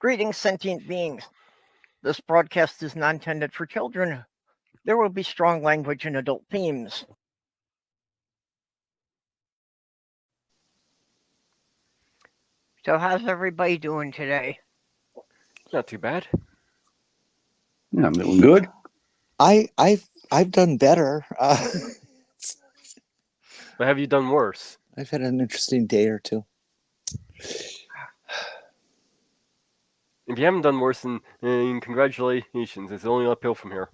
Greetings, sentient beings. This broadcast is not intended for children. There will be strong language and adult themes. So how's everybody doing today? Not too bad. Yeah, I'm doing good. I've done better. But have you done worse? I've had an interesting day or two. If you haven't done worse, then congratulations. It's only uphill from here.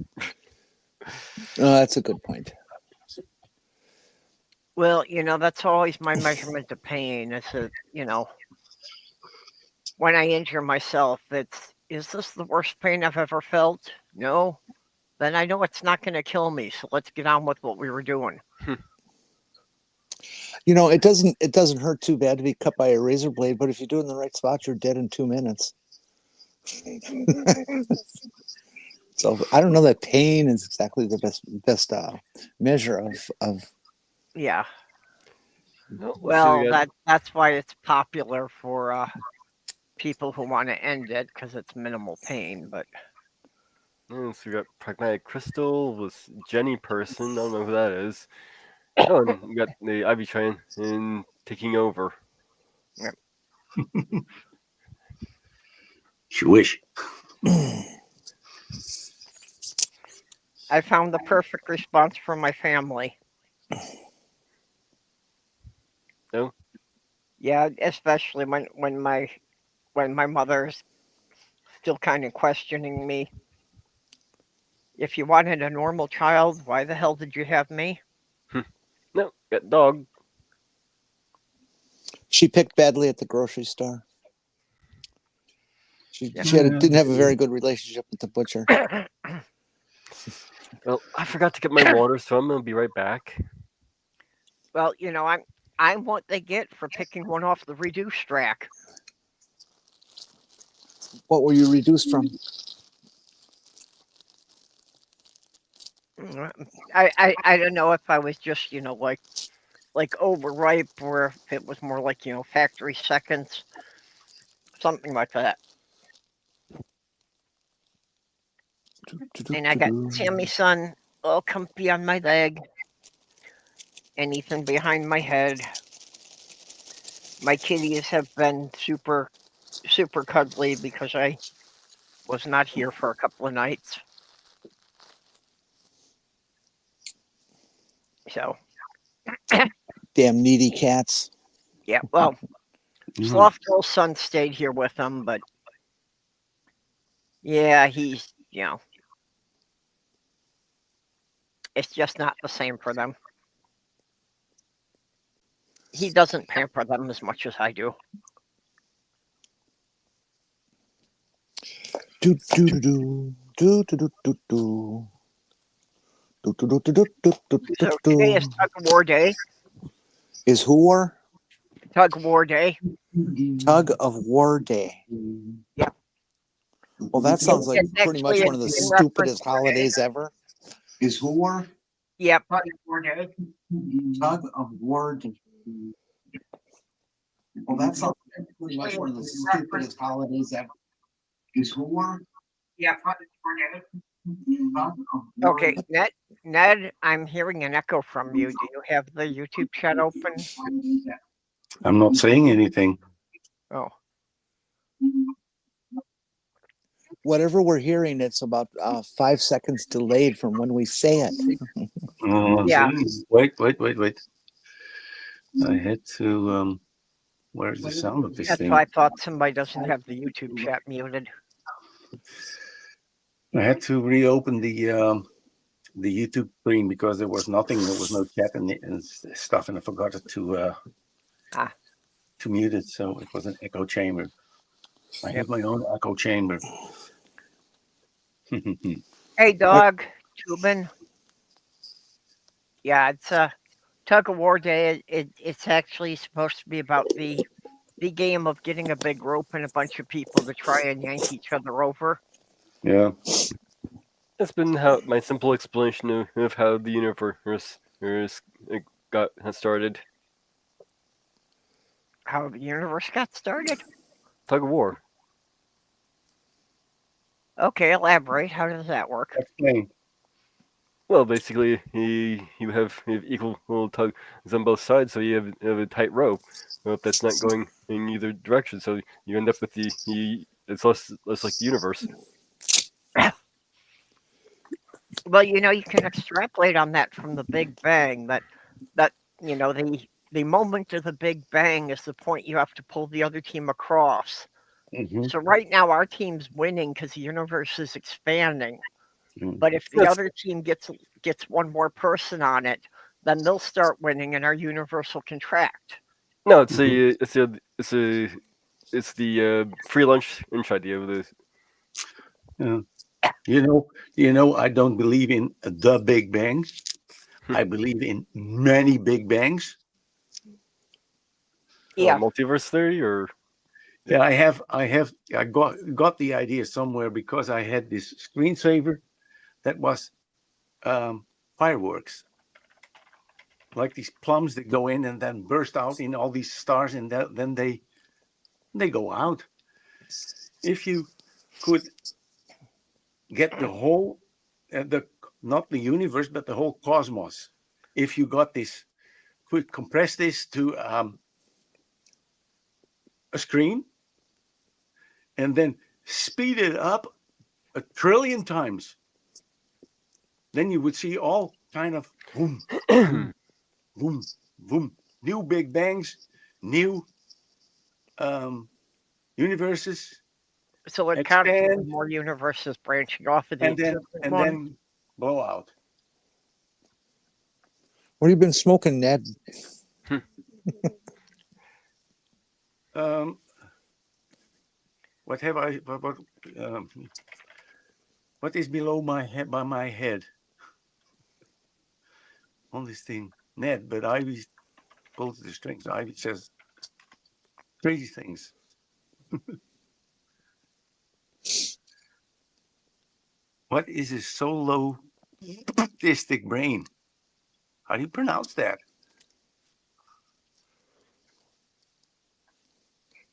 That's a good point. Well, that's always my measurement of pain. It's when I injure myself, is this the worst pain I've ever felt? No? Then I know it's not going to kill me, so let's get on with what we were doing. It doesn't hurt too bad to be cut by a razor blade, but if you do it in the right spot, you're dead in 2 minutes. So I don't know that pain is exactly the best measure of. Yeah. No, Well, that's why it's popular for people who want to end it, because it's minimal pain. But so we got Pragmatic Crystal with Jenny Person. I don't know who that is. Oh, and we got the Ivy Train and taking over. Yep. Wish. I found the perfect response from my family. No? Yeah, especially when my mother's still kind of questioning me. If you wanted a normal child, why the hell did you have me? No, got dog. She picked badly at the grocery store. She didn't have a very good relationship with the butcher. Well, I forgot to get my water, so I'm going to be right back. Well, I'm what they get for picking one off the reduced rack. What were you reduced from? I don't know if I was just, like overripe, or if it was more like, factory seconds. Something like that. And I got Sammy's son all comfy on my leg. Anything behind my head. My kitties have been super, super cuddly because I was not here for a couple of nights. So. Damn needy cats. Yeah, well, Slothgirl's son stayed here with them, but yeah, he's, it's just not the same for them. He doesn't pamper them as much as I do. Do do do do do do do do. So today is Tug of War Day. Is who war? Tug of War Day. Tug of War Day. Yeah. Well, that sounds like pretty much one of the stupidest holidays ever. Is who war? Yeah, Tug of War Day. Tug of War Day. Well, that sounds like pretty much one of the stupidest holidays ever. Is who war? Yeah, Tug of War Day. Okay, Ned, I'm hearing an echo from you. Do you have the YouTube chat open? I'm not saying anything. Oh. Whatever we're hearing, it's about 5 seconds delayed from when we say it. Yeah. Wait. I had to. Where's the sound of this thing? That's why I thought somebody doesn't have the YouTube chat muted. I had to reopen the YouTube screen because there was nothing. There was no chat and stuff, and I forgot to mute it. So it was an echo chamber. I have my own echo chamber. Hey, dog, Tubin. Yeah, it's a Tug of War Day. It's actually supposed to be about the game of getting a big rope and a bunch of people to try and yank each other over. Yeah. That's been my simple explanation of how the universe has started. How the universe got started? Tug of War. Okay, elaborate. How does that work? Explain. Well, basically, you have equal little tugs on both sides, so you have a tight rope. Rope that's not going in either direction, so you end up with it's less like the universe. Well, you can extrapolate on that from the Big Bang. That the moment of the Big Bang is the point you have to pull the other team across. Mm-hmm. So right now our team's winning because the universe is expanding. Mm-hmm. But if the That's- other team gets one more person on it, then they'll start winning and our universe will contract. No, it's the free lunch idea with this. Yeah. I don't believe in the Big Bang. I believe in many Big Bangs. Yeah. Multiverse theory, or Yeah, I got the idea somewhere because I had this screensaver that was fireworks, like these plums that go in and then burst out in all these stars, and then they go out. If you could get the whole, not the universe, but the whole cosmos, if you got this, could compress this to a screen, and then speed it up 1 trillion times, then you would see all kind of boom, boom, boom, boom, new Big Bangs, new universes, So it constantly expand, more universes branching off of the and then existing one. blow out. What have you been smoking, Ned? What have I? What is below my head? By my head, on this thing, Ned. But Ivy pulls the strings. Ivy says crazy things. What is a soloptistic brain? How do you pronounce that?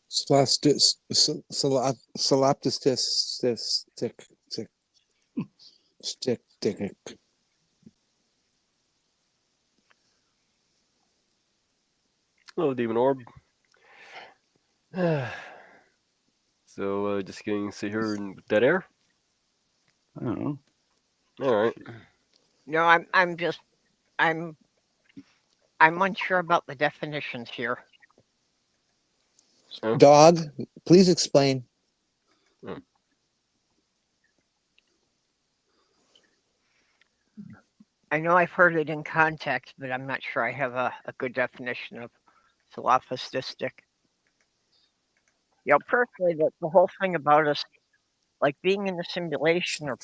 Stick. Hello, Demon Orb. So, just getting to sit here in dead air. I don't know. All right. No, I'm unsure about the definitions here. Oh. Dog, please explain. I know I've heard it in context, but I'm not sure I have a good definition of solipsistic. Personally, the whole thing about us, like being in the simulation or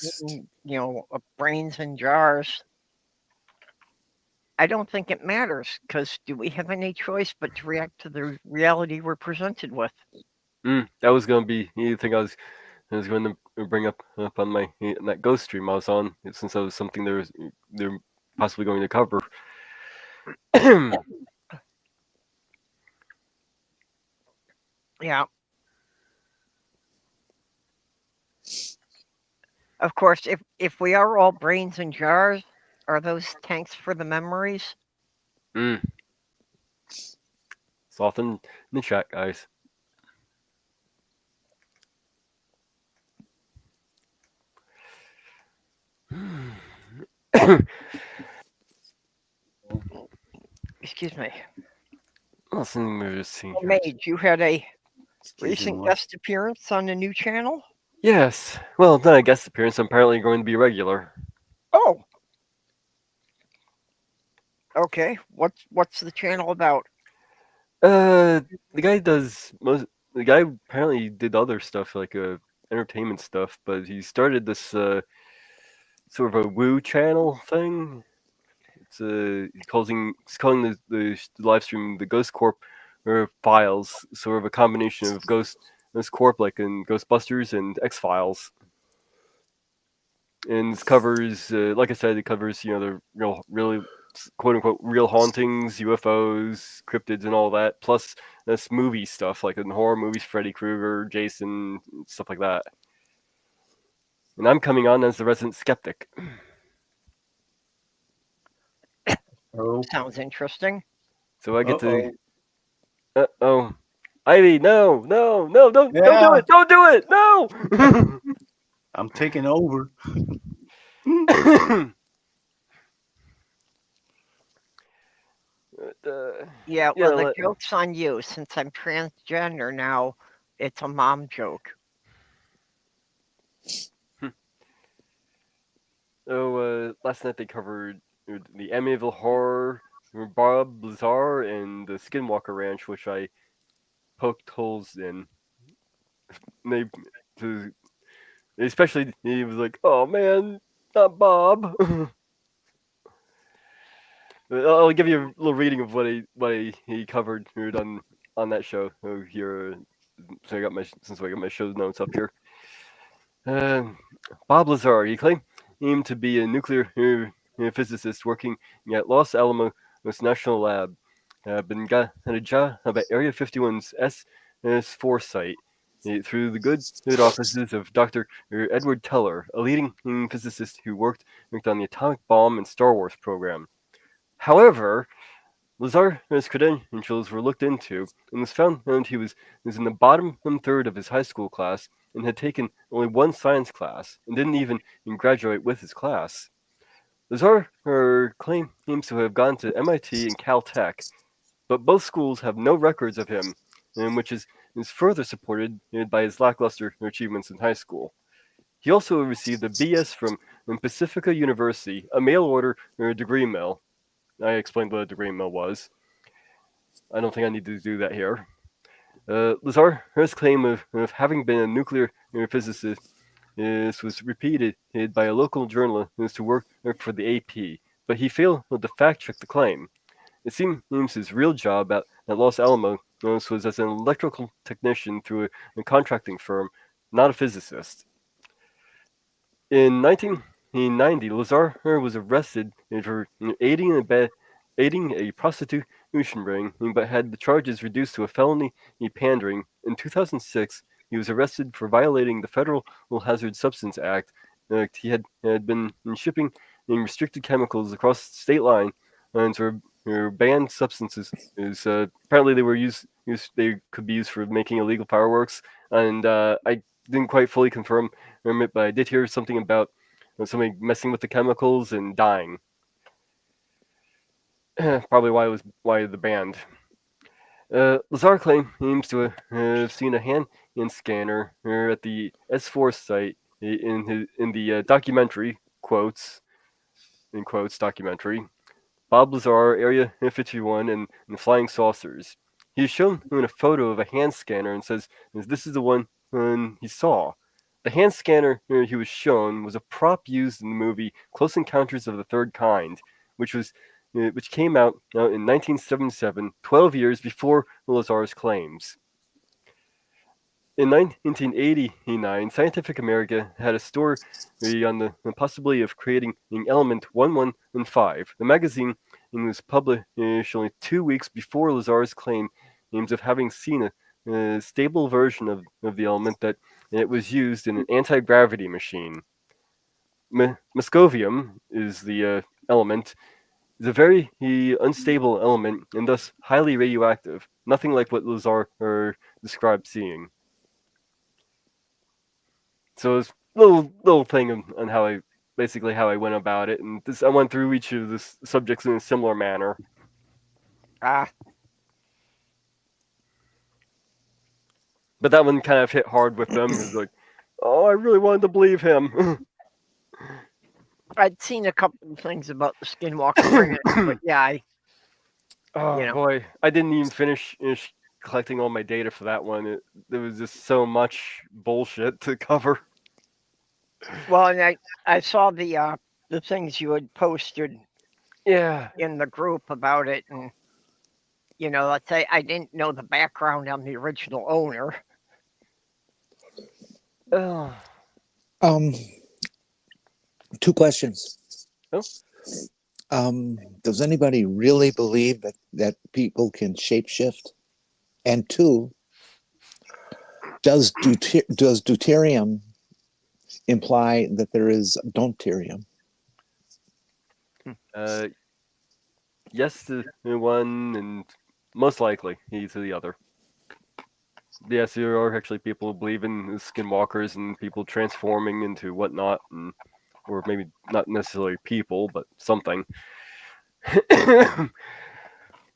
being, brains in jars, I don't think it matters because do we have any choice but to react to the reality we're presented with? That was going to be the thing I was going to bring up on that ghost stream I was on, since that was something they're possibly going to cover. Yeah. Of course, if we are all brains in jars, are those tanks for the memories? Sloth in the chat, guys. Excuse me. Mage, you had a recent guest appearance on a new channel? Yes. Well, not a guest appearance. I'm apparently going to be regular. Oh. Okay. What's the channel about? The guy apparently did other stuff like entertainment stuff, but he started this sort of a woo channel thing. He's calling the live stream the Ghost Corp Files, sort of a combination of Ghost Corp, like in Ghostbusters and X Files. And it covers, like I said, it covers the really quote unquote real hauntings, UFOs, cryptids, and all that. Plus this movie stuff, like in horror movies, Freddy Krueger, Jason, stuff like that. and I'm coming on as the resident skeptic. Oh, Sounds interesting. So I get uh-oh. to. Oh, Ivy, no, don't do Yeah, it, don't do it, no. I'm taking over. Yeah, yeah, well, the joke's on you. Since I'm transgender now, it's a mom joke. So last night they covered the Amityville Horror, Bob Lazar, and the Skinwalker Ranch, which I poked holes in. And especially he was like, "Oh man, not Bob." I'll give you a little reading of what he covered on that show here. So since I got my show notes up here. Bob Lazar, he claimed to be a nuclear physicist working at Los Alamos National Lab. Been got had a job at Area 51's S4 site through the good offices of Dr. Edward Teller, a leading physicist who worked on the atomic bomb and Star Wars program. However, Lazar's credentials were looked into, and was found he was in the bottom third of his high school class and had taken only one science class and didn't even graduate with his class. Lazar claims to have gone to MIT and Caltech, but both schools have no records of him, which is further supported by his lackluster achievements in high school. He also received a BS from Pacifica University, a mail order degree mill. I explained what a degree mill was. I don't think I need to do that here. Lazar's claim of having been a nuclear physicist was repeated by a local journalist who worked for the AP, but he failed to fact-check the claim. It seems his real job at Los Alamos was as an electrical technician through a contracting firm, not a physicist. In 1990, Lazar was arrested for aiding a prostitution ring, but had the charges reduced to a felony pandering. In 2006, he was arrested for violating the Federal Hazard Substance Act. He had been shipping restricted chemicals across the state line and were banned substances. Apparently, they were they could be used for making illegal fireworks, and I didn't quite fully confirm it, but I did hear something about somebody messing with the chemicals and dying. Probably why the band. Lazar claims to have seen a hand scanner at the S4 site in the documentary documentary Bob Lazar, Area 51, and Flying Saucers. He is shown a photo of a hand scanner and says this is the one he saw. The hand scanner he was shown was a prop used in the movie Close Encounters of the Third Kind, which came out in 1977, 12 years before Lazar's claims. In 1989, Scientific America had a story on the possibility of creating an element 115. The magazine was published only 2 weeks before Lazar's claims of having seen a stable version of the element that it was used in an anti-gravity machine. Moscovium is the element. It's a very unstable element and thus highly radioactive, nothing like what Lazar described seeing. So it's a little thing on how I went about it, and I went through each of the subjects in a similar manner. But that one kind of hit hard with them. It was like, oh, I really wanted to believe him. I'd seen a couple of things about the Skinwalker Ranch, but yeah, boy, I didn't even finish collecting all my data for that one. There was just so much bullshit to cover. Well, and I saw the things you had posted in the group about it, and let's say I didn't know the background on the original owner. Two questions. Oh. Does anybody really believe that people can shapeshift? And two, does deuterium imply that there is Don'terium? Yes to one, and most likely he to the other. Yes, there are actually people who believe in skinwalkers and people transforming into whatnot, or maybe not necessarily people, but something.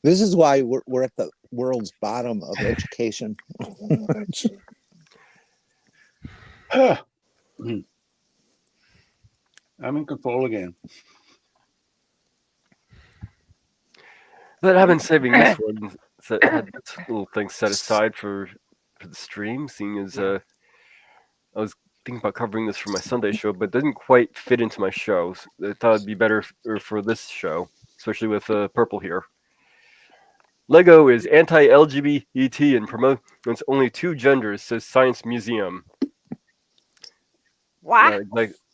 This is why we're at the world's bottom of education. I'm in control again. But I've been saving this one, had this little thing set aside for the stream, seeing as I was thinking about covering this for my Sunday show, but it didn't quite fit into my show. So I thought it'd be better for this show, especially with Purple here. Lego is anti-LGBT and promotes only two genders, says Science Museum. What?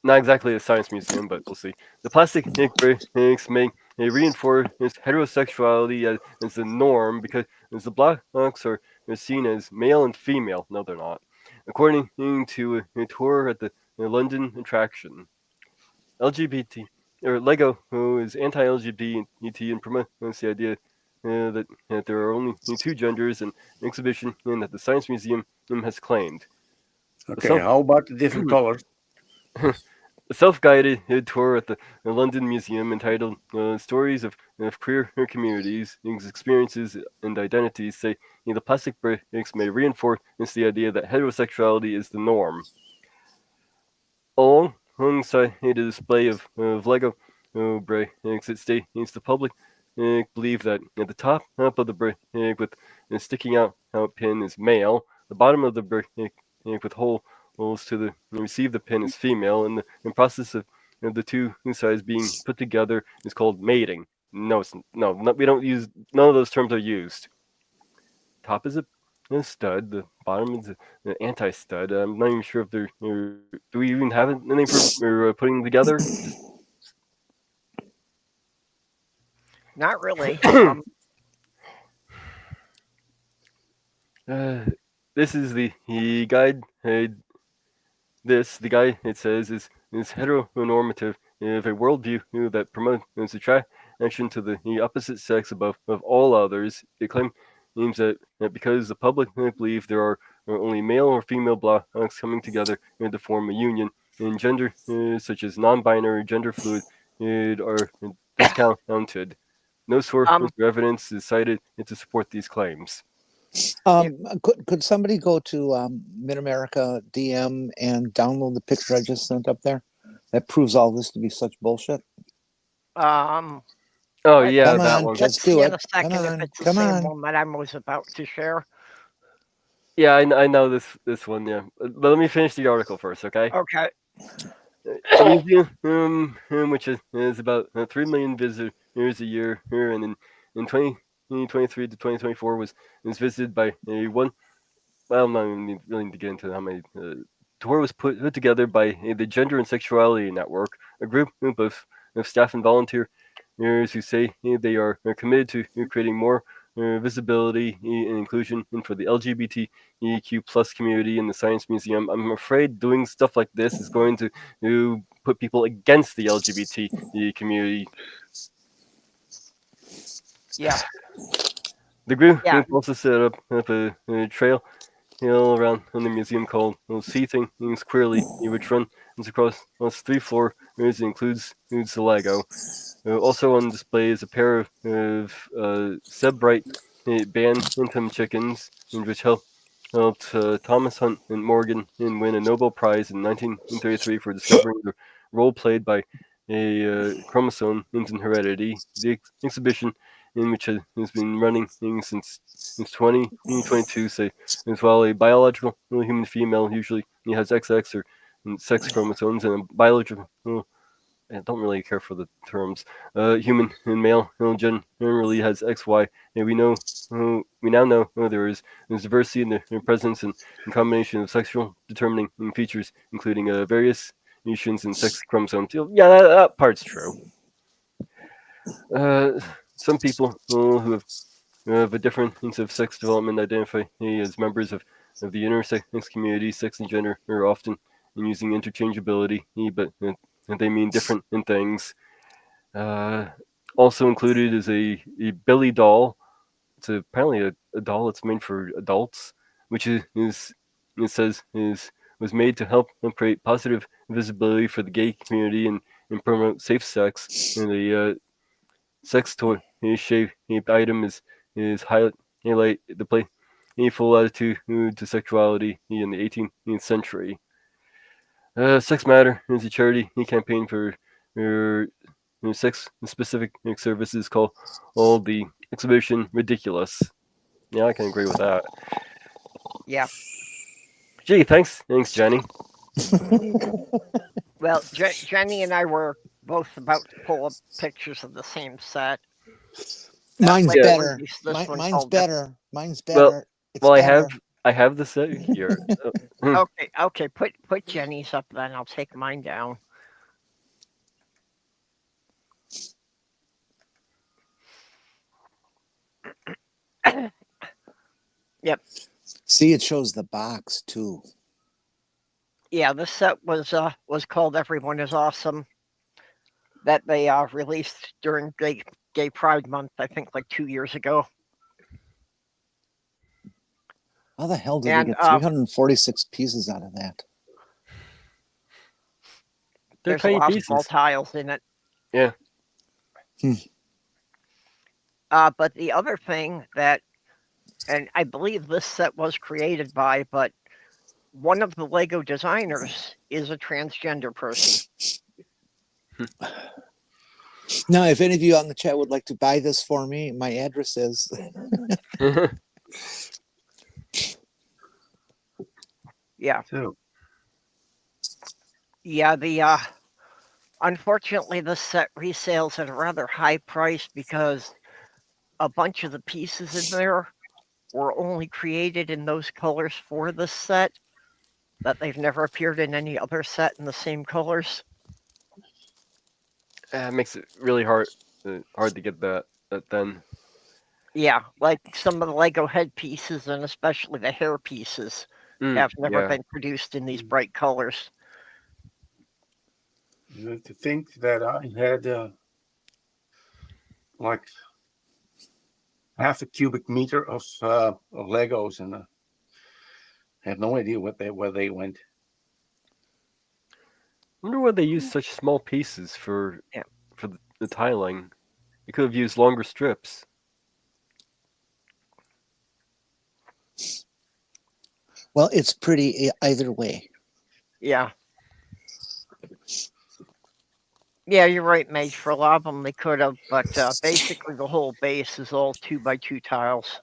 Not exactly a science museum, but we'll see. The plastic bricks may reinforce heterosexuality as the norm because the blocks are seen as male and female. No, they're not. According to a tour at the London attraction, LGBT or Lego, who is anti-LGBT and promotes the idea that there are only two genders, and an exhibition that the Science Museum has claimed. Okay, how about the different colors? A self-guided tour at the London Museum entitled "Stories of Queer Communities, Experiences, and Identities" say the plastic bricks may reinforce the idea that heterosexuality is the norm. Alongside a display of Lego bricks, it states the public believe that at the top of the brick with a sticking out pin is male, the bottom of the brick with holes to receive the pin is female, and the process of the two sides being put together is called mating. No, we don't use, none of those terms are used. Top is a stud, the bottom is an anti-stud. I'm not even sure if they're, do we even have a name for putting them together? Not really. This is the guide. The guy, it says, is heteronormative of a worldview that promotes attraction to the opposite sex above all others. It claims that because the public believe there are only male or female blocks coming together to form a union, and gender such as non-binary, gender fluid are discounted. No source or evidence is cited to support these claims. Could somebody go to MidAmerica DM and download the picture I just sent up there? That proves all this to be such bullshit. Oh yeah, come that on, one. let's do it. In a second, Come if on, it's the come same on. one that I was about to share. Yeah, I know this one. Yeah, but let me finish the article first, okay? Okay. The museum, which is about 3 million visitors a year, and in 2023 to 2024 was visited by a one. Well, I'm not even willing to get into how many. Tour was put together by the Gender and Sexuality Network, a group of staff and volunteers who say they are committed to creating more visibility and inclusion for the LGBTQ plus community in the Science Museum. I'm afraid doing stuff like this is going to put people against the LGBT community. Yeah. The group also set up a trail around the museum called See Things Queerly, which runs across 3 floors and includes the Lego. Also on display is a pair of Sebright band Intim chickens, which helped Thomas Hunt and Morgan win a Nobel Prize in 1933 for discovering the role played by a chromosome in heredity. The exhibition, which has been running since 2022, say, as well a biological human female usually has XX or sex chromosomes, and a biological I don't really care for the terms. Human and male generally has XY, and we now know there's diversity in the presence and combination of sexual determining features, including various mutations in sex chromosomes. Yeah, that part's true. Some people who have a different sense of sex development identify as members of the intersex community. Sex and gender are often and using interchangeability, but they mean different things. Also included is a Billy doll. It's apparently a doll that's made for adults, which is it says was made to help create positive visibility for the gay community and promote safe sex. And the sex toy shaped item is highlight the playful attitude to sexuality in the 18th century. Sex Matter is a charity campaign for sex specific services called all the exhibition ridiculous. Yeah, I can agree with that. Yeah. Gee, thanks, Jenni. Well, Jenni and I were both about to pull up pictures of the same set. Mine's Lego better. released this one Mine's called better. Mine's Well, better. It's well, better. I have the set here. Okay. Put Jenni's up then. I'll take mine down. Yep. See, it shows the box too. Yeah, this set was called Everyone Is Awesome. That they released during Gay Pride Month, I think, like 2 years ago. How the hell did we get 346 pieces out of that? There's a lot of small tiles in it. Yeah. But the other thing that, and I believe this set was created by, but one of the Lego designers is a transgender person. Now, if any of you on the chat would like to buy this for me, my address is. Yeah. So. Yeah, the unfortunately this set resales at a rather high price because a bunch of the pieces in there were only created in those colors for this set, that they've never appeared in any other set in the same colors. It makes it really hard to get that then. Yeah, like some of the Lego head pieces and especially the hair pieces have never been produced in these bright colors. To think that I had like half a cubic meter of Legos, and I have no idea where they went. I wonder why they use such small pieces for the tiling. You could have used longer strips. Well, it's pretty either way. Yeah. Yeah, you're right, Mage. For a lot of them, they could have, but basically the whole base is all 2x2 tiles.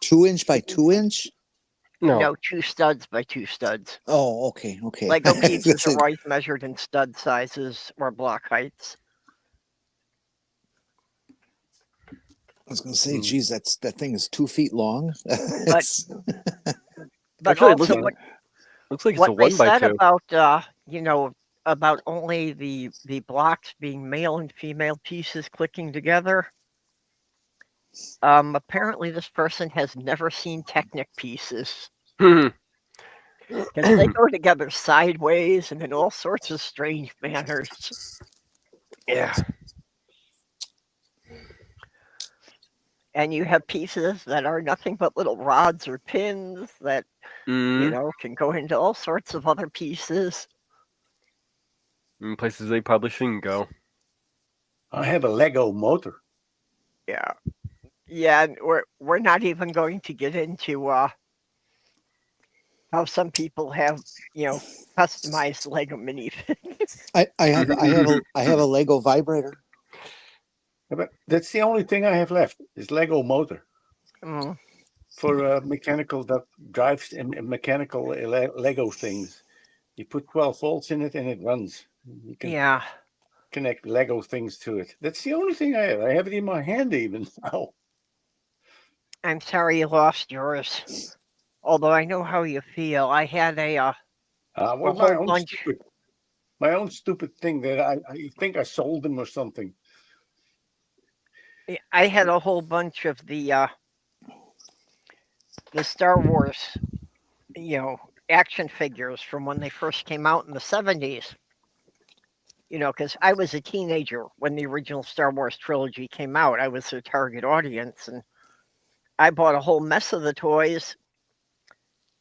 2 inch by 2 inch? No, 2 studs by 2 studs. Oh, okay. Lego pieces are always measured in stud sizes or block heights. I was going to say, geez, that thing is 2 feet long. But actually, also, looks like it's what a 1 by 2. About about only the blocks being male and female pieces clicking together. Apparently, this person has never seen Technic pieces. Because they go together sideways and in all sorts of strange manners. Yeah. And you have pieces that are nothing but little rods or pins that, can go into all sorts of other pieces. In places they probably shouldn't go. I have a Lego motor. Yeah. Yeah, and we're not even going to get into how some people have, customized Lego minifigures. I have a Lego vibrator. Yeah, but that's the only thing I have left is Lego motor for mechanical that drives mechanical Lego things. You put 12 volts in it and it runs. You can connect Lego things to it. That's the only thing I have. I have it in my hand even now. I'm sorry you lost yours. Although I know how you feel. I had a whole bunch. My own stupid thing that I think I sold them or something. I had a whole bunch of the Star Wars, action figures from when they first came out in the 70s. Because I was a teenager when the original Star Wars trilogy came out. I was their target audience, and I bought a whole mess of the toys,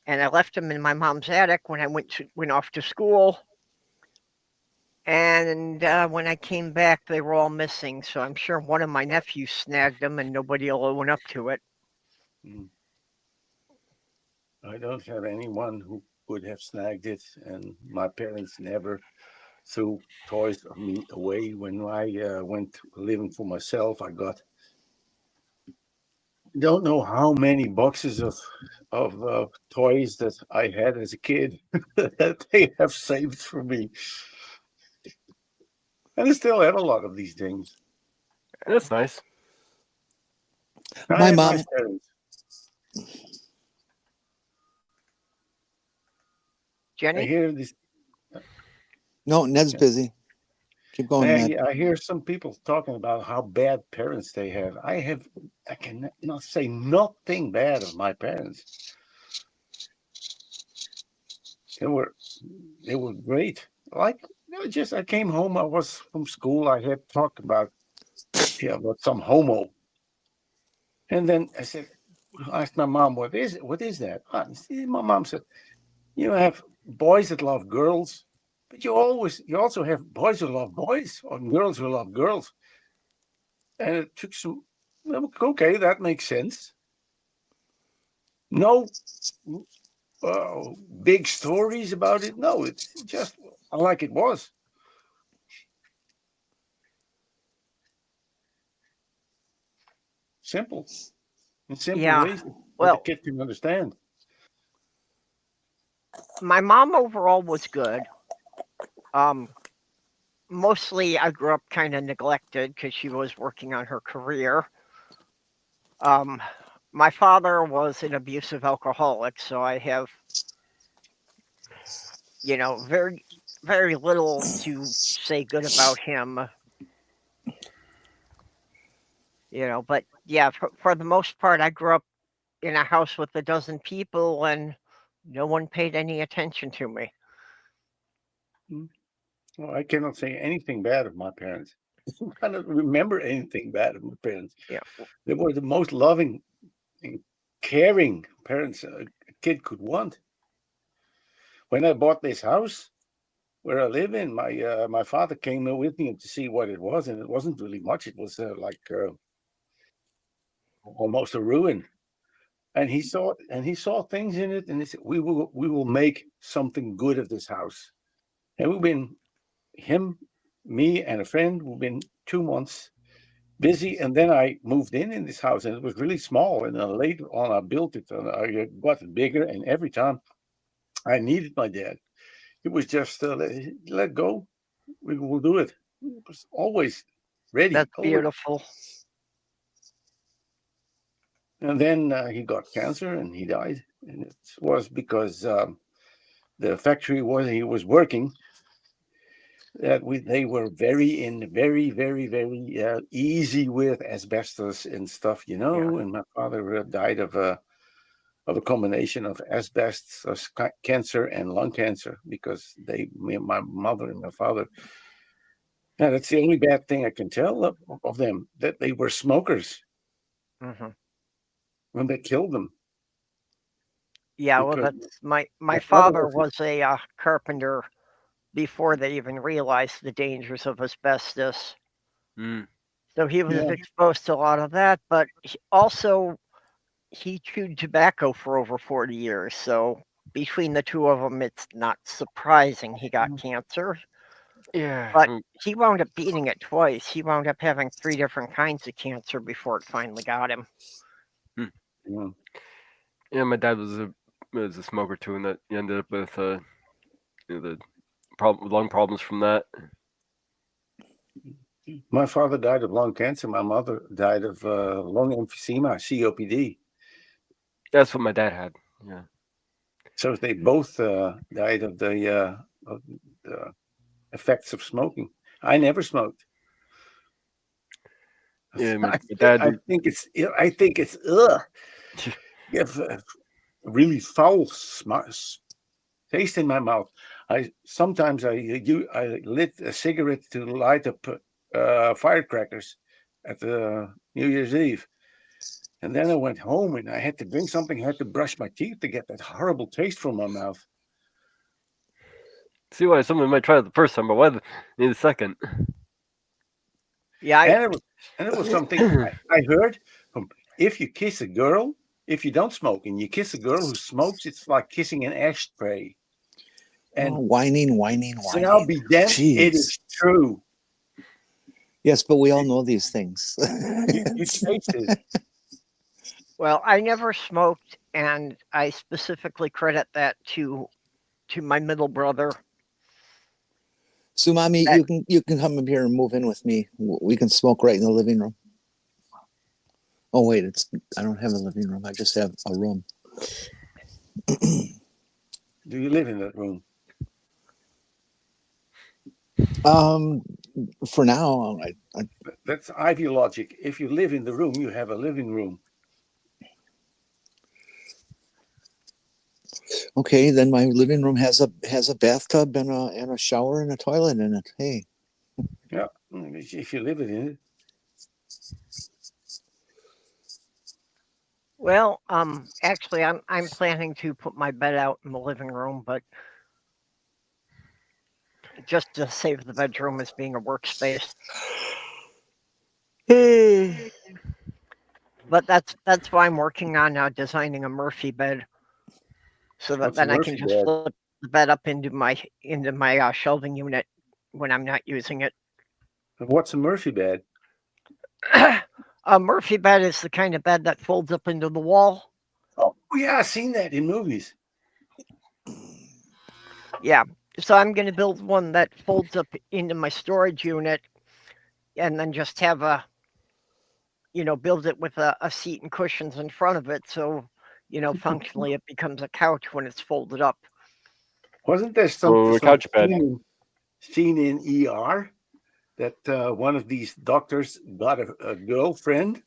and I left them in my mom's attic when I went off to school. And when I came back, they were all missing. So I'm sure one of my nephews snagged them, and nobody will own up to it. I don't have anyone who would have snagged it, and my parents never threw toys of me away. When I went living for myself, I got don't know how many boxes of toys that I had as a kid that they have saved for me, and I still have a lot of these things. That's nice. I My had mom- nice parents. I Jenny? hear this. No, Ned's busy. Keep going, Ned. I hear some people talking about how bad parents they have. I cannot say nothing bad of my parents. They were great. Like, I came home. I was from school. I had talked about some homo, and then I asked my mom, "What is it? What is that?" My mom said, "You have boys that love girls, but you also have boys who love boys or girls who love girls." And it took some. Okay, that makes sense. No big stories about it. No, it's just like it was. Simple. In simple Yeah. ways that the Well, kid can understand. my mom overall was good. Mostly I grew up kind of neglected because she was working on her career. My father was an abusive alcoholic, so I have, very, very little to say good about him. But yeah, for the most part, I grew up in a house with a dozen people, and no one paid any attention to me. Well, I cannot say anything bad of my parents. I don't remember anything bad of my parents. Yeah. They were the most loving and caring parents a kid could want. When I bought this house where I live in, my father came with me to see what it was, and it wasn't really much. It was almost a ruin. And he saw things in it, and he said, "We will make something good of this house." And we've been me and a friend. We've been 2 months busy, and then I moved in this house, and it was really small. And then later on, I built it, and I got it bigger. And every time I needed my dad, it was just let go. We will do it. It was always ready. That's always. beautiful. And then he got cancer, and he died. And it was because the factory where he was working, that they were very, very easy with asbestos and stuff, Yeah. And my father died of a combination of asbestos, cancer, and lung cancer because my mother and my father. Yeah, that's the only bad thing I can tell of them, that they were smokers Hmm. when they killed them. Yeah, well, Because that's my my father father was was a carpenter before they even realized the dangers of asbestos. Mm. So he was yeah, exposed to a lot of that, but he chewed tobacco for over 40 years. So between the two of them, it's not surprising he got cancer. Yeah. But he wound up beating it twice. He wound up having 3 different kinds of cancer before it finally got him. yeah. Yeah, my dad was a smoker too, and that he ended up with the lung problems from that. My father died of lung cancer. My mother died of lung emphysema, COPD. That's what my dad had. Yeah. So they both died of the effects of smoking. I never smoked. Yeah, my dad. I think it's ugh. You have really foul taste in my mouth. Sometimes I lit a cigarette to light up firecrackers at the New Year's Eve, and then I went home and I had to drink something. I had to brush my teeth to get that horrible taste from my mouth. See why someone might try it the first time, but why need a second? Yeah, And it was something I heard from, if you kiss a girl, if you don't smoke and you kiss a girl who smokes, it's like kissing an ashtray. And whining. and I'll be damned, it is true. Yes, but we all know these things. You taste it. well, I never smoked, and I specifically credit that to my middle brother. So, Mommy, you can come up here and move in with me. We can smoke right in the living room. Oh wait, I don't have a living room. I just have a room. Do you live in that room? For now, That's Ivy logic. If you live in the room, you have a living room. okay, then my living room has a bathtub and a shower and a toilet in it. Hey. Yeah, if you live in it. Well, actually, I'm planning to put my bed out in the living room, but just to save the bedroom as being a workspace. But that's why I'm working on designing a Murphy bed, so that then I can just flip the bed up into my shelving unit when I'm not using it. What's a Murphy bed? A Murphy bed is the kind of bed that folds up into the wall. Oh yeah, I've seen that in movies. Yeah, so I'm going to build one that folds up into my storage unit, and then just have build it with a seat and cushions in front of it, so functionally it becomes a couch when it's folded up. Wasn't there some couch bed scene in ER that one of these doctors got a girlfriend,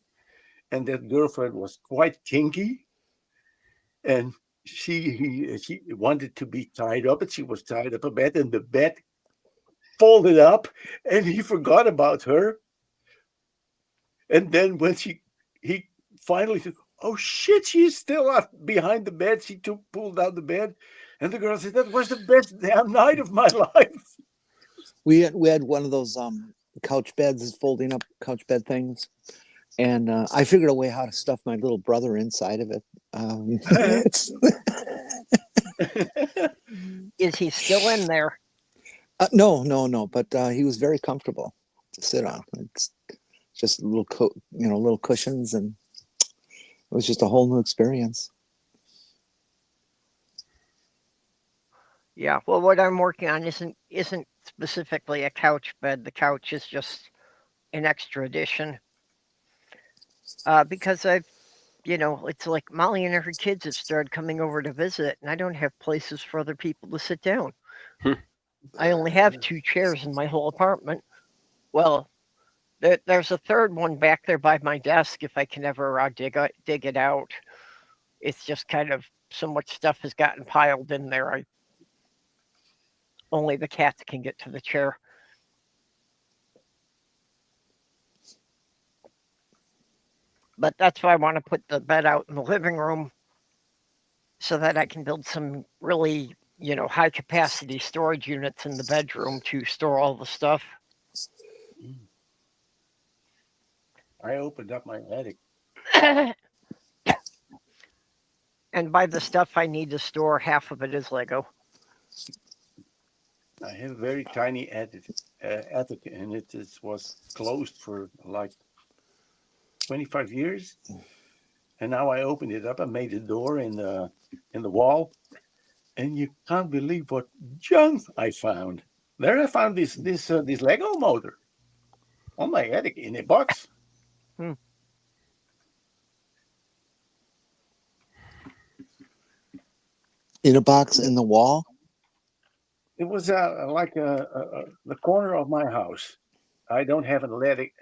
and that girlfriend was quite kinky, and she wanted to be tied up, and she was tied up a bed, and the bed folded up, and he forgot about her. And then when he finally said, "Oh shit, she's still up behind the bed," she pulled out the bed, and the girl said, "That was the best damn night of my life." We had one of those couch beds, folding up couch bed things, and I figured a way how to stuff my little brother inside of it. Is he still in there? No, but he was very comfortable to sit on. It's just little cushions, and it was just a whole new experience. Yeah, well, what I'm working on isn't specifically a couch bed. The couch is just an extra addition. Because it's like Molly and her kids have started coming over to visit, and I don't have places for other people to sit down. I only have 2 chairs in my whole apartment. Well, there's a third one back there by my desk if I can ever dig it out. It's just kind of so much stuff has gotten piled in there. Only the cats can get to the chair. But that's why I want to put the bed out in the living room, so that I can build some really, high capacity storage units in the bedroom to store all the stuff. I opened up my attic. And by the stuff I need to store, half of it is Lego. I have a very tiny attic, and it was closed for like 25 years. And now I opened it up. I made a door in the wall, and you can't believe what junk I found. There, I found this Lego motor on my attic in a box. In a box in the wall. It was like the corner of my house. I don't have an attic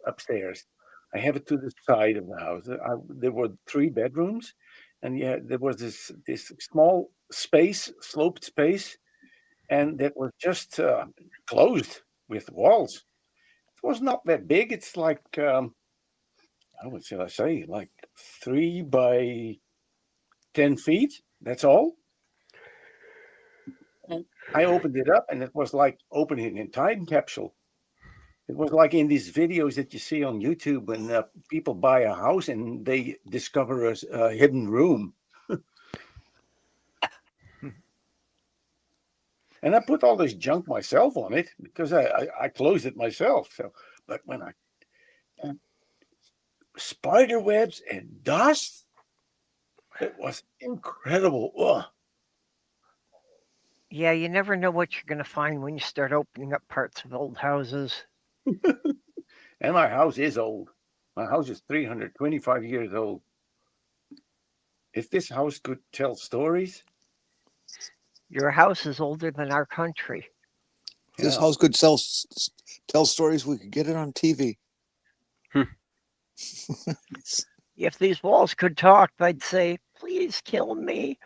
upstairs. I have it to the side of the house. There were 3 bedrooms, and yeah, there was this small space, sloped space, and that was just closed with walls. It was not that big. It's like what should I say? Like 3 by 10 feet. That's all. And I opened it up, and it was like opening a time capsule. It was like in these videos that you see on YouTube when people buy a house and they discover a hidden room. And I put all this junk myself on it because I closed it myself. So, but when I spider webs and dust, it was incredible. Ugh. Yeah, you never know what you're going to find when you start opening up parts of old houses. And my house is old. My house is 325 years old. If this house could tell stories, your house is older than our country. If this house could tell stories, we could get it on TV. If these walls could talk, they'd say, "Please kill me."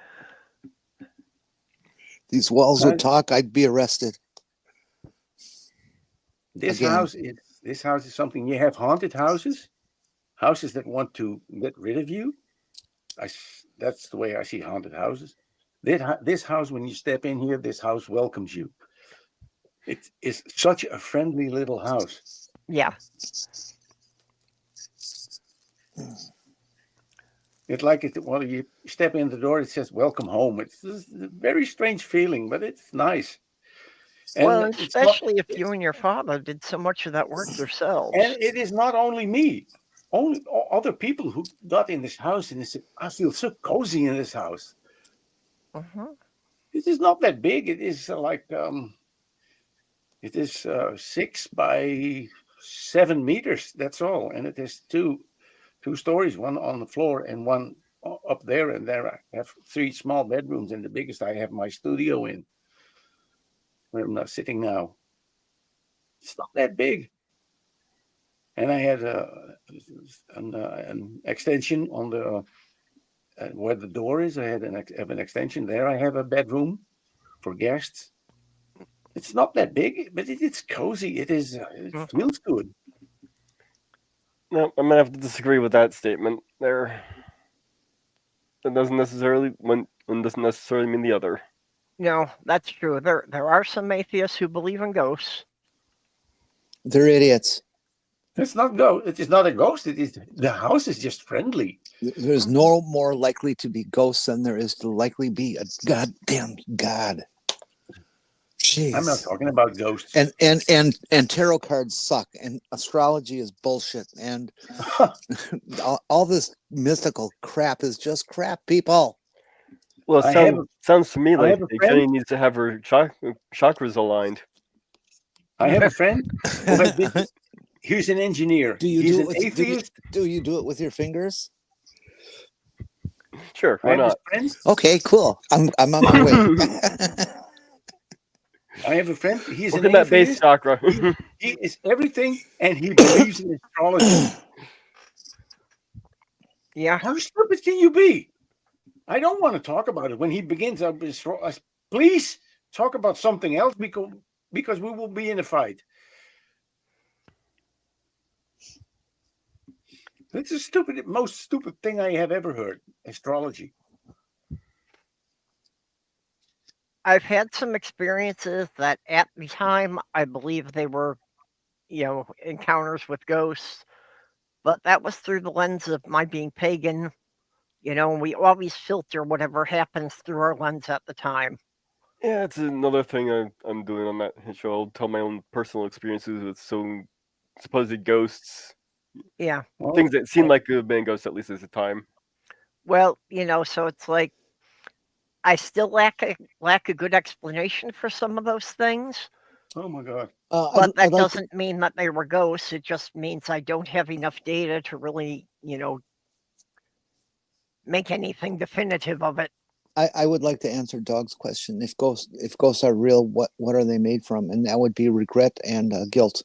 These walls would talk, I'd be arrested. This house is something. You have haunted houses that want to get rid of you. That's the way I see haunted houses. This house, when you step in here, this house welcomes you. It is such a friendly little house. Yeah. It's like when you step in the door, it says "Welcome home." It's a very strange feeling, but it's nice. And well, especially if you and your father did so much of that work yourselves. And it is not only me, only other people who got in this house and they said, "I feel so cozy in this house." It is not that big. It is like it is 6 by 7 meters. That's all, and it has two stories, one on the floor and one up there. And there I have 3 small bedrooms, and the biggest I have my studio in, where I'm sitting now. It's not that big. And I had an extension on the where the door is. I have an extension there. I have a bedroom for guests. It's not that big, but it's cozy. It is. It feels good. No, I'm gonna have to disagree with that statement. There, that doesn't necessarily one doesn't necessarily mean the other. No, that's true. There are some atheists who believe in ghosts. They're idiots. It's not ghost. It is not a ghost. It is the house is just friendly. There's no more likely to be ghosts than there is to likely be a goddamn god. Jeez. I'm not talking about ghosts. And tarot cards suck, and astrology is bullshit, and all this mystical crap is just crap, people. Well, it sounds to me like Jenni needs to have her chakras aligned. I have a friend. He's an engineer. He's an atheist. Do you do it with your fingers? Sure, why not? Okay, cool. I'm on my way. I have a friend. He's an atheist. That base chakra. He is everything, and he believes in astrology. Yeah. How stupid can you be? I don't want to talk about it. When he begins, please talk about something else because we will be in a fight. It's the most stupid thing I have ever heard. Astrology. I've had some experiences that at the time I believe they were, encounters with ghosts, but that was through the lens of my being pagan. We always filter whatever happens through our lens at the time. Yeah, it's another thing I'm doing on that show. I'll tell my own personal experiences with some supposed ghosts. Yeah. Things that seem like could have been ghosts, at least at the time. Well, so it's like I still lack a good explanation for some of those things. Oh my God. But that doesn't mean that they were ghosts. It just means I don't have enough data to really, make anything definitive of it. I would like to answer Dog's question. If ghosts are real, what are they made from? And that would be regret and guilt.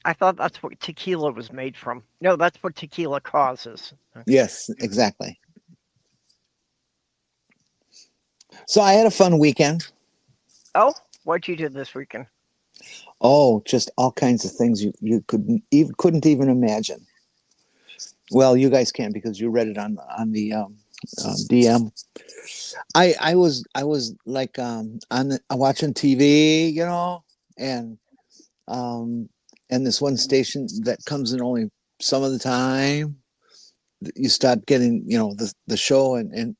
I thought that's what tequila was made from. No, that's what tequila causes. Yes, exactly. So I had a fun weekend. Oh, what'd you do this weekend? Oh, just all kinds of things you couldn't even imagine. Well, you guys can because you read it on the DM. I was like watching TV, you know, and this one station that comes in only some of the time. You start getting, you know, the show and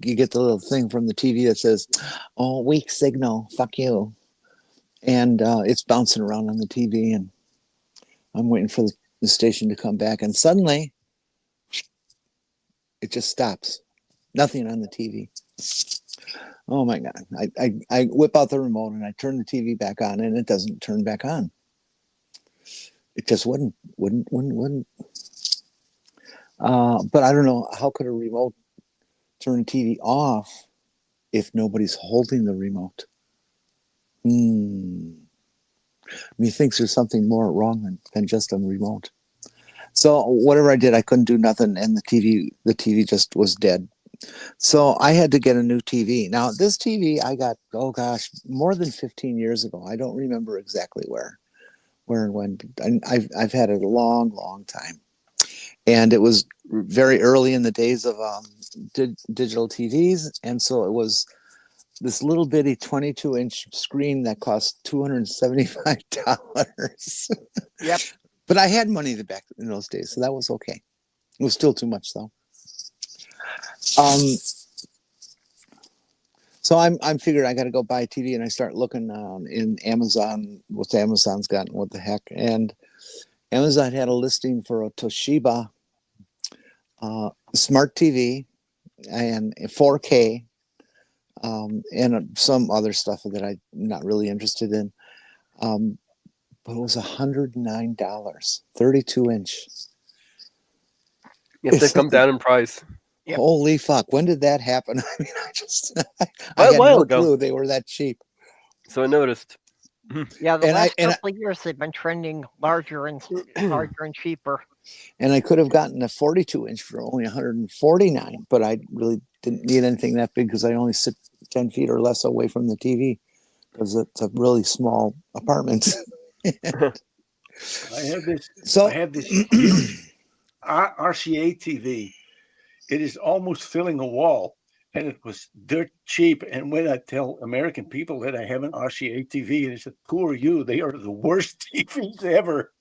you get the little thing from the TV that says, "Oh, weak signal, fuck you," and it's bouncing around on the TV, and I'm waiting for the station to come back, and suddenly it just stops. Nothing on the TV. Oh my God. I whip out the remote and I turn the TV back on and it doesn't turn back on. It just wouldn't. But I don't know, how could a remote turn the TV off if nobody's holding the remote? Methinks there's something more wrong than just a remote. So whatever I did, I couldn't do nothing, and the TV just was dead. So I had to get a new TV. Now this TV I got, oh gosh, more than 15 years ago. I don't remember exactly where and when. I've had it a long time, and it was very early in the days of digital TVs, and so it was this little bitty 22-inch screen that cost $275. Yep. But I had money back in those days, so that was okay. It was still too much though. So I'm figured I got to go buy a TV, and I start looking in Amazon what Amazon's got and what the heck. And Amazon had a listing for a Toshiba smart TV and 4K and some other stuff that I'm not really interested in. But it was $109, 32-inch. If they've come down in price. Yep. Holy fuck! When did that happen? I mean, I A had while no ago. clue they were that cheap. So I noticed. Yeah, the And last couple of years they've been trending larger and cheaper. And I could have gotten a 42-inch for only $149, but I really didn't need anything that big because I only sit 10 feet or less away from the TV because it's a really small apartment. I have this huge RCA TV. It is almost filling a wall, and it was dirt cheap. And when I tell American people that I have an RCA TV, they said, "Poor you, they are the worst TVs ever."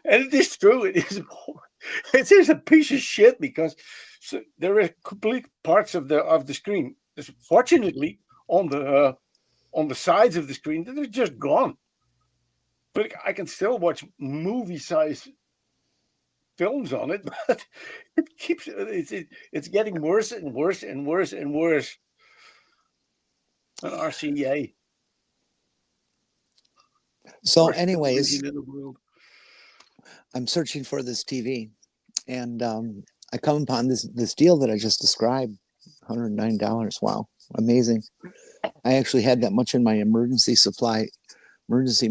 And it is true. It is a piece of shit because there are complete parts of the screen. Fortunately, on the sides of the screen, they're just gone. But I can still watch movie-size films on it, but it's getting worse and worse and worse and worse. An RCA. So, anyways, I'm searching for this TV, and I come upon this deal that I just described, $109. Wow, amazing! I actually had that much in my emergency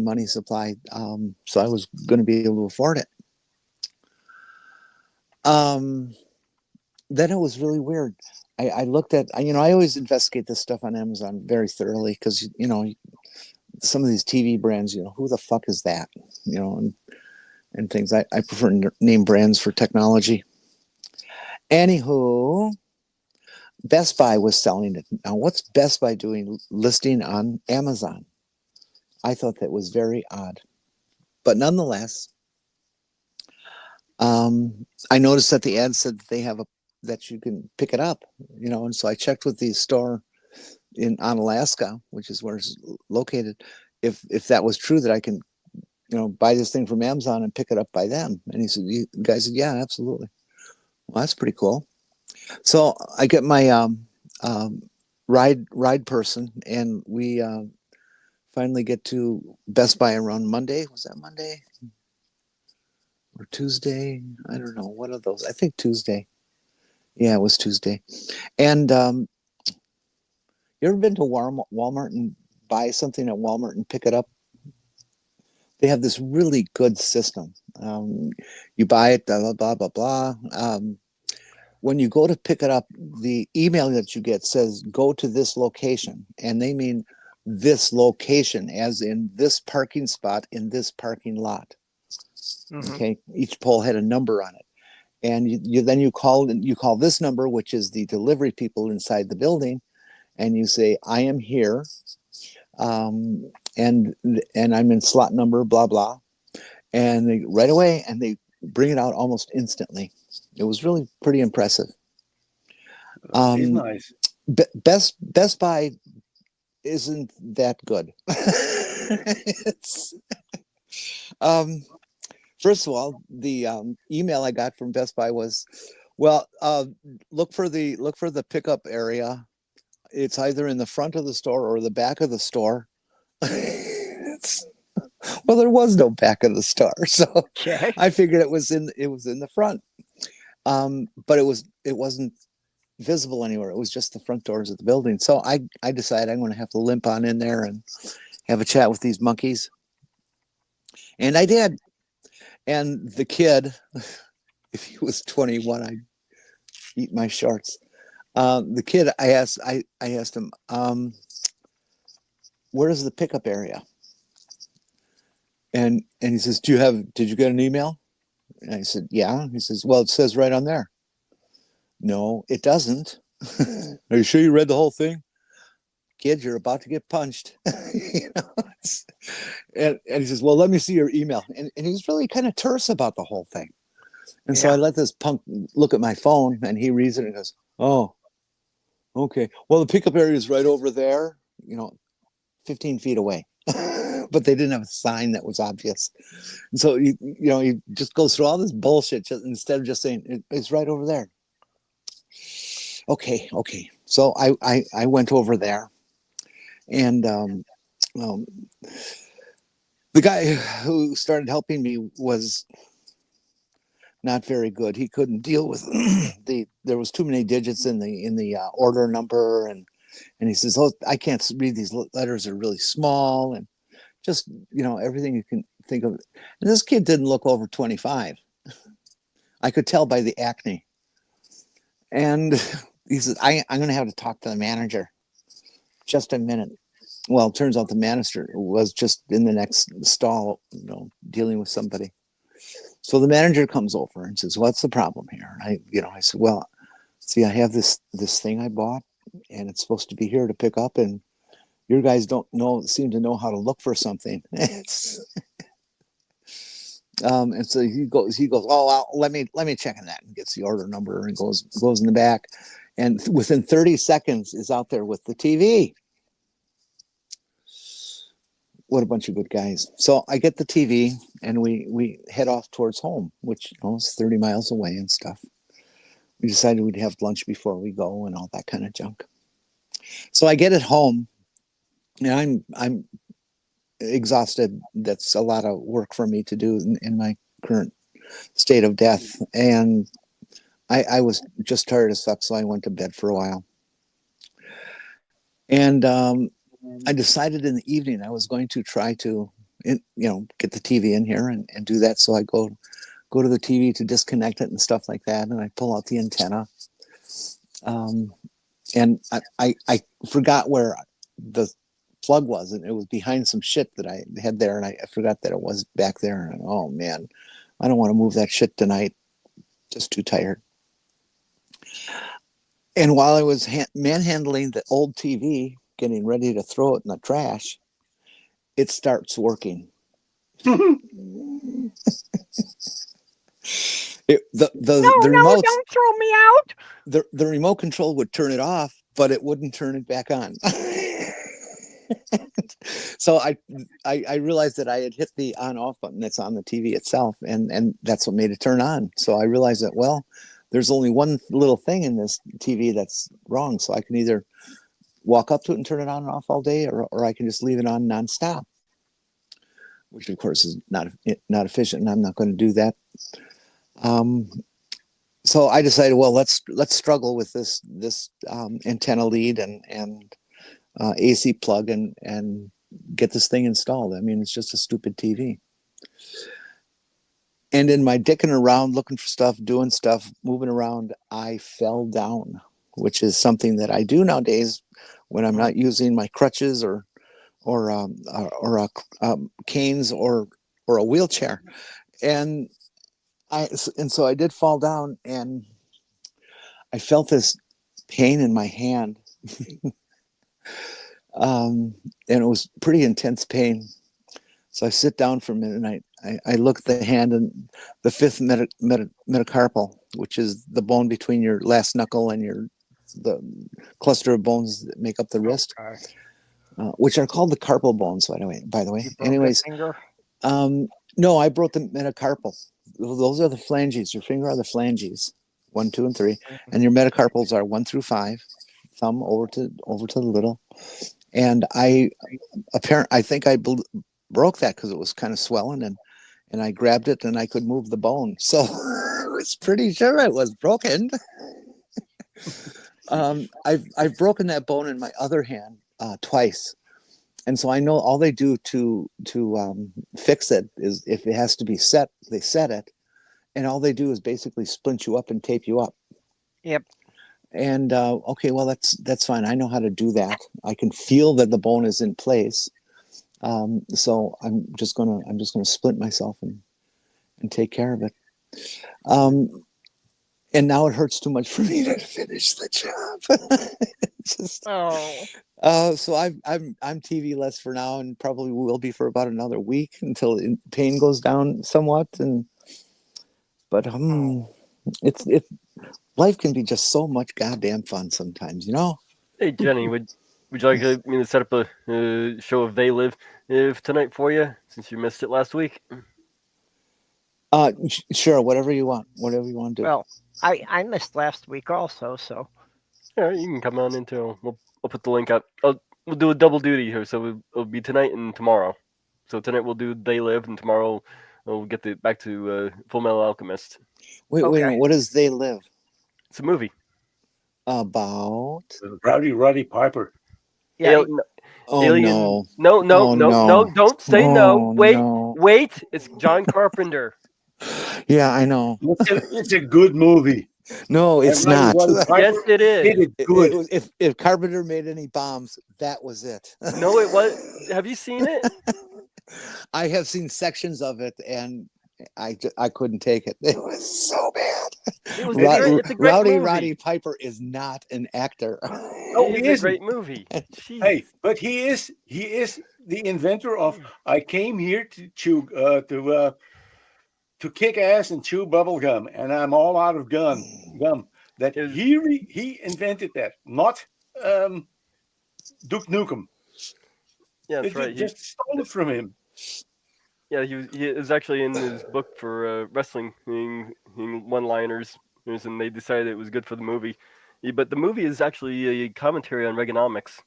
money supply, so I was going to be able to afford it. Then it was really weird. I looked at, I always investigate this stuff on Amazon very thoroughly because, some of these TV brands, who the fuck is that? And things. I prefer name brands for technology. Anywho, Best Buy was selling it. Now, what's Best Buy doing listing on Amazon? I thought that was very odd. But nonetheless, I noticed that the ad said that they have that you can pick it up, and so I checked with the store on Alaska, which is where it's located, if that was true, that I can, buy this thing from Amazon and pick it up by them. And the guy said, yeah, absolutely. Well, that's pretty cool. So I get my ride person, and we finally get to Best Buy around Monday. Was that Monday or Tuesday? I don't know. One of those. I think Tuesday. Yeah, it was Tuesday. And you ever been to Walmart and buy something at Walmart and pick it up they have this really good system. You buy it, blah, blah, blah, blah, blah. When you go to pick it up, the email that you get says, go to this location. And they mean this location, as in this parking spot in this parking lot. Mhm. Okay. Each pole had a number on it. And you call this number, which is the delivery people inside the building. And you say, I am here. And I'm in slot number, blah, blah. And they right away, and they bring it out almost instantly. It was really pretty impressive. He's nice. Best Buy isn't that good. It's, first of all, the email I got from Best Buy was, well, look for the pickup area. It's either in the front of the store or the back of the store. Well, there was no back of the store, so Okay. I figured it was in the front. But it wasn't visible anywhere. It was just the front doors of the building. So I decided I'm going to have to limp on in there and have a chat with these monkeys. And I did. And the kid, if he was 21, I'd eat my shorts. The kid, I asked him, where is the pickup area? And he says, did you get an email? And I said, yeah. He says, well, it says right on there. No, it doesn't. Are you sure you read the whole thing? Kid, you're about to get punched. You know, and he says, well, let me see your email. And he was really kind of terse about the whole thing. And so I let this punk look at my phone, and he reads it and goes, oh, okay. Well, the pickup area is right over there, 15 feet away. But they didn't have a sign that was obvious. And so, he just goes through all this bullshit instead of just saying, it's right over there. Okay. So I went over there, and the guy who started helping me was not very good. He couldn't deal with there was too many digits in the order number, and he says, oh, I can't read these letters, are really small, and just everything you can think of. And this kid didn't look over 25. I could tell by the acne. And he says, I'm going to have to talk to the manager. Just a minute. Well, it turns out the manager was just in the next stall, dealing with somebody. So the manager comes over and says, what's the problem here? And I said, well, see, I have this thing I bought, and it's supposed to be here to pick up, and your guys seem to know how to look for something. And so he goes, oh, well, let me check on that, and gets the order number and goes in the back, and within 30 seconds is out there with the TV. What a bunch of good guys. So I get the TV, and we head off towards home, which is 30 miles away and stuff. We decided we'd have lunch before we go and all that kind of junk. So I get it home, and I'm exhausted. That's a lot of work for me to do in my current state of death. And I was just tired as fuck, so I went to bed for a while. And I decided in the evening I was going to try to, get the TV in here and do that. So I go to the TV to disconnect it and stuff like that. And I pull out the antenna. And I forgot where the plug was, and it was behind some shit that I had there. And I forgot that it was back there. And oh man, I don't want to move that shit tonight. Just too tired. And while I was manhandling the old TV, getting ready to throw it in the trash, it starts working. The remote, don't throw me out. The remote control would turn it off, but it wouldn't turn it back on. So I realized that I had hit the on-off button that's on the TV itself, and that's what made it turn on. So I realized that, well, there's only one little thing in this TV that's wrong. So I can either walk up to it and turn it on and off all day, or I can just leave it on nonstop, which of course is not efficient, and I'm not going to do that. So I decided, well, let's struggle with this antenna lead and AC plug and get this thing installed. I mean, it's just a stupid TV. And in my dicking around, looking for stuff, doing stuff, moving around, I fell down, which is something that I do nowadays when I'm not using my crutches or canes or a wheelchair. And so I did fall down, and I felt this pain in my hand. And it was pretty intense pain. So I sit down for a minute, and I look at the hand, and the fifth metacarpal, which is the bone between your last knuckle and the cluster of bones that make up the wrist, which are called the carpal bones, by the way. Anyways, no, I broke the metacarpal. Those are the phalanges. Your finger are the phalanges, 1, 2, and 3, and your metacarpals are 1 through 5. Thumb over to the little, and I think I broke that because it was kind of swelling, and I grabbed it and I could move the bone, so I was pretty sure it was broken. I've broken that bone in my other hand twice, and so I know all they do to fix it is if it has to be set, they set it, and all they do is basically splint you up and tape you up. Yep. And okay, well that's fine. I know how to do that. I can feel that the bone is in place. So I'm just gonna splint myself and take care of it. And now it hurts too much for me to finish the job. So I'm TV-less for now, and probably will be for about another week until pain goes down somewhat. But it's life can be just so much goddamn fun sometimes, you know. Hey Jenny, would you like me to set up a show of They Live tonight for you, since you missed it last week? Sure, whatever you want to do. Well, I missed last week also, so Yeah, you can come on into. I'll put the link up. We'll do a double duty here, so it'll be tonight and tomorrow. So tonight we'll do They Live, and tomorrow we'll get back to Full Metal Alchemist. Wait, what does They Live? It's a movie about Roddy Piper. yeah. Alien. No. No! Don't say no. Wait, no. wait! It's John Carpenter. Yeah, I know. It's a good movie. No, it's not. Yes, it is. Did it good. If Carpenter made any bombs, that was it. No, it was. Have you seen it? I have seen sections of it, and I couldn't take it. It was so bad. It's a great movie. Roddy Piper is not an actor. Oh, it's a great movie. Hey, but he is the inventor of I came here to kick ass and chew bubble gum, and I'm all out of gum. That he invented that, not Duke Nukem. Yeah, that's right. Just stole it from him. Yeah, he is actually in his book for wrestling one-liners, and they decided it was good for the movie. But the movie is actually a commentary on Reaganomics.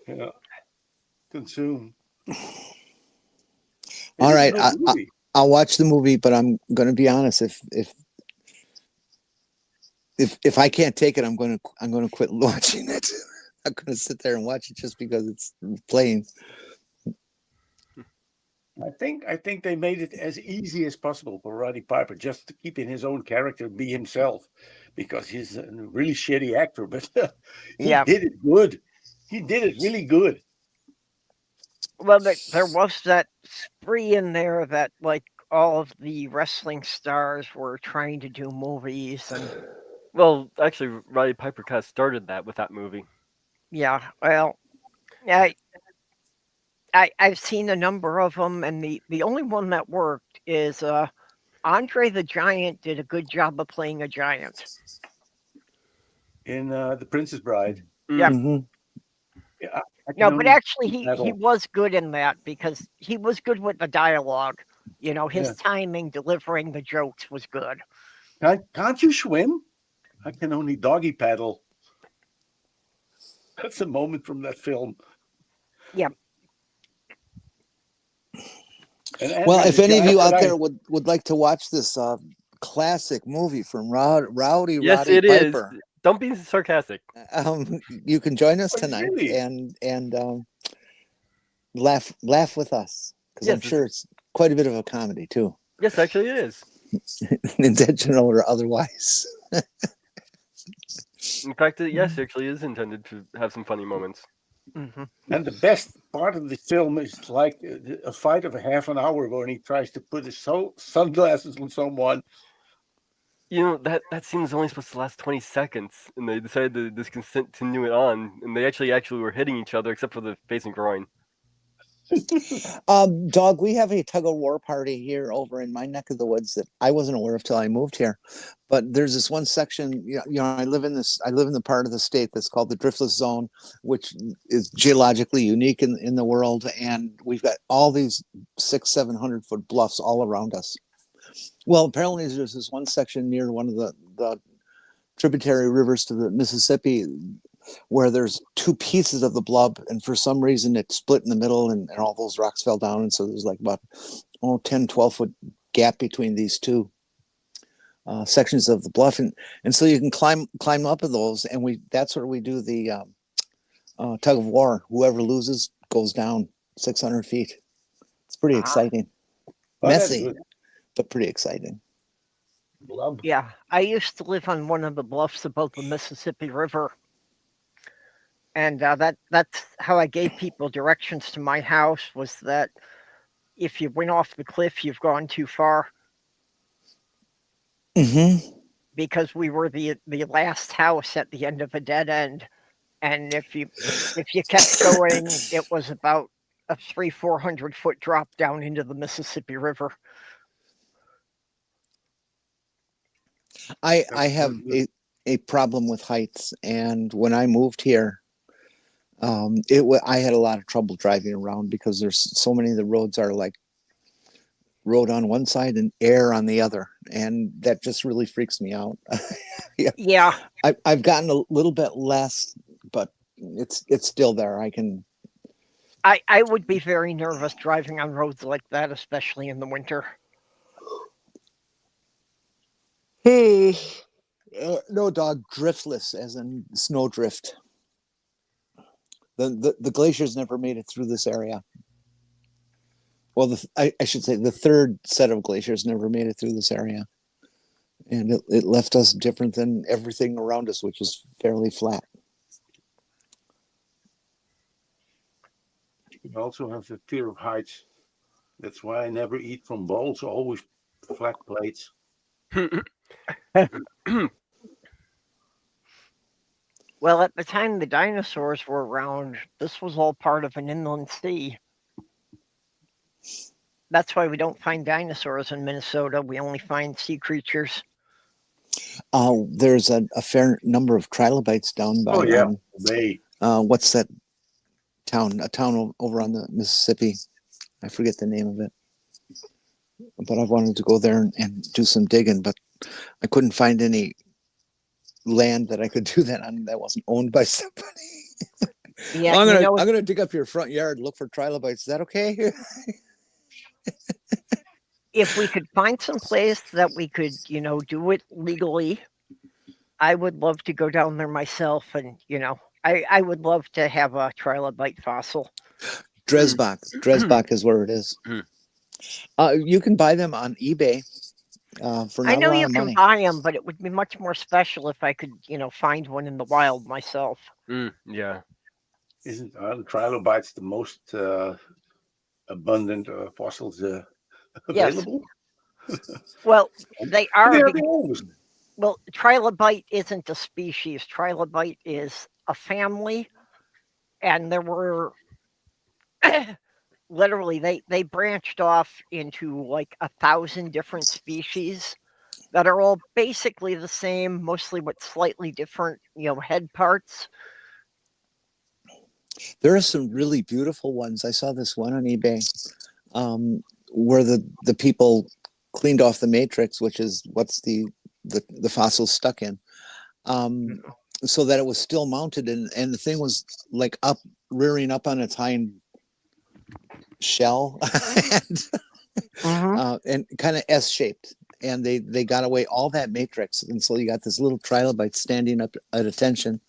Yeah. Consume. All right, I'll watch the movie, but I'm going to be honest. If I can't take it, I'm going to quit watching it. I'm going to sit there and watch it just because it's playing. I think they made it as easy as possible for Roddy Piper, just to keep in his own character, be himself, because he's a really shitty actor, but he did it good. He did it really good. Well, there was that spree in there that like all of the wrestling stars were trying to do movies, and well, actually, Roddy Piper kind of started that with that movie. Yeah, well, I've seen a number of them, and the only one that worked is Andre the Giant did a good job of playing a giant in The Princess Bride. Yeah. Mm-hmm. Yeah. No, but actually he was good in that because he was good with the dialogue. You know, his timing, delivering the jokes was good. Can't you swim? I can only doggy paddle. That's a moment from that film. Yeah. Well, if any of you out there would like to watch this classic movie from Roddy Piper. Is. Don't be sarcastic. You can join us tonight, and laugh with us, because I'm Yes, sure it's quite a bit of a comedy too, yes, actually it is. intentional or otherwise. In fact, yes, actually is intended to have some funny moments. Mm-hmm. And the best part of the film is like a fight of a half an hour when he tries to put his sunglasses on someone. You know, that scene was only supposed to last 20 seconds, and they decided to just continue it on, and they actually were hitting each other, except for the face and groin. Dog, we have a tug of war party here over in my neck of the woods that I wasn't aware of till I moved here. But there's this one section, I live in the part of the state that's called the driftless zone, which is geologically unique in the world. And we've got all these 600-700 foot bluffs all around us. Well, apparently there's this one section near one of the tributary rivers to the Mississippi where there's two pieces of the blub, and for some reason it split in the middle, and all those rocks fell down, and so there's like about 10-12 foot gap between these two sections of the bluff, and so you can climb up of those, and that's where we do the tug of war. Whoever loses goes down 600 feet. It's pretty exciting. Oh, that's Messy, good. but pretty exciting. Blub. Yeah, I used to live on one of the bluffs above the Mississippi River. And that's how I gave people directions to my house, was that if you went off the cliff, you've gone too far. Mm-hmm. Because we were the last house at the end of a dead end. And if you kept going, it was about a 300-400 foot drop down into the Mississippi River. I have a problem with heights, and when I moved here, I had a lot of trouble driving around because there's so many of the roads are like road on one side and air on the other, and that just really freaks me out. Yeah. I've gotten a little bit less, but it's still there. I would be very nervous driving on roads like that, especially in the winter. No, dog, driftless, as in snowdrift. The glaciers never made it through this area. Well, I should say the third set of glaciers never made it through this area. And it left us different than everything around us, which is fairly flat. You also have the fear of heights. That's why I never eat from bowls, always flat plates. Well, at the time the dinosaurs were around, this was all part of an inland sea. That's why we don't find dinosaurs in Minnesota. We only find sea creatures. There's a fair number of trilobites down by. Oh yeah, they. What's that town? A town over on the Mississippi. I forget the name of it. But I wanted to go there and do some digging, but I couldn't find any land that I could do that on that wasn't owned by somebody. Yeah, I'm gonna dig up your front yard and look for trilobites. Is that okay? If we could find some place that we could, do it legally, I would love to go down there myself, and I would love to have a trilobite fossil. Dresbach is where it is. You can buy them on eBay for not I know a lot you of can money. buy them, but it would be much more special if I could, find one in the wild myself. Yeah. Isn't the trilobites the most abundant fossils available? Yes. Well, they are. Always. Well, trilobite isn't a species. Trilobite is a family, and there were literally they branched off into like 1,000 different species that are all basically the same, mostly with slightly different, head parts. There are some really beautiful ones. I saw this one on eBay where the people cleaned off the matrix, which is what's the fossil stuck in, so that it was still mounted, and the thing was like rearing up on its hind shell and kind of S-shaped. And they got away all that matrix, and so you got this little trilobite standing up at attention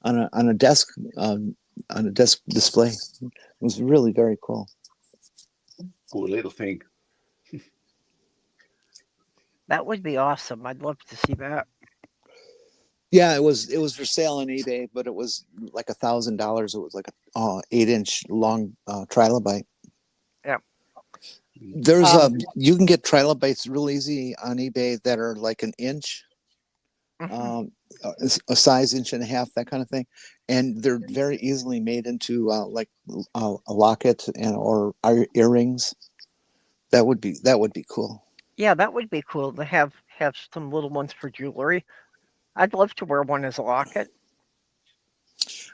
on a desk display. was really very cool. Cool little thing. That would be awesome. I'd love to see that. Yeah, it was for sale on eBay, but it was like $1,000. It was like a 8-inch long trilobite. Yeah. There's you can get trilobites real easy on eBay that are like an inch, Mhm. a size 1.5 inch, that kind of thing, and they're very easily made into like a locket or earrings. That would be cool. Yeah, that would be cool to have some little ones for jewelry. I'd love to wear one as a locket.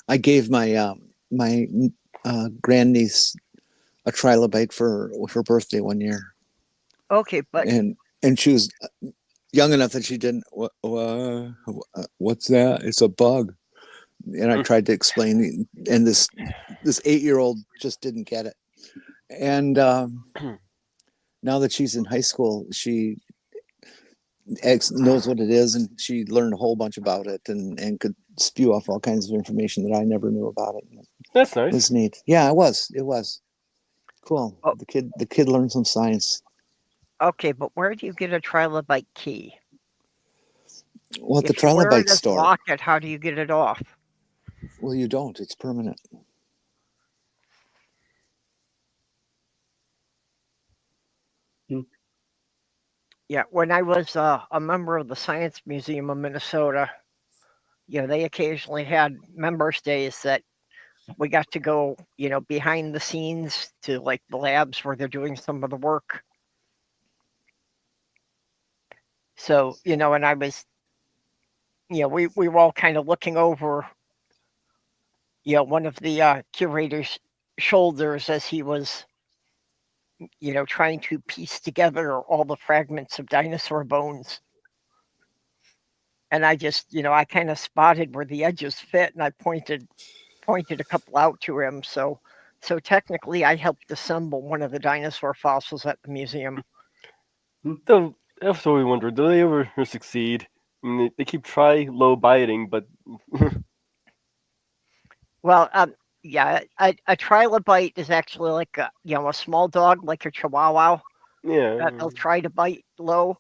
I gave my grandniece a trilobite for her birthday one year, Okay, but and she was young enough that she didn't. What's that? It's a bug. And I tried to explain, and this 8-year-old just didn't get it. And now that she's in high school, she knows what it is, and she learned a whole bunch about it, and could spew off all kinds of information that I never knew about it. That's It nice. was neat. Yeah, it was cool. Oh. The kid learned some science. okay, but where do you get a trilobite key? Well, at the If you wear trilobite it as a store. locket, how do you get it off? Well, you don't. It's permanent. Yeah, when I was a member of the Science Museum of Minnesota, they occasionally had members' days that we got to go, behind the scenes to like the labs where they're doing some of the work. So, and I was, we were all kind of looking over, one of the curator's shoulders as he was, trying to piece together all the fragments of dinosaur bones. And I just, I kind of spotted where the edges fit, and I pointed a couple out to him. So technically, I helped assemble one of the dinosaur fossils at the museum. So I've always wondered, do they ever succeed? I mean, they keep low biting, but Well, yeah, a trilobite is actually like a small dog, like a chihuahua. yeah. They'll try to bite low.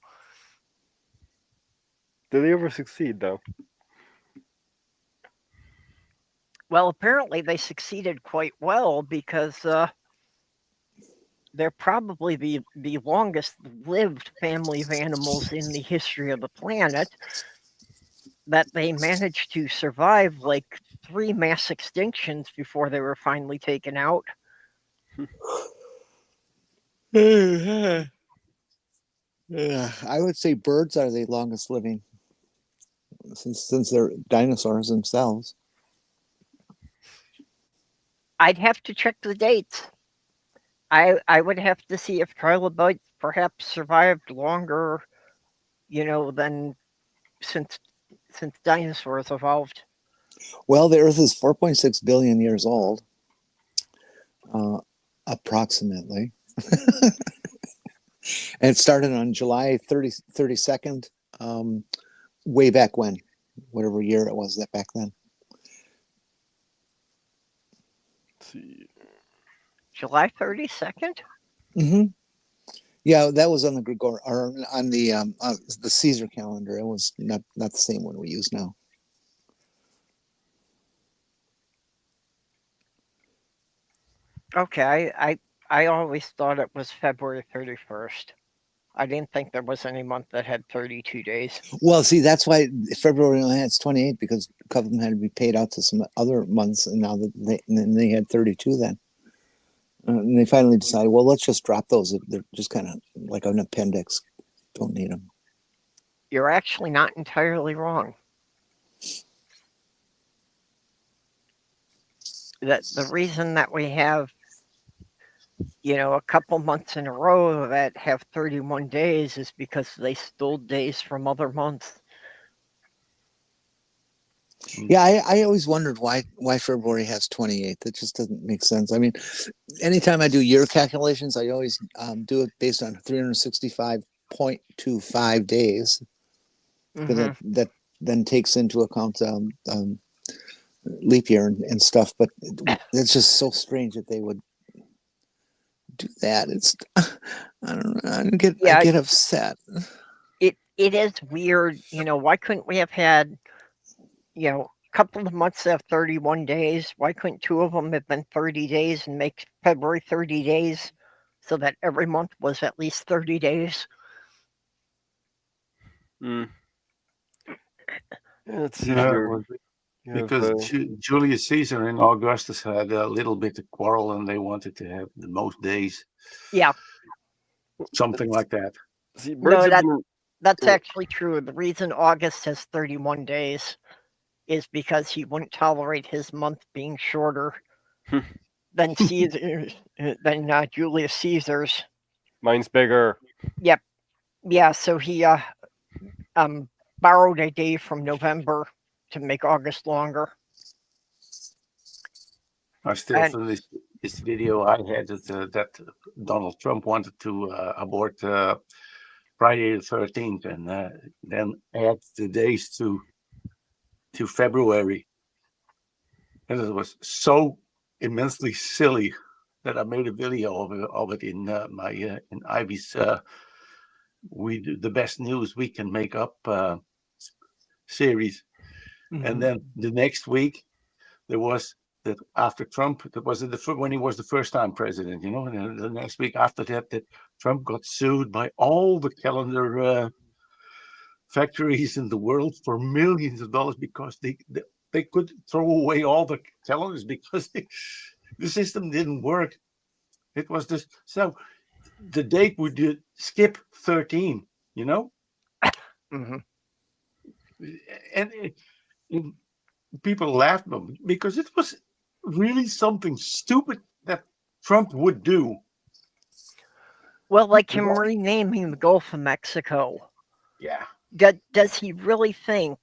Do they ever succeed though? Well, apparently they succeeded quite well because they're probably the longest lived family of animals in the history of the planet. That they managed to survive like 3 mass extinctions before they were finally taken out. Yeah, I would say birds are the longest living, since they're dinosaurs themselves. I'd have to check the dates. I would have to see if trilobites perhaps survived longer, than since dinosaurs evolved. Well, the Earth is 4.6 billion years old, approximately. And it started on July 32nd, way back when, whatever year it was that back then. Let's see. July 32nd? Mm-hmm. Yeah, that was on the on the Caesar calendar. It was not the same one we use now. Okay, I always thought it was February 31st. I didn't think there was any month that had 32 days. Well, see, that's why February only has 28, because a couple of them had to be paid out to some other months, and now that they had 32 then. And they finally decided, well, let's just drop those. They're just kind of like an appendix. Don't need them. You're actually not entirely wrong. That the reason that we have, a couple months in a row that have 31 days is because they stole days from other months. Yeah, I always wondered why February has 28. That just doesn't make sense. I mean, anytime I do year calculations, I always do it based on 365.25 days. Mm-hmm. That then takes into account leap year and stuff. But it's just so strange that they would do that. It's I don't know. I get upset. It is weird. Why couldn't we have had a couple of months have 31 days? Why couldn't 2 of them have been 30 days and make February 30 days so that every month was at least 30 days? Let's see here. Because Julius Caesar and Augustus had a little bit of quarrel, and they wanted to have the most days. Yeah. Something like that. See, that's actually true. The reason August has 31 days is because he wouldn't tolerate his month being shorter than Julius Caesar's. Mine's bigger. Yep. Yeah, so he borrowed a day from November to make August longer. I still from this video I had that Donald Trump wanted to abort Friday the 13th and then add the days to February. And it was so immensely silly that I made a video of it in my in Ivy's we do the best news we can make up series. Mm-hmm. And then the next week there was that after Trump, that was when he was the first time president, and the next week after that Trump got sued by all the calendar factories in the world for millions of dollars because they could throw away all the calendars because the system didn't work. It was this. So the date we did skip 13, Mm-hmm. And people laughed because it was really something stupid that Trump would do. Well, like him renaming the Gulf of Mexico. Yeah. Does he really think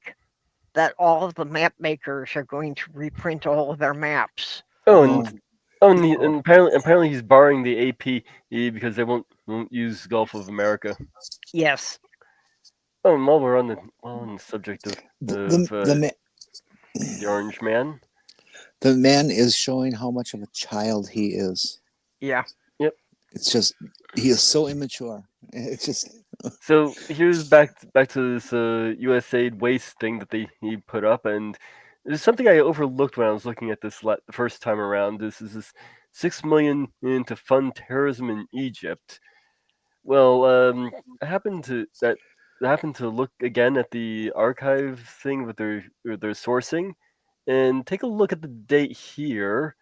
that all of the map makers are going to reprint all of their maps? And apparently he's borrowing the AP because they won't use Gulf of America. Yes. Oh, and while we're on the subject of the Orange Man, the man is showing how much of a child he is. Yeah. Yep. It's just he is so immature. It's just. So here's back to this USAID waste thing that he put up, and there's something I overlooked when I was looking at this the first time around. This is this $6 million to fund terrorism in Egypt. Well, I happened to look again at the archive thing with their sourcing, and take a look at the date here,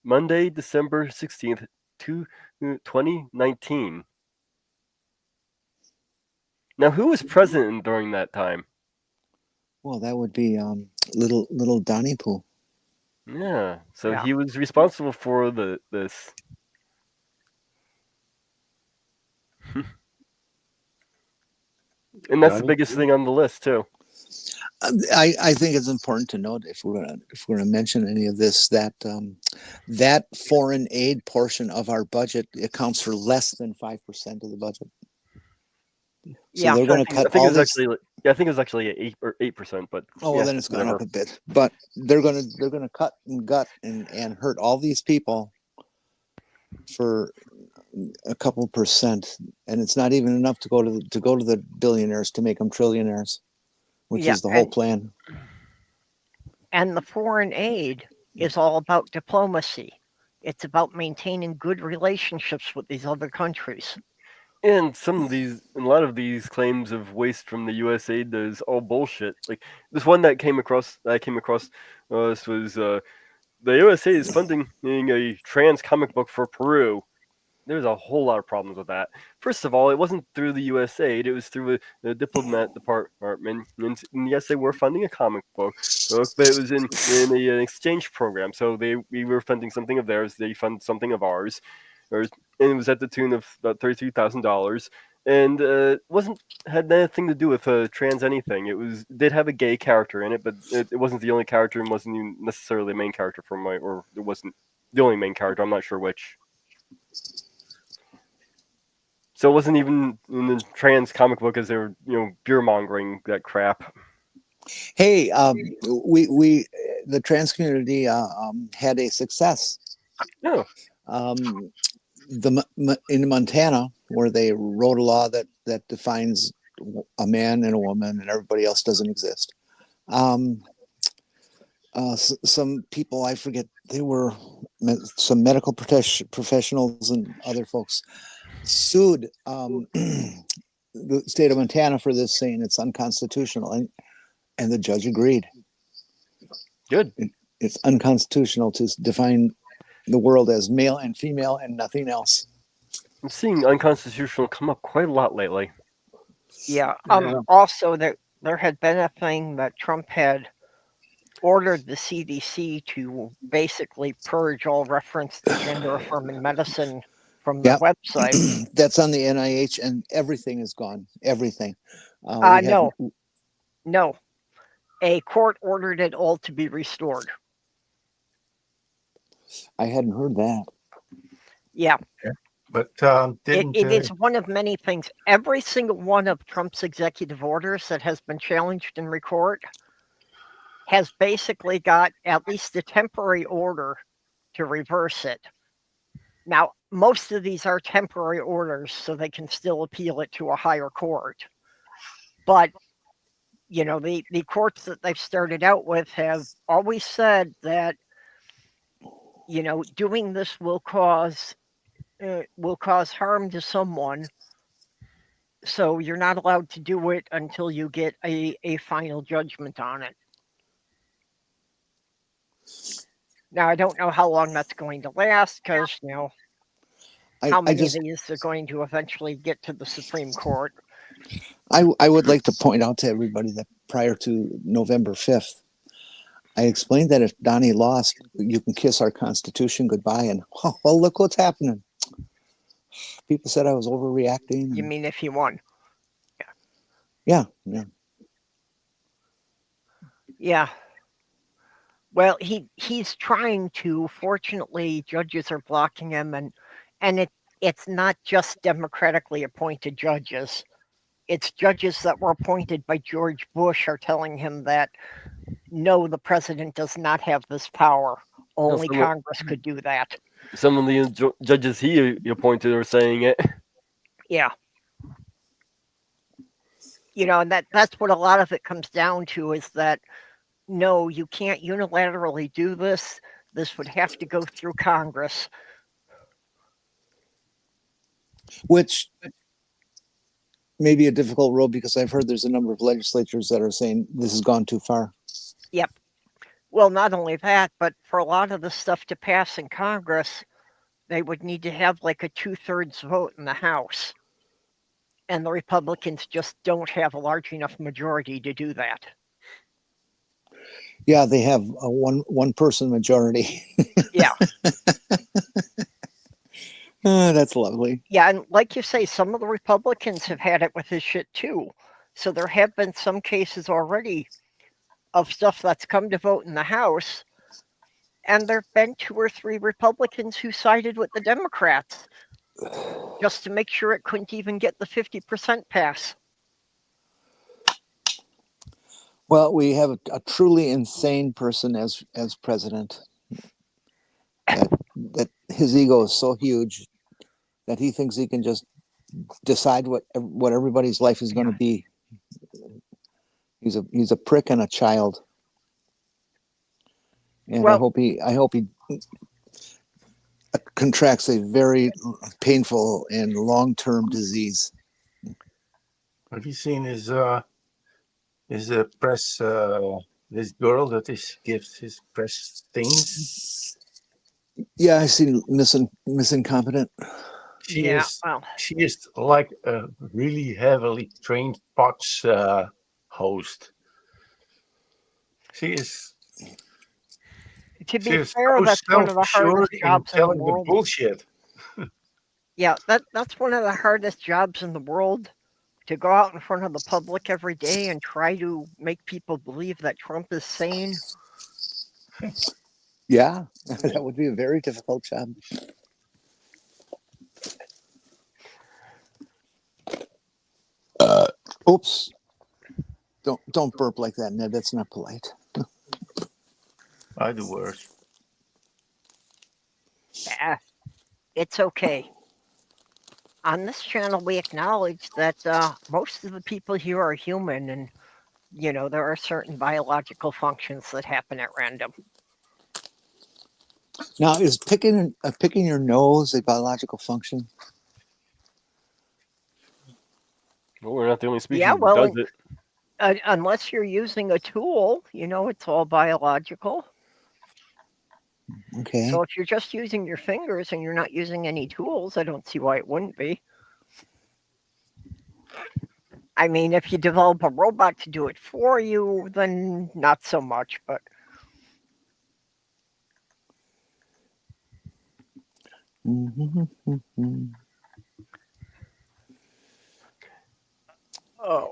Monday, December 16th, 2019. Now, who was president during that time? Well, that would be little Donnie Pooh. Yeah, so he was responsible for this. And that's the biggest thing on the list too. I think it's important to note if we're gonna mention any of this that that foreign aid portion of our budget accounts for less than 5% of the budget. So they're going to cut all this. I think it was actually 8%, but well, then it's gone up a bit. But they're going to cut and gut and hurt all these people for a couple percent, and it's not even enough to go to the billionaires to make them trillionaires, which is the whole plan. And the foreign aid is all about diplomacy. It's about maintaining good relationships with these other countries. And a lot of these claims of waste from the USAID is all bullshit. Like this one that I came across this was the USAID is funding a trans comic book for Peru. There's a whole lot of problems with that. First of all, it wasn't through the USAID; it was through the diplomat department. And yes, they were funding a comic book, but it was in an exchange program. So we were funding something of theirs; they funded something of ours. And it was at the tune of about $33,000, and had nothing to do with trans anything. It did have a gay character in it, but it wasn't the only character, and wasn't even necessarily the main character or it wasn't the only main character. I'm not sure which. So it wasn't even in the trans comic book, as they were beer mongering that crap. Hey, we the trans community had a success. No. In Montana, where they wrote a law that defines a man and a woman, and everybody else doesn't exist. Some people, I forget, they were some medical professionals and other folks sued the state of Montana for this, saying it's unconstitutional, and the judge agreed. Good. It's unconstitutional to define the world as male and female and nothing else. I'm seeing unconstitutional come up quite a lot lately. Yeah. Also, there had been a thing that Trump had ordered the CDC to basically purge all reference to gender-affirming medicine from the website. That's on the NIH, and everything is gone. Everything. No. A court ordered it all to be restored. I hadn't heard that. Yeah. But it is one of many things. Every single one of Trump's executive orders that has been challenged in court has basically got at least a temporary order to reverse it. Now, most of these are temporary orders, so they can still appeal it to a higher court. But, the courts that they've started out with have always said that, doing this will cause harm to someone. So you're not allowed to do it until you get a final judgment on it. Now, I don't know how long that's going to last, because, how many of these are going to eventually get to the Supreme Court? I would like to point out to everybody that prior to November 5th, I explained that if Donnie lost, you can kiss our Constitution goodbye. And, well, look what's happening. People said I was overreacting. You mean if he won? Yeah. Yeah. Well, he's trying to. Fortunately, judges are blocking him, and it's not just democratically appointed judges. It's judges that were appointed by George Bush are telling him that, no, the president does not have this power. Only Congress could do that. Some of the judges he appointed are saying it. Yeah. And that's what a lot of it comes down to, is that, no, you can't unilaterally do this. This would have to go through Congress. Which may be a difficult road, because I've heard there's a number of legislatures that are saying this has gone too far. Yep. Well, not only that, but for a lot of the stuff to pass in Congress, they would need to have like a 2/3 vote in the House. And the Republicans just don't have a large enough majority to do that. Yeah, they have a one person majority. Yeah. That's lovely. Yeah, and like you say, some of the Republicans have had it with this shit too. So there have been some cases already of stuff that's come to vote in the House, and there have been 2 or 3 Republicans who sided with the Democrats just to make sure it couldn't even get the 50% pass. Well, we have a truly insane person as president. That his ego is so huge that he thinks he can just decide what everybody's life is going to be. He's a prick and a child. And I hope he contracts a very painful and long-term disease. Have you seen his press? This girl that gives his press things. Yeah, I see Miss Incompetent. She is like a really heavily trained Fox host. She is. To be fair, that's one of the hardest jobs in the world. Bullshit. Yeah, that's one of the hardest jobs in the world, to go out in front of the public every day and try to make people believe that Trump is sane. Yeah, that would be a very difficult job. Oops. Don't burp like that, Ned. That's not polite. I do worse. It's okay. On this channel, we acknowledge that most of the people here are human, and there are certain biological functions that happen at random. Now, is picking your nose a biological function? Well, we're not the only species Yeah, that well, does it. unless you're using a tool, it's all biological. Okay. So if you're just using your fingers and you're not using any tools, I don't see why it wouldn't be. I mean, if you develop a robot to do it for you, then not so much, but... Oh.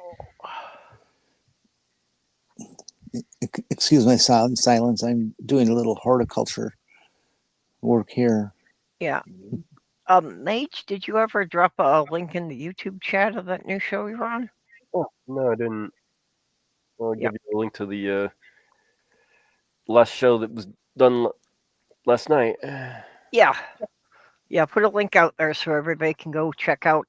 Excuse my silence. I'm doing a little horticulture work here. Yeah. Mage, did you ever drop a link in the YouTube chat of that new show you're on? Oh, no, I didn't. I'll give you a link to the last show that was done last night. Yeah. Yeah, put a link out there so everybody can go check out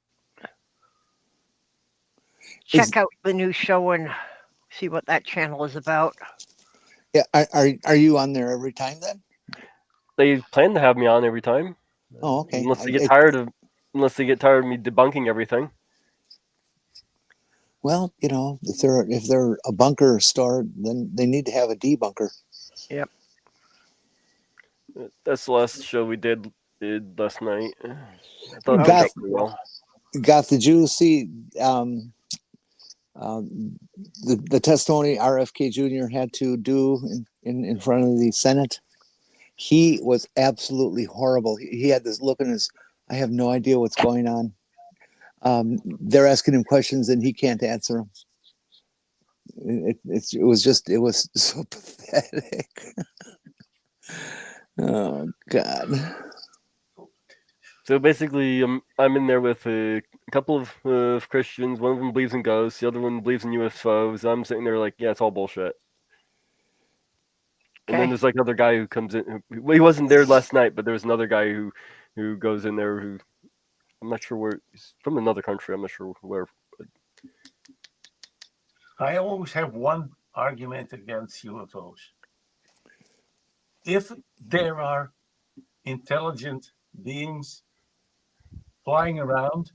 the new show and see what that channel is about. Yeah, are you on there every time then? They plan to have me on every time. Oh, okay. Unless they get tired of me debunking everything. Well, if they're a bunker store, then they need to have a debunker. Yep. That's the last show we did last night. I thought Goth, it pretty well. Goth, did you see the testimony RFK Jr. had to do in front of the Senate? He was absolutely horrible. He had this look in his, I have no idea what's going on. They're asking him questions and he can't answer them. It was so pathetic. Oh God. So basically, I'm in there with a couple of Christians. One of them believes in ghosts. The other one believes in UFOs. I'm sitting there like, yeah, it's all bullshit. Okay. And then there's like another guy who comes in. Well, he wasn't there last night, but there was another guy who goes in there who I'm not sure where. He's from another country. I'm not sure where. I always have one argument against UFOs. If there are intelligent beings flying around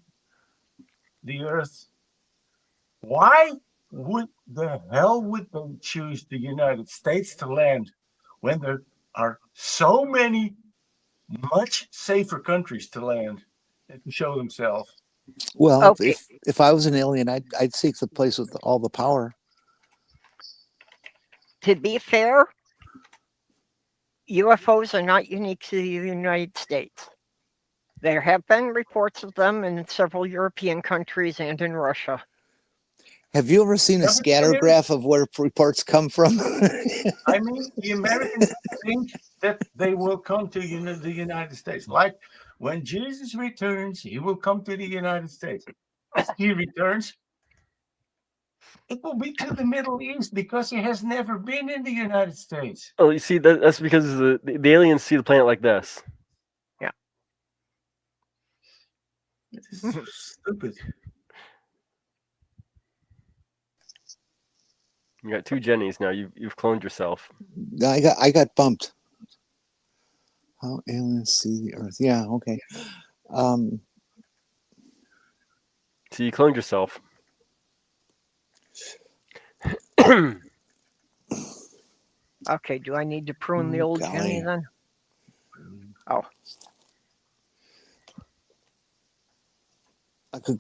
the Earth, why the hell would they choose the United States to land when there are so many much safer countries to land and to show themselves? Well, okay. if I was an alien, I'd seek the place with all the power. To be fair, UFOs are not unique to the United States. There have been reports of them in several European countries and in Russia. Have you ever seen a scatter graph of where reports come from? I mean, the Americans think that they will come to the United States. Like when Jesus returns, he will come to the United States. As he returns, it will be to the Middle East because he has never been in the United States. Oh, you see, that's because the aliens see the planet like this. Yeah. This is stupid. You got two Jennies now. You've cloned yourself. I got bumped. How aliens see the Earth? Yeah, okay. So you cloned yourself. Okay, do I need to prune the old Jenny then? Oh.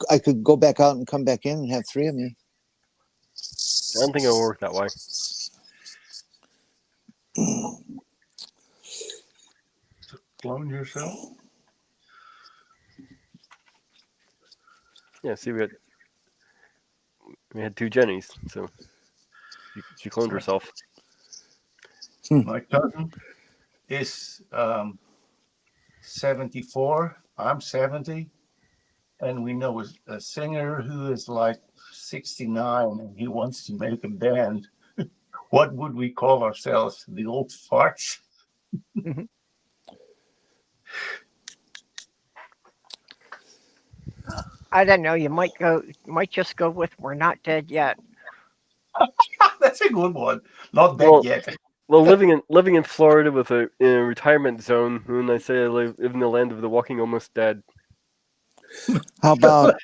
I could go back out and come back in and have three of me. I don't think it'll work that way. Clone yourself? Yeah, see, we had two Jennies, so she cloned herself. My cousin is 74. I'm 70. And we know a singer who is like 69 and he wants to make a band What would we call ourselves? The old farts? I don't know. You might just go with "We're not dead yet." That's a good one. Not dead Well, yet. well, living in Florida with in a retirement zone, when I say I live in the land of the walking almost dead. How about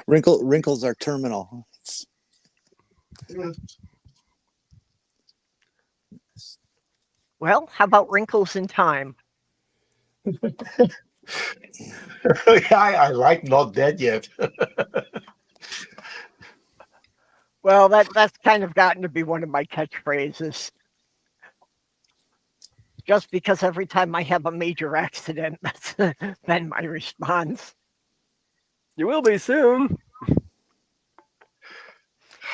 wrinkles are terminal. Well, how about "Wrinkles in Time"? I like not dead yet. Well, that's kind of gotten to be one of my catchphrases. Just because every time I have a major accident, that's been my response. You will be soon.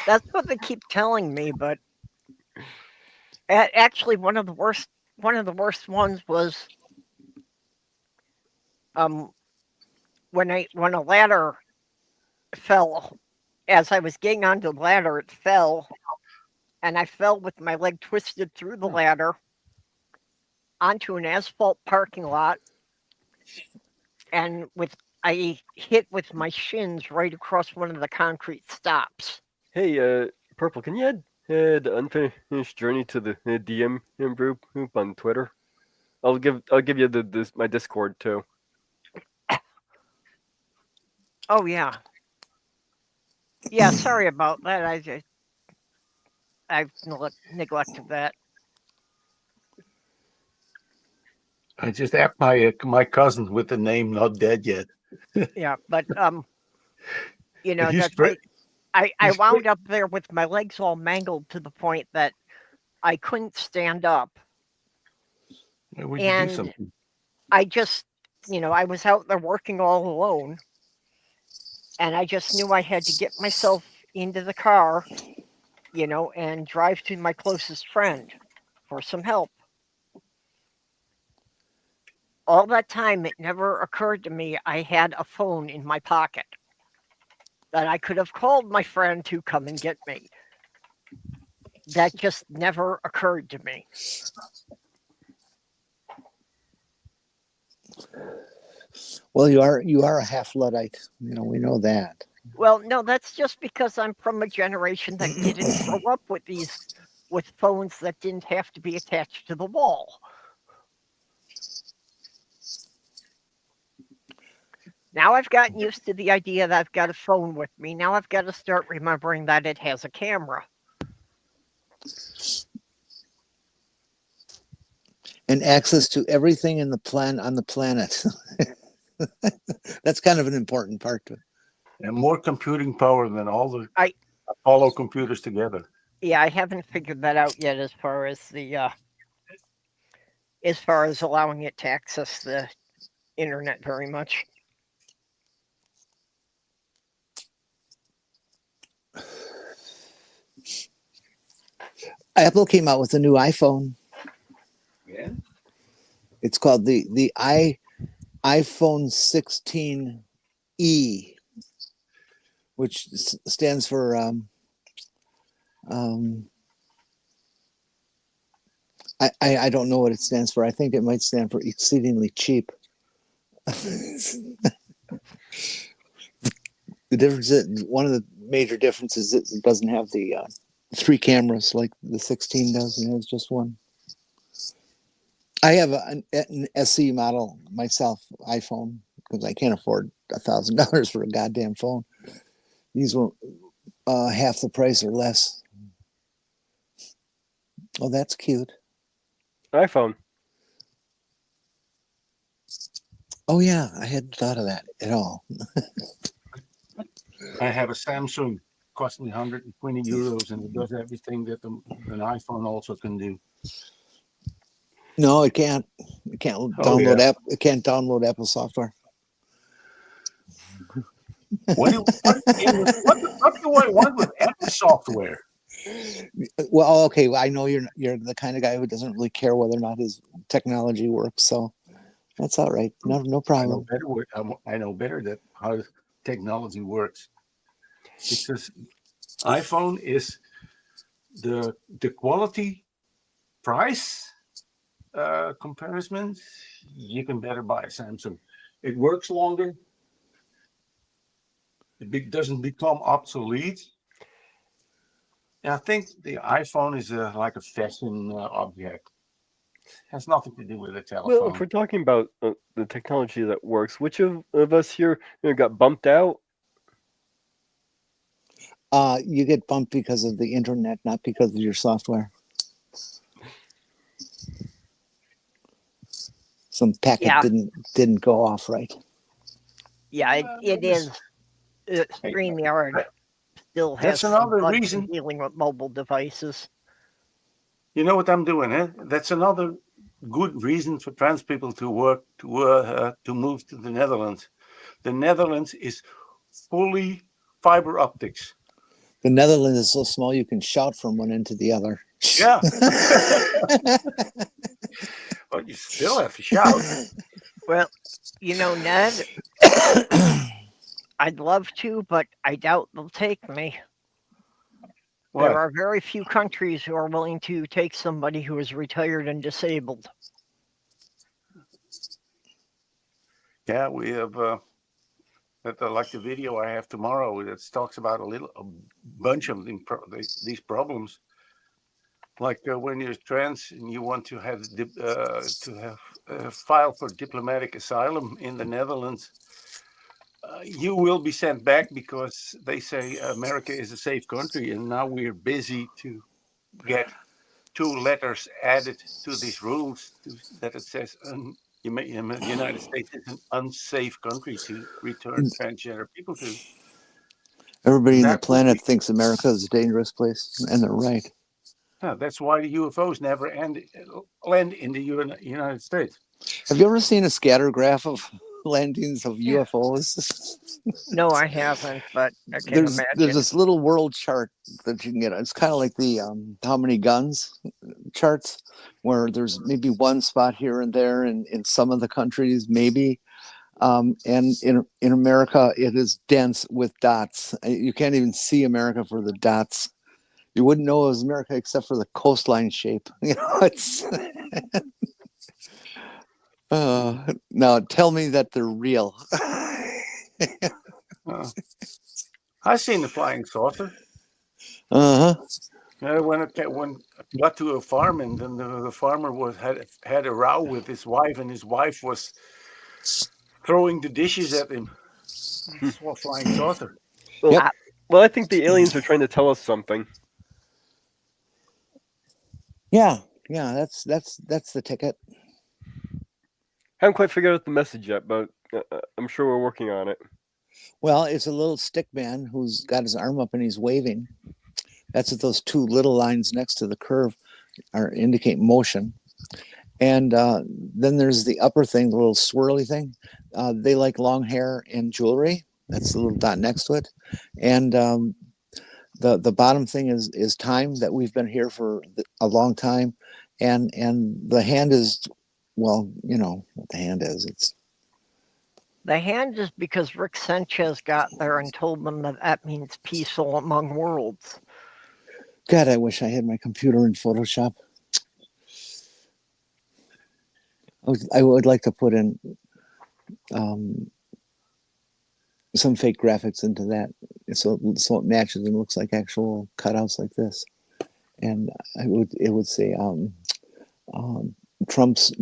That's what they keep telling me, but actually one of the worst ones was when a ladder fell. As I was getting onto the ladder, it fell, and I fell with my leg twisted through the ladder onto an asphalt parking lot, and I hit with my shins right across one of the concrete stops. Hey, Purple, can you add the Unfinished Journey to the DM group on Twitter? I'll give you my Discord too. Oh yeah. Yeah, sorry about that. I've neglected that. I just asked my cousin with the name Not Dead Yet. Yeah, but you know, He's I wound up there with my legs all mangled to the point that I couldn't stand up. And I just, I was out there working all alone, and I just knew I had to get myself into the car, and drive to my closest friend for some help. All that time, it never occurred to me I had a phone in my pocket, that I could have called my friend to come and get me. That just never occurred to me. Well, you are a half Luddite. We know that. Well, no, that's just because I'm from a generation that didn't grow up with phones that didn't have to be attached to the wall. Now I've gotten used to the idea that I've got a phone with me. Now I've got to start remembering that it has a camera. And access to everything on the planet. That's kind of an important part to it. And more computing power than all the Apollo computers together. Yeah, I haven't figured that out yet as far as allowing it to access the internet very much. Apple came out with a new iPhone. Yeah. It's called the iPhone 16e, which stands for I don't know what it stands for. I think it might stand for exceedingly cheap. The difference is, one of the major differences is it doesn't have the 3 cameras like the 16 does. It has just one. I have an SE model myself, iPhone, because I can't afford $1,000 for a goddamn phone. These were half the price or less. Oh, that's cute. iPhone. Oh yeah, I hadn't thought of that at all. I have a Samsung, cost me 120 euros, and it does everything that an iPhone also can do. No, it can't. It can't download app. It can't download Apple software. What do I want with Apple software? Well, okay. Well, I know you're the kind of guy who doesn't really care whether or not his technology works. So That's all right. No I know problem. better. I know better that how technology works, because iPhone is the quality price comparison. You can better buy a Samsung. It works longer. Doesn't become obsolete. And I think the iPhone is like a fashion object. Has nothing to do with a telephone. Well, if we're talking about the technology that works, which of us here got bumped out? You get bumped because of the internet, not because of your software. Some packet didn't go off right. Yeah, it is. StreamYard still has some bugs in dealing with mobile devices. You know what I'm doing, eh? That's another good reason for trans people to work to move to the Netherlands. The Netherlands is fully fiber optics. The Netherlands is so small you can shout from one end to the other. Yeah. But you still have to shout. Well, Ned, I'd love to, but I doubt they'll take me. What? There are very few countries who are willing to take somebody who is retired and disabled. Yeah, we have like the video I have tomorrow that talks about a bunch of these problems. Like when you're trans and you want to have file for diplomatic asylum in the Netherlands, you will be sent back because they say America is a safe country, and now we're busy to get 2 letters added to these rules that it says the United States is an unsafe country to return transgender people to. Everybody on the planet thinks America is a dangerous place, and they're right. Yeah, that's why the UFOs never land in the United States. Have you ever seen a scatter graph of landings of UFOs? No, I haven't, but I can imagine. There's this little world chart that you can get. It's kind of like the how many guns charts, where there's maybe one spot here and there in some of the countries, maybe. And in America, it is dense with dots. You can't even see America for the dots. You wouldn't know it was America except for the coastline shape. It's. Now tell me that they're real. I've seen the flying saucer. Uh-huh. When it got to a farm, and then the farmer had a row with his wife, and his wife was throwing the dishes at him. Flying saucer. Well, I think the aliens are trying to tell us something. Yeah, that's the ticket. Haven't quite figured out the message yet, but I'm sure we're working on it. Well, it's a little stick man who's got his arm up and he's waving. That's what those 2 little lines next to the curve indicate motion. And then there's the upper thing, the little swirly thing. They like long hair and jewelry. That's the little dot next to it. And the bottom thing is time, that we've been here for a long time. And the hand is, well, you know what the hand is. The hand is because Rick Sanchez got there and told them that means peaceful among worlds. God, I wish I had my computer in Photoshop. I would like to put in some fake graphics into that, so it matches and looks like actual cutouts like this. And it would say Trump's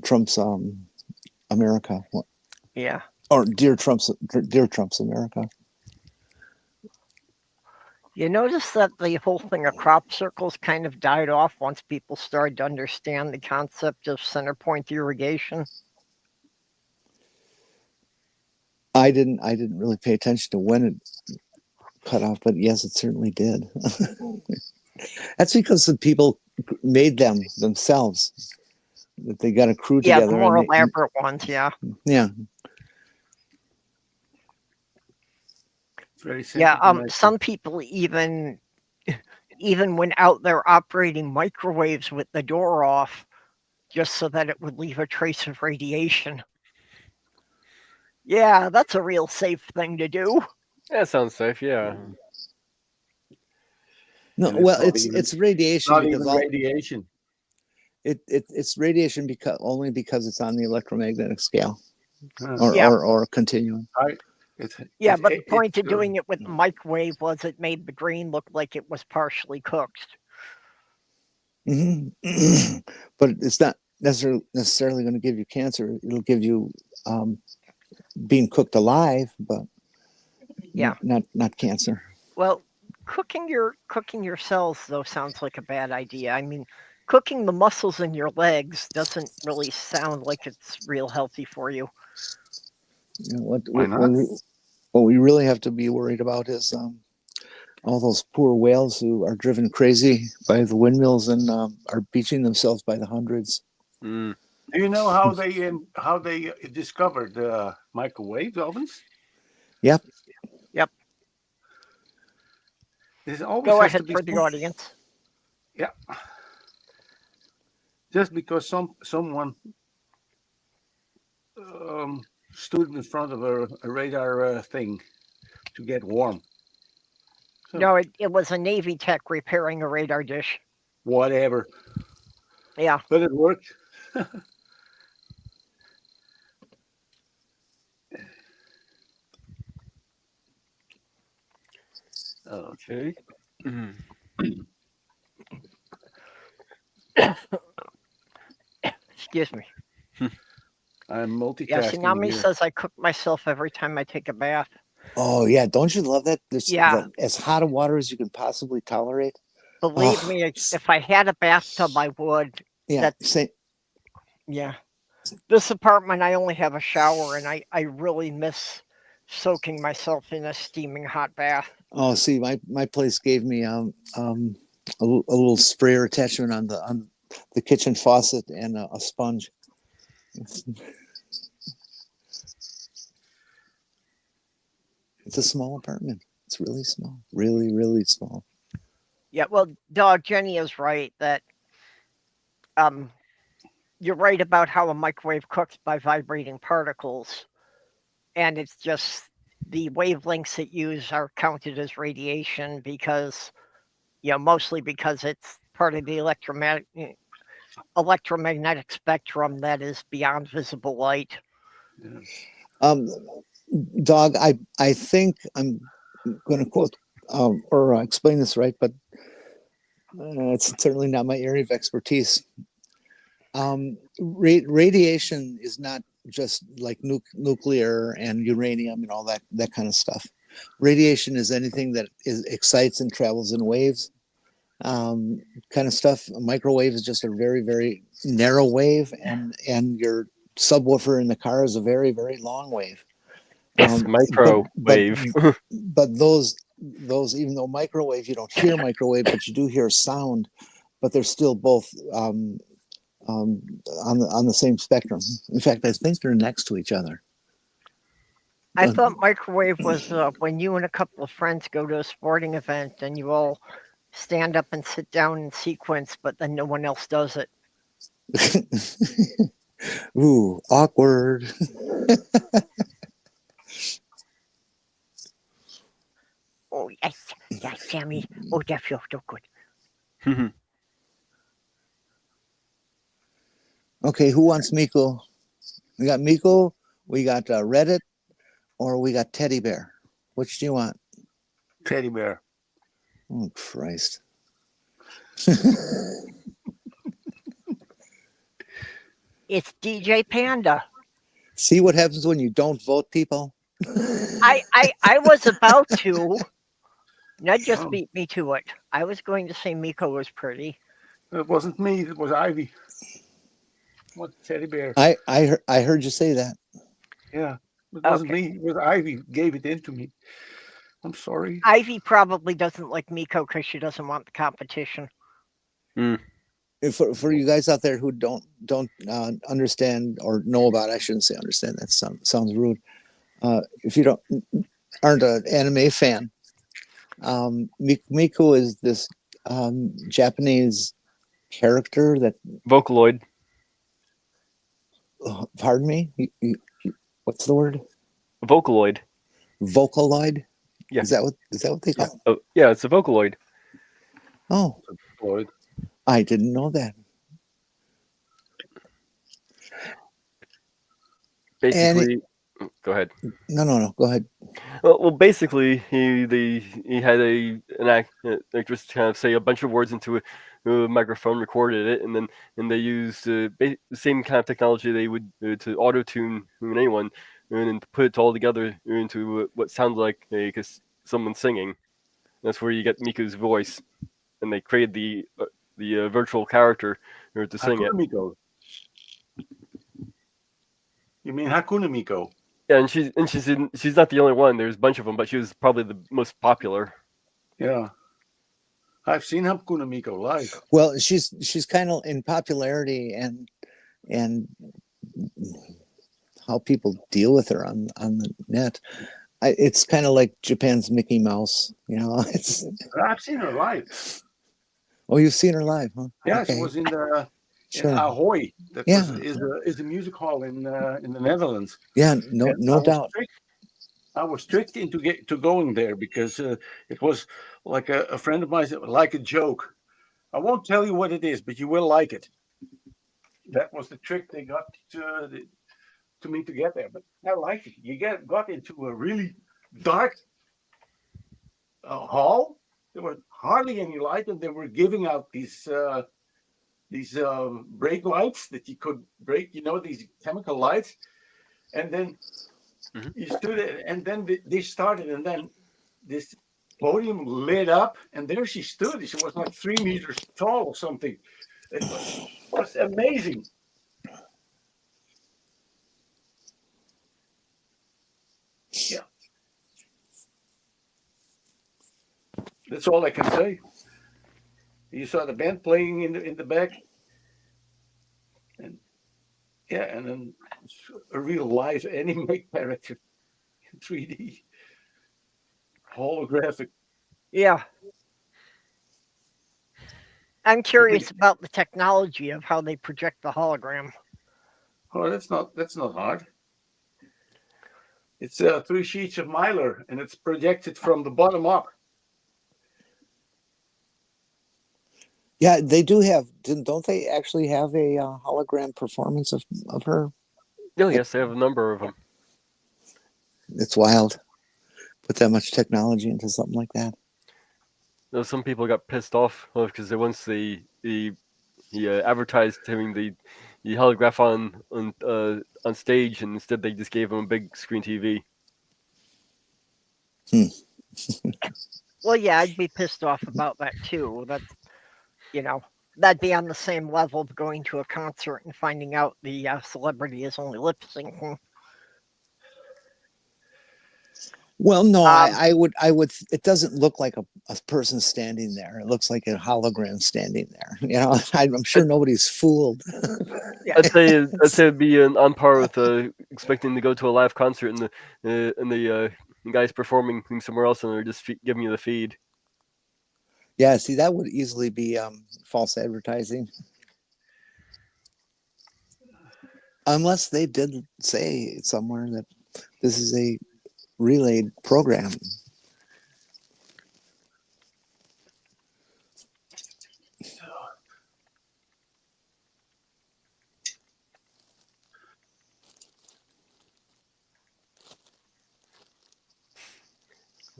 America. Yeah. Or dear Trump's America. You notice that the whole thing of crop circles kind of died off once people started to understand the concept of center point irrigation. I didn't really pay attention to when it cut off, but yes, it certainly did. That's because the people made them themselves. That they got a crew together. Yeah, the more elaborate ones, yeah. Yeah. Some people even went out there operating microwaves with the door off just so that it would leave a trace of radiation. Yeah, that's a real safe thing to do. That sounds safe. Yeah. No, And well, not even, it's radiation not because even all radiation. it's radiation because only because it's on the electromagnetic scale Huh. Yeah. or continuum. Yeah, but the point of doing it with the microwave was it made the green look like it was partially cooked. Hmm But it's not necessarily going to give you cancer. It'll give you being cooked alive, but Yeah. not cancer. Well, cooking your cells though sounds like a bad idea. I mean, cooking the muscles in your legs doesn't really sound like it's real healthy for you. You know, Why not? what we really have to be worried about is all those poor whales who are driven crazy by the windmills and are beaching themselves by the hundreds. Mm. Do you know how they discovered microwave ovens? Yep. Yep. This always Go has to ahead be for the audience. Yeah. Just because someone stood in front of a radar thing to get warm. So, No, it was a Navy tech repairing a radar dish. whatever. Yeah. But it worked. Okay. Mm. Excuse me. I'm multitasking Yeah, Tsunami here. says I cook myself every time I take a bath. Oh yeah, don't you love that? There's Yeah. as hot a water as you can possibly tolerate. Believe Oh, me, if I had a bathtub, I would. yeah, same. Yeah. This apartment, I only have a shower, and I really miss soaking myself in a steaming hot bath. Oh, see, my place gave me a little sprayer attachment on the kitchen faucet and a sponge. It's a small apartment. It's really small, really small. Yeah, well, dog Jenny is right that you're right about how a microwave cooks by vibrating particles, and it's just the wavelengths it uses are counted as radiation because, mostly because it's part of the electromagnetic spectrum that is beyond visible light. Yeah. Dog, I think I'm going to quote or explain this right, but it's certainly not my area of expertise. Radiation is not just like nuclear and uranium and all that kind of stuff. Radiation is anything that excites and travels in waves, kind of stuff. A microwave is just a very narrow wave, and your subwoofer in the car is a very long wave. It's microwave. But those even though microwave, you don't hear microwave, but you do hear sound. But they're still both on the same spectrum. In fact, I think they're next to each other. I thought microwave was when you and a couple of friends go to a sporting event and you all stand up and sit down in sequence, but then no one else does it. Ooh, awkward. Oh, yes, Sammy. Oh, that feels so good. Okay, who wants Miko? We got Miko, we got Reddit, or we got Teddy Bear. Which do you want? Teddy bear. Oh, Christ. It's DJ Panda. See what happens when you don't vote, people? I was about to. Ned just beat me to it. I was going to say Miko was pretty. It wasn't me. It was Ivy. What teddy bear? I heard you say that. Yeah, it wasn't me. It was Ivy gave it in to me. I'm sorry. Ivy probably doesn't like Miko because she doesn't want the competition. For you guys out there who don't understand or know about, I shouldn't say understand. That sounds rude. If you aren't an anime fan, Miko is this Japanese character that Vocaloid. pardon me. What's the word? Vocaloid. Vocaloid? Yeah. Is that what they call? Oh, yeah, it's a Vocaloid. Oh, Floyd. I didn't know that. Basically, go ahead. No. Go ahead. Well, basically, he had an actress kind of say a bunch of words into a microphone, recorded it, and they used the same kind of technology they would to auto tune anyone, and then put it all together into what sounds like someone singing. That's where you get Miku's voice, and they created the virtual character to sing it. Hakuna Miko. You mean Hakuna Miko? Yeah, and she's not the only one. There's a bunch of them, but she was probably the most popular. Yeah. I've seen Hakuna Miko live. Well, she's kind of in popularity and how people deal with her on the net. It's kind of like Japan's Mickey Mouse, you know. I've seen her live. Oh, you've seen her live, huh? Yeah, Okay. she was in the Sure. in Ahoy. That Yeah. is a music hall in the Netherlands. Yeah, no And I was doubt. I was tricked into going there because it was like a friend of mine said, like a joke. I won't tell you what it is, but you will like it. That was the trick they got to me to get there. But I liked it. You got into a really dark hall. There was hardly any light, and they were giving out these brake lights that you could break. You know, these chemical lights, and then. Mhm. You stood it, and then they started, and then this podium lit up, and there she stood. She was like 3 meters tall or something. It was amazing. Yeah, that's all I can say. You saw the band playing in the back, and yeah, and then a real live anime character in 3D, holographic. Yeah. I'm curious about the technology of how they project the hologram. Oh, that's not hard. It's 3 sheets of mylar, and it's projected from the bottom up. Yeah, they do have. Don't they actually have a hologram performance of her? Oh, yes, they have a number of them. It's wild. Put that much technology into something like that. Though some people got pissed off because once he advertised having the holograph on stage, and instead they just gave him a big screen TV. Well, yeah, I'd be pissed off about that too. That'd be on the same level of going to a concert and finding out the celebrity is only lip syncing. Well, no, I would. It doesd look like a person standing there. It looks like a hologram standing there. You know, I'm sure nobody's fooled. Yeah. I'd say it'd be on par with expecting to go to a live concert and the guys performing somewhere else, and they're just giving you the feed. Yeah, see, that would easily be false advertising, unless they did say somewhere that this is a relayed program.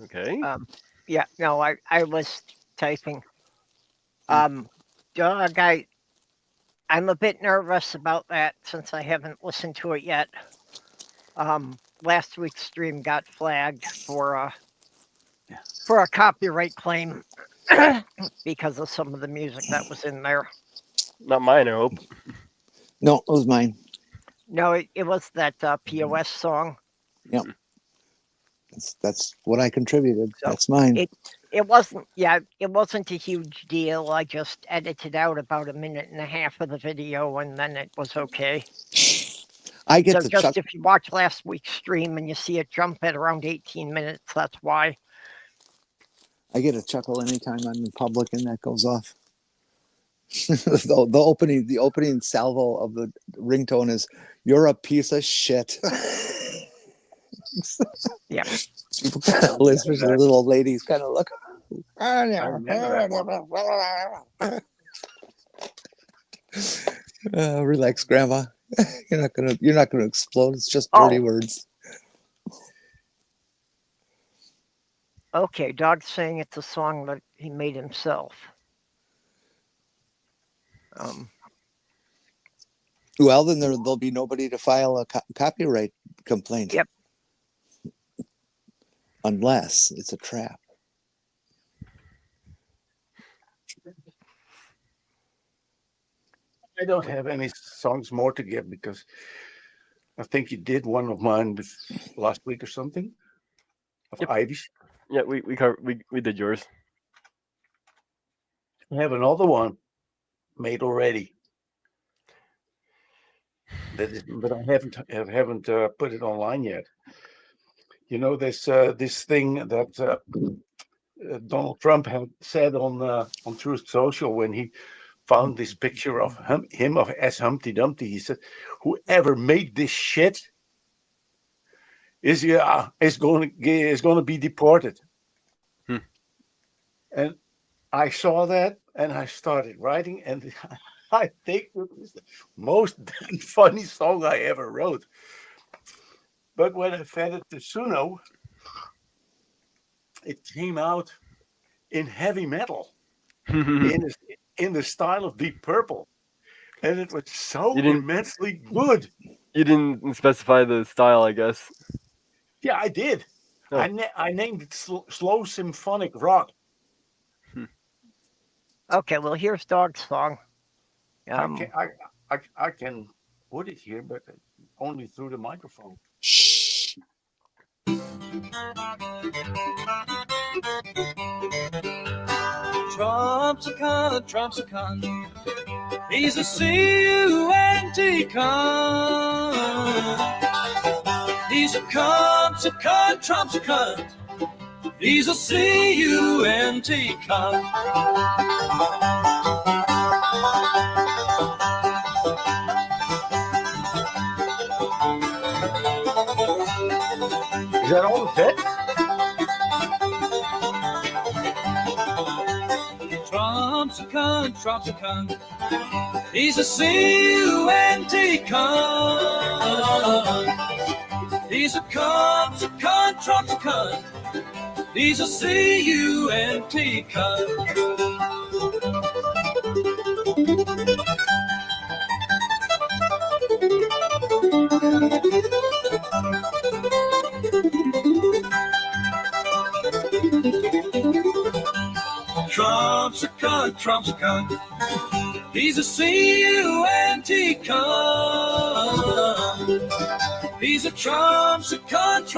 Okay. Yeah, no, I was typing. Dog, I'm a bit nervous about that since I haven't listened to it yet. Last week's stream got flagged for a copyright claim because of some of the music that was in there. Not mine, I hope. No, it was mine. No, it was that POS song. Yep. That's what I contributed. So that's mine. It wasn't a huge deal. I just edited out about a minute and a half of the video, and then it was okay. I get So to just if you watch last week's stream and you see it jump at around 18 minutes, that's why. I get a chuckle anytime I'm in public and that goes off. the opening salvo of the ringtone is "You're a piece of shit." songs. Yeah. People kind of, especially the little old ladies, kind of look. remember that Relax, Grandma. You're not gonna explode. It's just dirty words. Okay, Dog's saying it's a song that he made himself. Well, then there'll be nobody to file a copyright complaint. Yep. Unless it's a trap. I don't have any songs more to give because I think you did one of mine last week or something. Of Yep. Irish. Yeah, we did yours. I have another one made already. But I haven't put it online yet. You know this thing that Donald Trump had said on Truth Social when he found this picture of him of S. Humpty Dumpty. He said, "Whoever made this shit is going to be deported." And I saw that and I started writing, and I think it was the most funny song I ever wrote. But when I fed it to Suno, it came out in heavy metal, in the style of Deep Purple, and it was so immensely good. You didn't specify the style, I guess. Yeah, I did. Oh. I named it slow symphonic rock. Okay, well, here's Dog's song. I can put it here, but only through the microphone. Shh. Trump's a cunt. He's a C-U-N-T cunt. He's a cunt, Trump's a cunt. He's a C-U-N-T cunt. Is that all the text? Trump's a cunt. He's a C-U-N-T cunt. He's a cunt, Trump's a cunt. He's a C-U-N-T cunt. Trump's a cunt. He's a C-U-N-T cunt. He's a Trump's a cunt.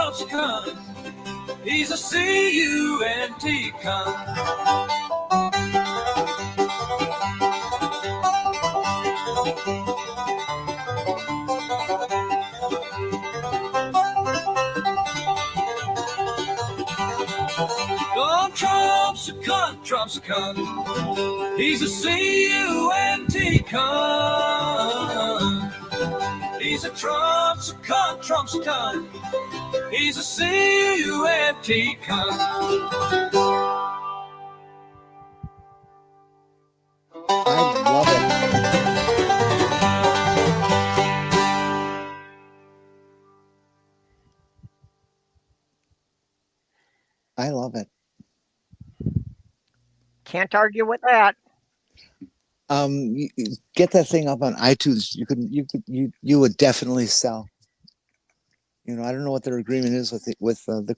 He's a C-U-N-T cunt. Trump's a cunt. He's a C-U-N-T cunt. He's a Trump's a cunt. He's a C-U-N-T cunt. I love it. I love it. Can't argue with that. Get that thing up on iTunes. You would definitely sell. You know, I don't know what their agreement is with the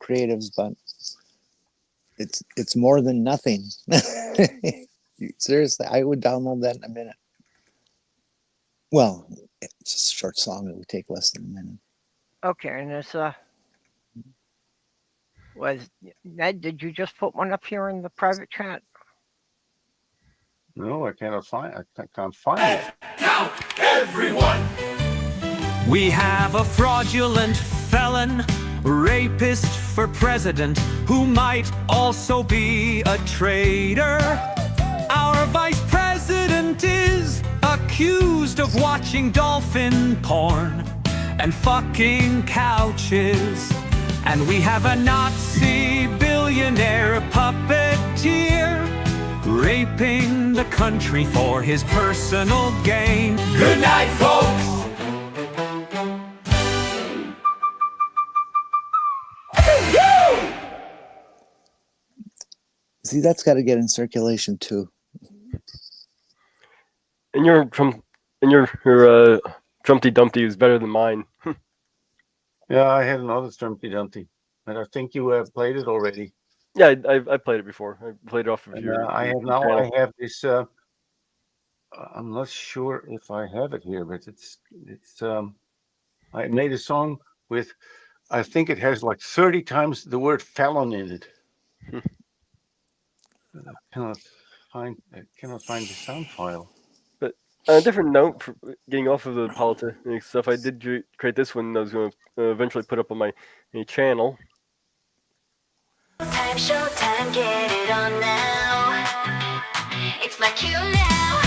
creatives, but it's more than nothing. Seriously, I would download that in a minute. Well, it's a short song. It would take less than a minute. Okay, and this was Ned. Did you just put one up here in the private chat? No, I can't find it. Count everyone. We have a fraudulent felon, rapist for president, who might also be a traitor. Our vice president is accused of watching dolphin porn and fucking couches. And we have a Nazi billionaire puppeteer raping the country for his personal gain. Good night, folks! See, that's got to get in circulation too. And your Trumpty Dumpty is better than mine. Yeah, I had another Strumpty Dumpty, and I think you have played it already. Yeah, I played it before. I played it off of And, your. I have now. channel. I have this. I'm not sure if I have it here, but it's. I made a song with. I think it has like 30 times the word felon in it. I cannot find the sound file. But on a different note, for getting off of the politics stuff, I did create this one that I was going to eventually put up on my channel. Showtime, get it on now. It's my cue now.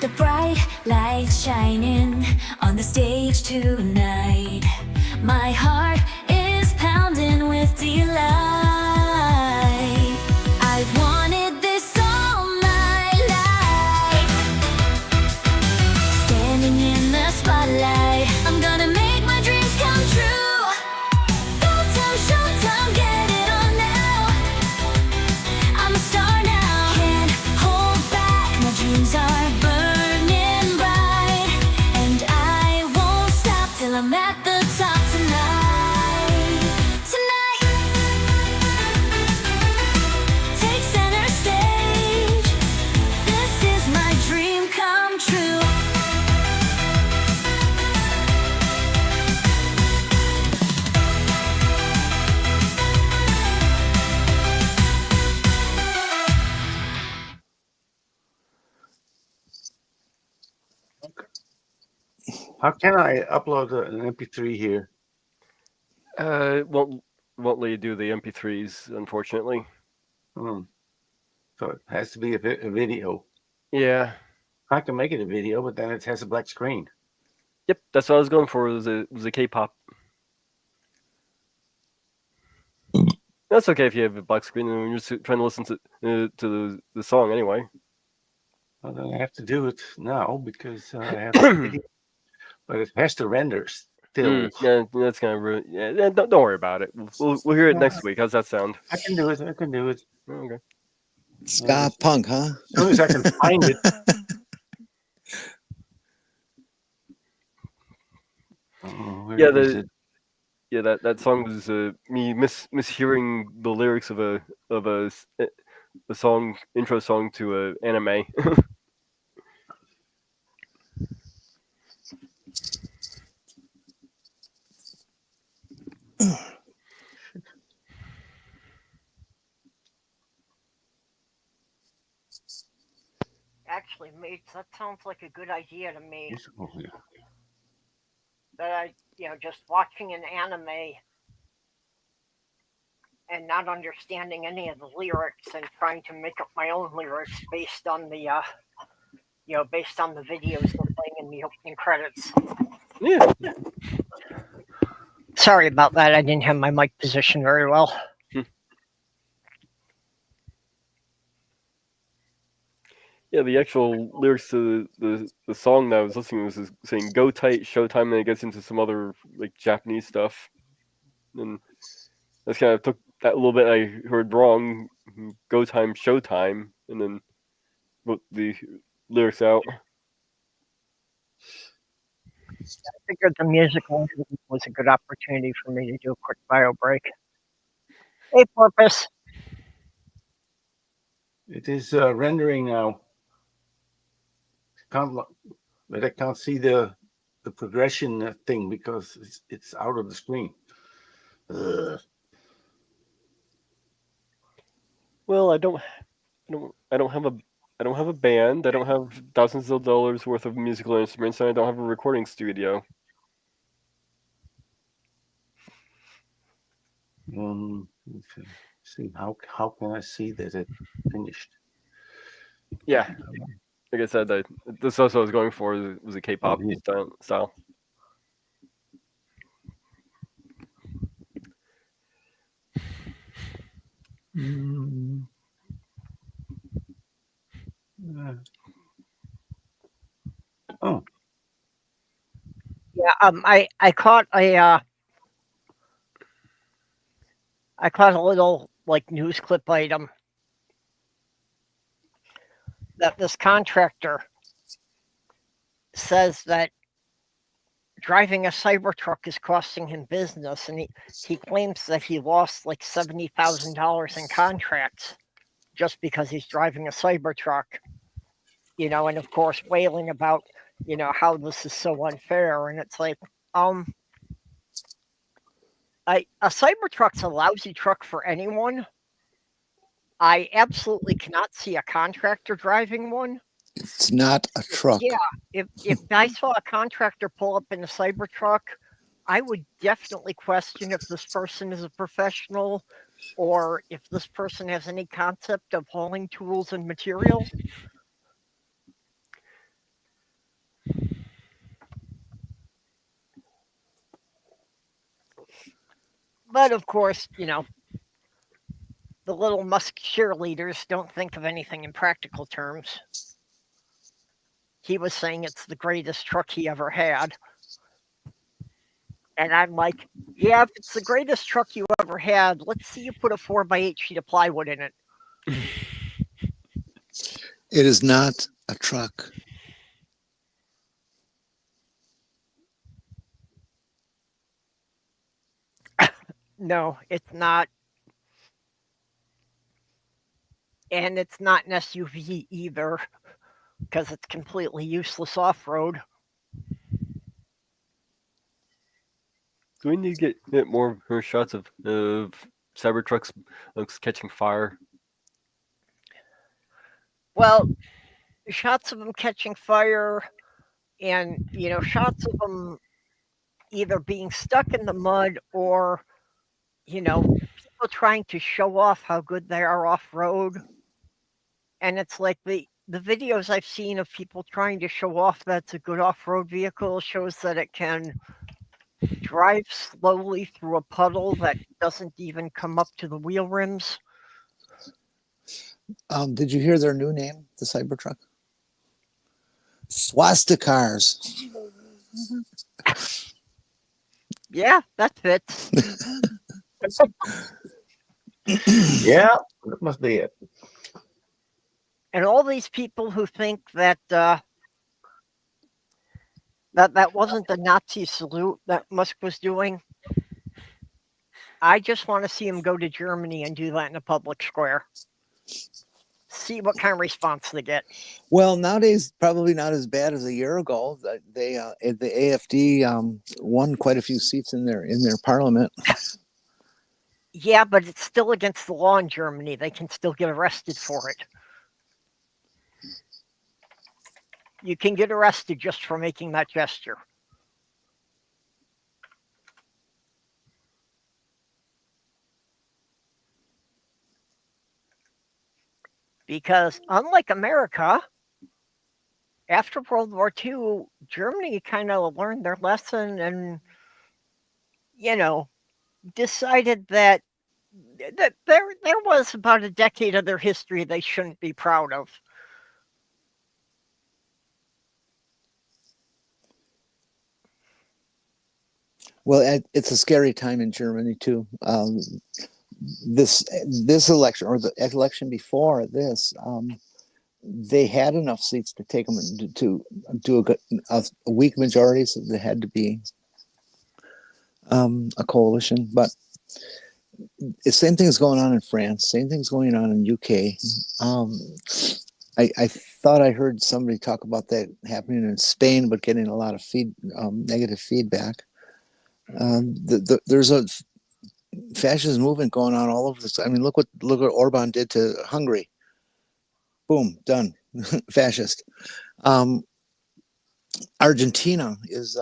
The bright lights shining on the stage tonight. My heart is pounding with delight. I've wanted this all my life. Standing in the spotlight, I'm gonna make my dreams come true. Showtime, get it on now. I'm a star now. Can't hold back, my dreams are burning bright. And I won't stop till I'm at the top tonight. Tonight, take center stage. This is my dream come true. How can I upload an MP3 here? Won't let you do the MP3s, unfortunately. So it has to be a video. Yeah. I can make it a video, but then it has a black screen. Yep, that's what I was going for. Was a K-pop. That's okay if you have a black screen and you're just trying to listen to the song anyway. Well, then I have to do it now because I have a video, but it has to render still. Yeah, that's kind of rude. Yeah, don't worry about it. We'll hear it next week. How's that sound? I can do it. Okay. Ska punk, huh? As soon as I can find it. That song was me mishearing the lyrics of a song intro song to a anime. Actually, mates, that sounds like a good idea to me. Oh, yeah. That I, just watching an anime and not understanding any of the lyrics and trying to make up my own lyrics based on the, based on the videos they're playing in the opening credits. Yeah. Sorry about that. I didn't have my mic positioned very well. Yeah, the actual lyrics to the song that I was listening to was saying "Go tight, showtime," and it gets into some other like Japanese stuff. And that's kind of took that little bit I heard wrong. Go time, showtime, and then wrote the lyrics out. I figured the musical was a good opportunity for me to do a quick bio break. Hey, Purpose. It is rendering now. But I can't see the progression thing because it's out of the screen. Well, I don't have a band. I don't have thousands of dollars worth of musical instruments, and I don't have a recording studio. Let's see how can I see that it finished? Yeah. like I said, this also I was going for was a K-pop yeah. style. Oh, Yeah, I caught a little like news clip item that this contractor says that driving a Cybertruck is costing him business, and he claims that he lost like $70,000 in contracts just because he's driving a Cybertruck. And of course wailing about how this is so unfair, and it's like a Cybertruck's a lousy truck for anyone. I absolutely cannot see a contractor driving one. It's not a truck. Yeah, if I saw a contractor pull up in a Cybertruck, I would definitely question if this person is a professional or if this person has any concept of hauling tools and materials. But of course, the little Musk cheerleaders don't think of anything in practical terms. He was saying it's the greatest truck he ever had. And I'm like, yeah, if it's the greatest truck you ever had, let's see you put a 4x8 sheet of plywood in it. It is not a truck. No, it's not. And it's not an SUV either, because it's completely useless off-road. Do we need to get more shots of Cybertrucks catching fire? Well, shots of them catching fire and, shots of them either being stuck in the mud or, people trying to show off how good they are off-road. And it's like the videos I've seen of people trying to show off that's a good off-road vehicle shows that it can drive slowly through a puddle that doesn't even come up to the wheel rims. Did you hear their new name, the Cybertruck? Swastikars. Yeah, that fits. yeah, that must be it. And all these people who think that that wasn't the Nazi salute that Musk was doing, I just want to see him go to Germany and do that in a public square. See what kind of response they get. Well, nowadays, probably not as bad as a year ago. The AfD won quite a few seats in their parliament. Yeah, but it's still against the law in Germany. They can still get arrested for it. You can get arrested just for making that gesture. Because unlike America, after World War II, Germany kind of learned their lesson and, decided that there was about a decade of their history they shouldn't be proud of. Well, it's a scary time in Germany too. This election or the election before this, they had enough seats to take them to do a weak majority, so there had to be a coalition. But the same thing is going on in France. Same thing's going on in UK. I thought I heard somebody talk about that happening in Spain, but getting a lot of negative feedback. There's a fascist movement going on all over this. I mean, look what Orban did to Hungary. Boom, done. Fascist. Argentina is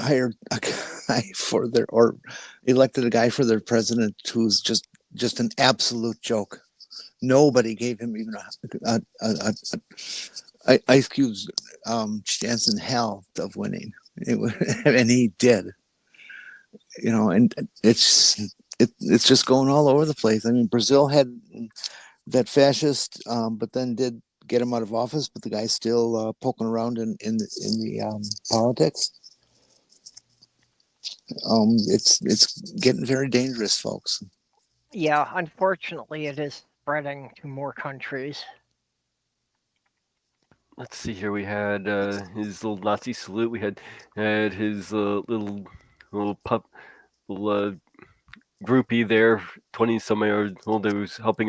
hired a guy elected a guy for their president who's just an absolute joke. nobody gave him even a Ice Cube's chance in hell of winning. And he did. And it's just going all over the place. I mean, Brazil had that fascist, but then did get him out of office, but the guy's still poking around in the politics. It's getting very dangerous, folks. Yeah, unfortunately, it is spreading to more countries. Let's see here. We had his little Nazi salute. We had his little groupie there, 20 some years old, who was helping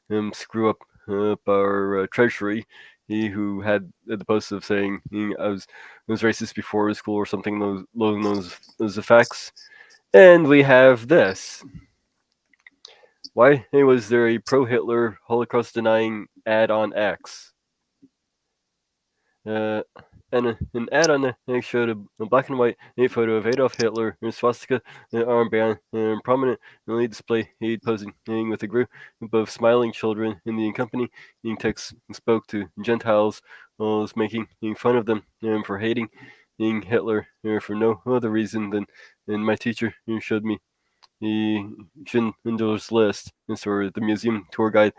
him screw up our treasury. He who had the post of saying I was racist before school or something along those effects. And we have this. Why was there a pro-Hitler Holocaust denying ad on X? And an ad on X showed a black and white photo of Adolf Hitler in a swastika armband and prominently displayed posing with a group of smiling children. In the accompanying text spoke to Gentiles, was making fun of them for hating Hitler for no other reason than my teacher showed me Schindler's List. And so the museum tour guide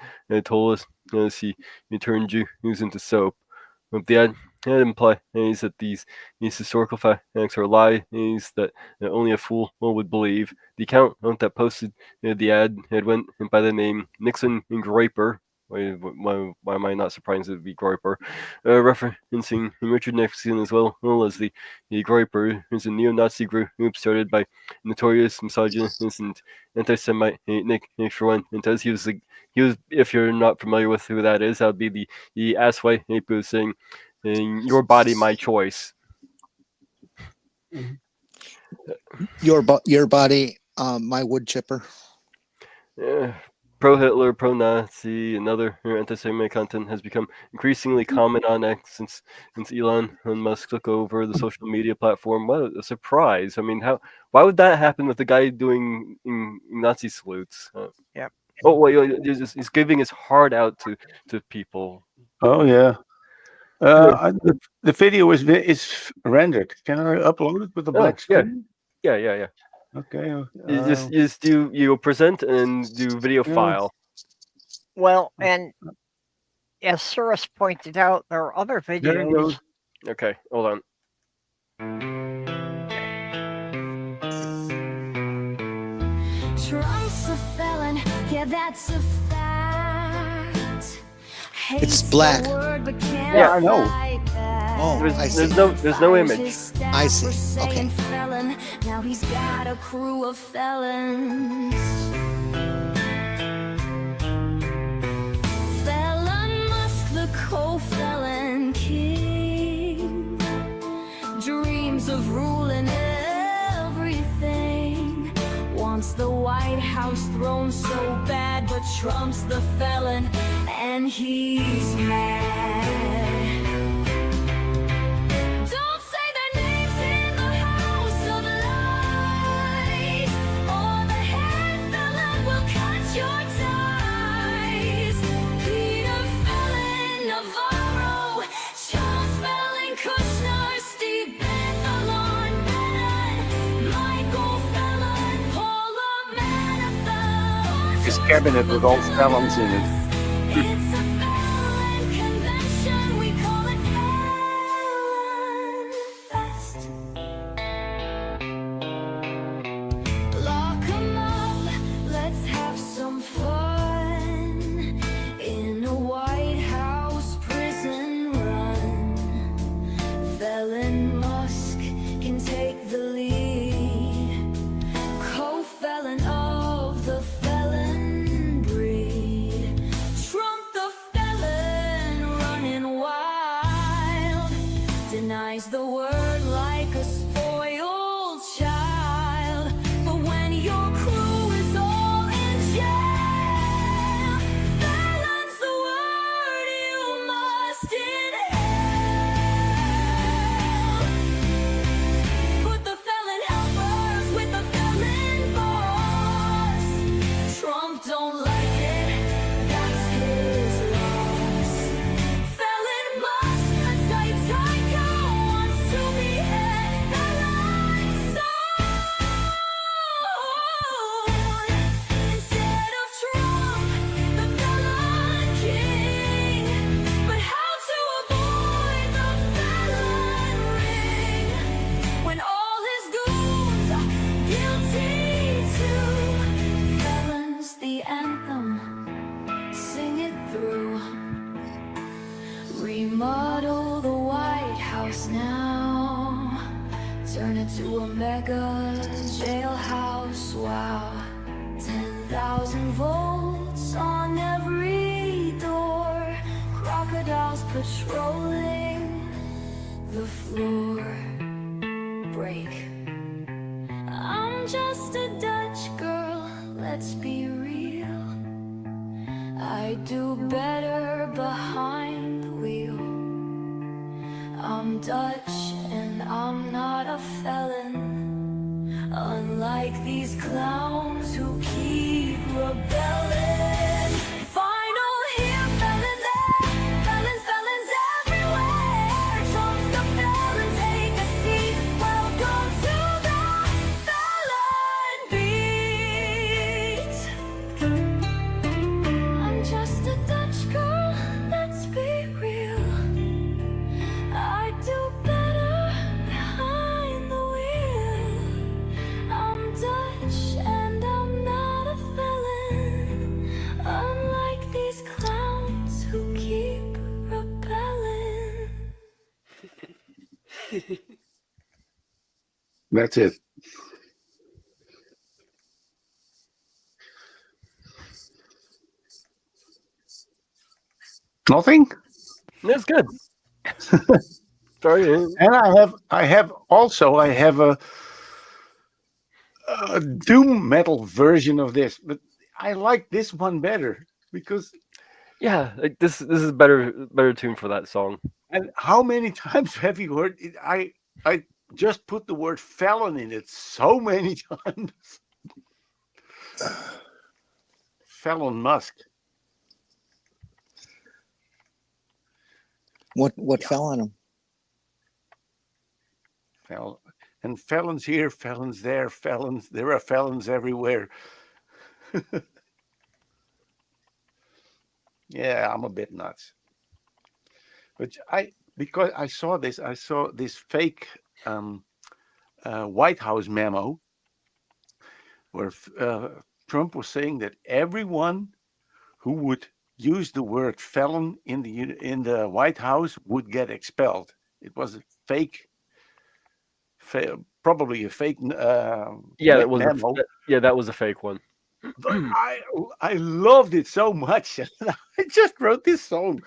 told us as he turned Jews into soap. The ad implies that these historical facts are lies that only a fool would believe. The account that posted the ad went by the name Nixon Groiper. Why am I not surprised it would be Groiper? Referencing Richard Nixon as well as the Groiper is a neo-Nazi group started by notorious misogynist and anti-Semite Nick Schwann. And as he was, if you're not familiar with who that is, that would be the asswipe who was saying, "Your body, my choice." Your body, my wood chipper. Pro-Hitler, pro-Nazi, and other anti-Semitic content has become increasingly common on X since Elon Musk took over the social media platform. What a surprise! I mean, why would that happen with the guy doing Nazi salutes? Yep. Oh, well, he's giving his heart out to people. Oh yeah. The video is rendered. Can I upload it with the black screen? Yeah. Okay. You just do present and do video file. Well, and as Cirrus pointed out, there are other There it goes. videos. Okay, hold on. Trump's a felon, yeah, that's a fact. It's black. Yeah, I know. Oh, I see. There's no image. I see. Okay. Felon. Now he's got a crew of felons. Felon Musk, the co-felon king, dreams of ruling everything. Wants the White House throne so bad, but Trump's the felon, and he's mad. Don't say their names in the House of Lies, or the head felon will cut your ties. Peter Felon, Navarro, Charles Felon, Kushner, Steve Bannon, Michael Felon, Paula Manafort. His cabinet with all felons in it. It's a felon convention, we call it Felon Fest. Lock 'em up, let's have some fun in a White House prison run. Felon Musk can take the lead, co-felon of the felon breed. turn it to a mega jailhouse. Wow, 10,000 volts on every door, crocodiles patrolling the floor. Break. I'm just a Dutch girl, let's be real. I do better behind the wheel. I'm Dutch and I'm not a felon, unlike these clowns who keep rebelling. Final here, felon there, felons, felons everywhere. Trump's the felon, take a seat. Welcome to the felon beat. I'm just a Dutch girl, let's be real. I do better behind the wheel. I'm Dutch and I'm not a felon, unlike these clowns who keep rebelling. That's it. Nothing. That's good. Sorry. And I have a doom metal version of this, but I like this one better because. Yeah, like this is better tune for that song. And how many times have you heard it? I just put the word felon in it so many times. Felon Musk. What fell on him? And felons here, felons there, felons. There are felons everywhere. Yeah, I'm a bit nuts. But because I saw this fake White House memo where Trump was saying that everyone who would use the word felon in the White House would get expelled. It was a fake, probably a fake Yeah, that was memo. that was a fake one. But I loved it so much. I just wrote this song.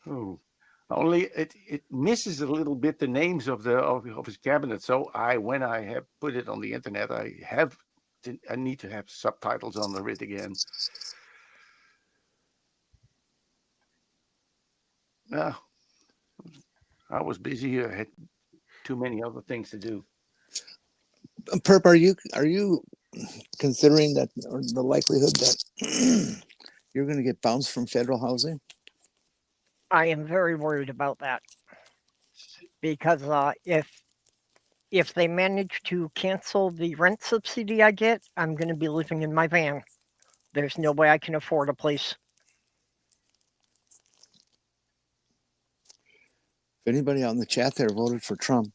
Oh, only it misses a little bit the names of his cabinet. So when I have put it on the internet, I need to have subtitles under it again. I was busy. I had too many other things to do. Perp, are you considering that, or the likelihood that you're going to get bounced from federal housing? I am very worried about that because if they manage to cancel the rent subsidy I get, I'm going to be living in my van. There's no way I can afford a place. If anybody on the chat there voted for Trump,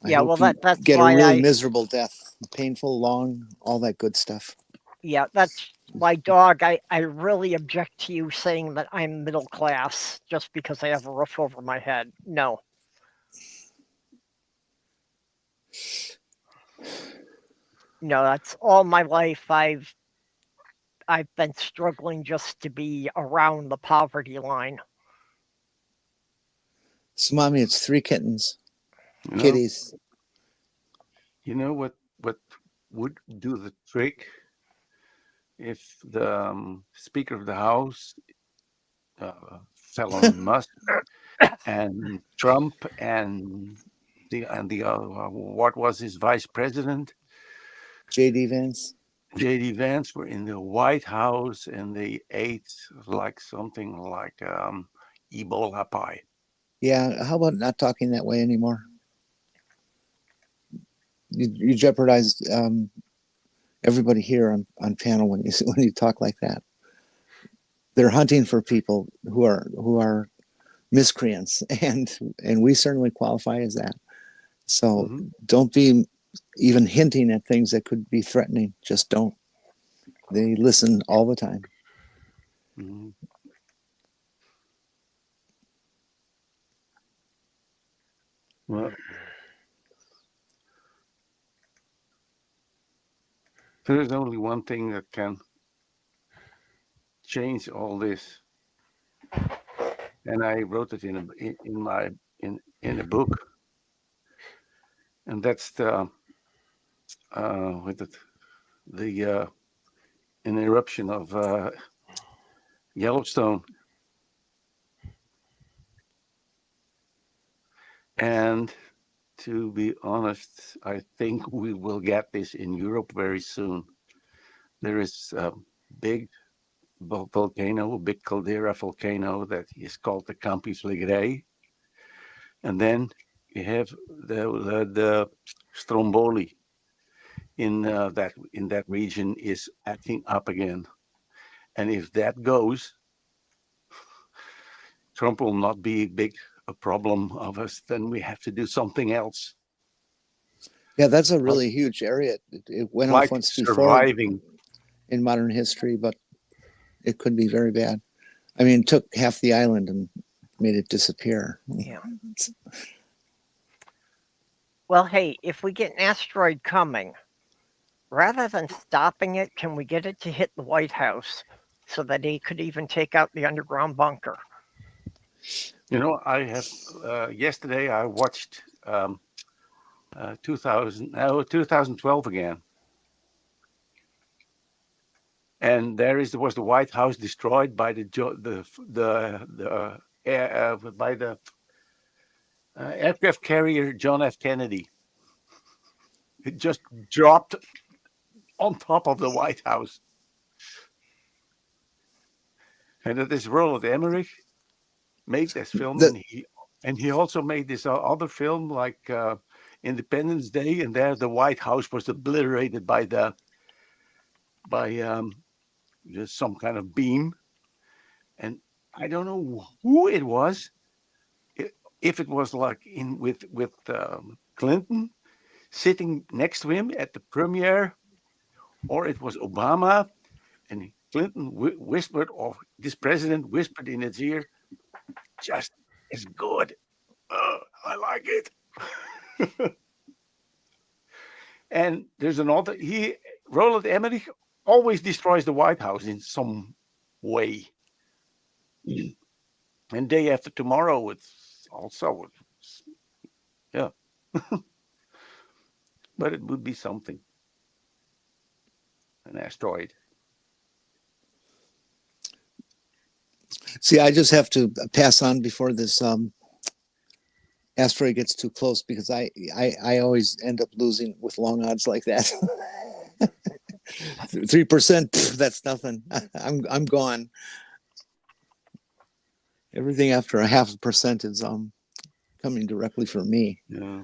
Yeah, well, that's get a why really miserable death, painful, long, all that good stuff. Yeah, that's why, dog. I really object to you saying that I'm middle class just because I have a roof over my head. No. No, that's all my life. I've been struggling just to be around the poverty line. So, mommy, it's 3 kittens, You know, kitties. You know what would do the trick if the Speaker of the House, felon Musk, and Trump, and the what was his vice president, JD Vance. JD Vance, were in the White House and they ate something like Ebola pie. Yeah, how about not talking that way anymore? You jeopardize everybody here on panel when you talk like that. They're hunting for people who are miscreants, and we certainly qualify as that. So don't be even hinting at things that could be threatening. Just don't. They listen all the time. Mm-hmm. Well, there is only one thing that can change all this, and I wrote it in a book, and that's the an eruption of Yellowstone. And to be honest, I think we will get this in Europe very soon. There is a big volcano, a big caldera volcano that is called the Campus Legrei. And then you have the Stromboli in that region is acting up again. And if that goes, Trump will not be a problem of us, then we have to do something else. Yeah, that's a really huge area. It went off once before in modern history, but it could be very bad. I mean, it took half the island and made it disappear. Yeah. Well, hey, if we get an asteroid coming, rather than stopping it, can we get it to hit the White House so that he could even take out the underground bunker? You know, I have yesterday I watched 2012 again, and there was the White House destroyed by the aircraft carrier John F. Kennedy. It just dropped on top of the White House, and it is Roland Emmerich made this film, and he also made this other film like Independence Day, and there the White House was obliterated by just some kind of beam, and I don't know who it was. If it was like with Clinton sitting next to him at the premiere, or it was Obama, and Clinton whispered, or this president whispered in his ear, "Just as good. I like it." And there's another. Roland Emmerich always destroys the White House in some way. And Day After Tomorrow, it's also, yeah. But it would be something. An asteroid. See, I just have to pass on before this asteroid gets too close, because I always end up losing with long odds like that. 3%, that's nothing. I'm gone. Everything after a 0.5% is coming directly from me. Yeah.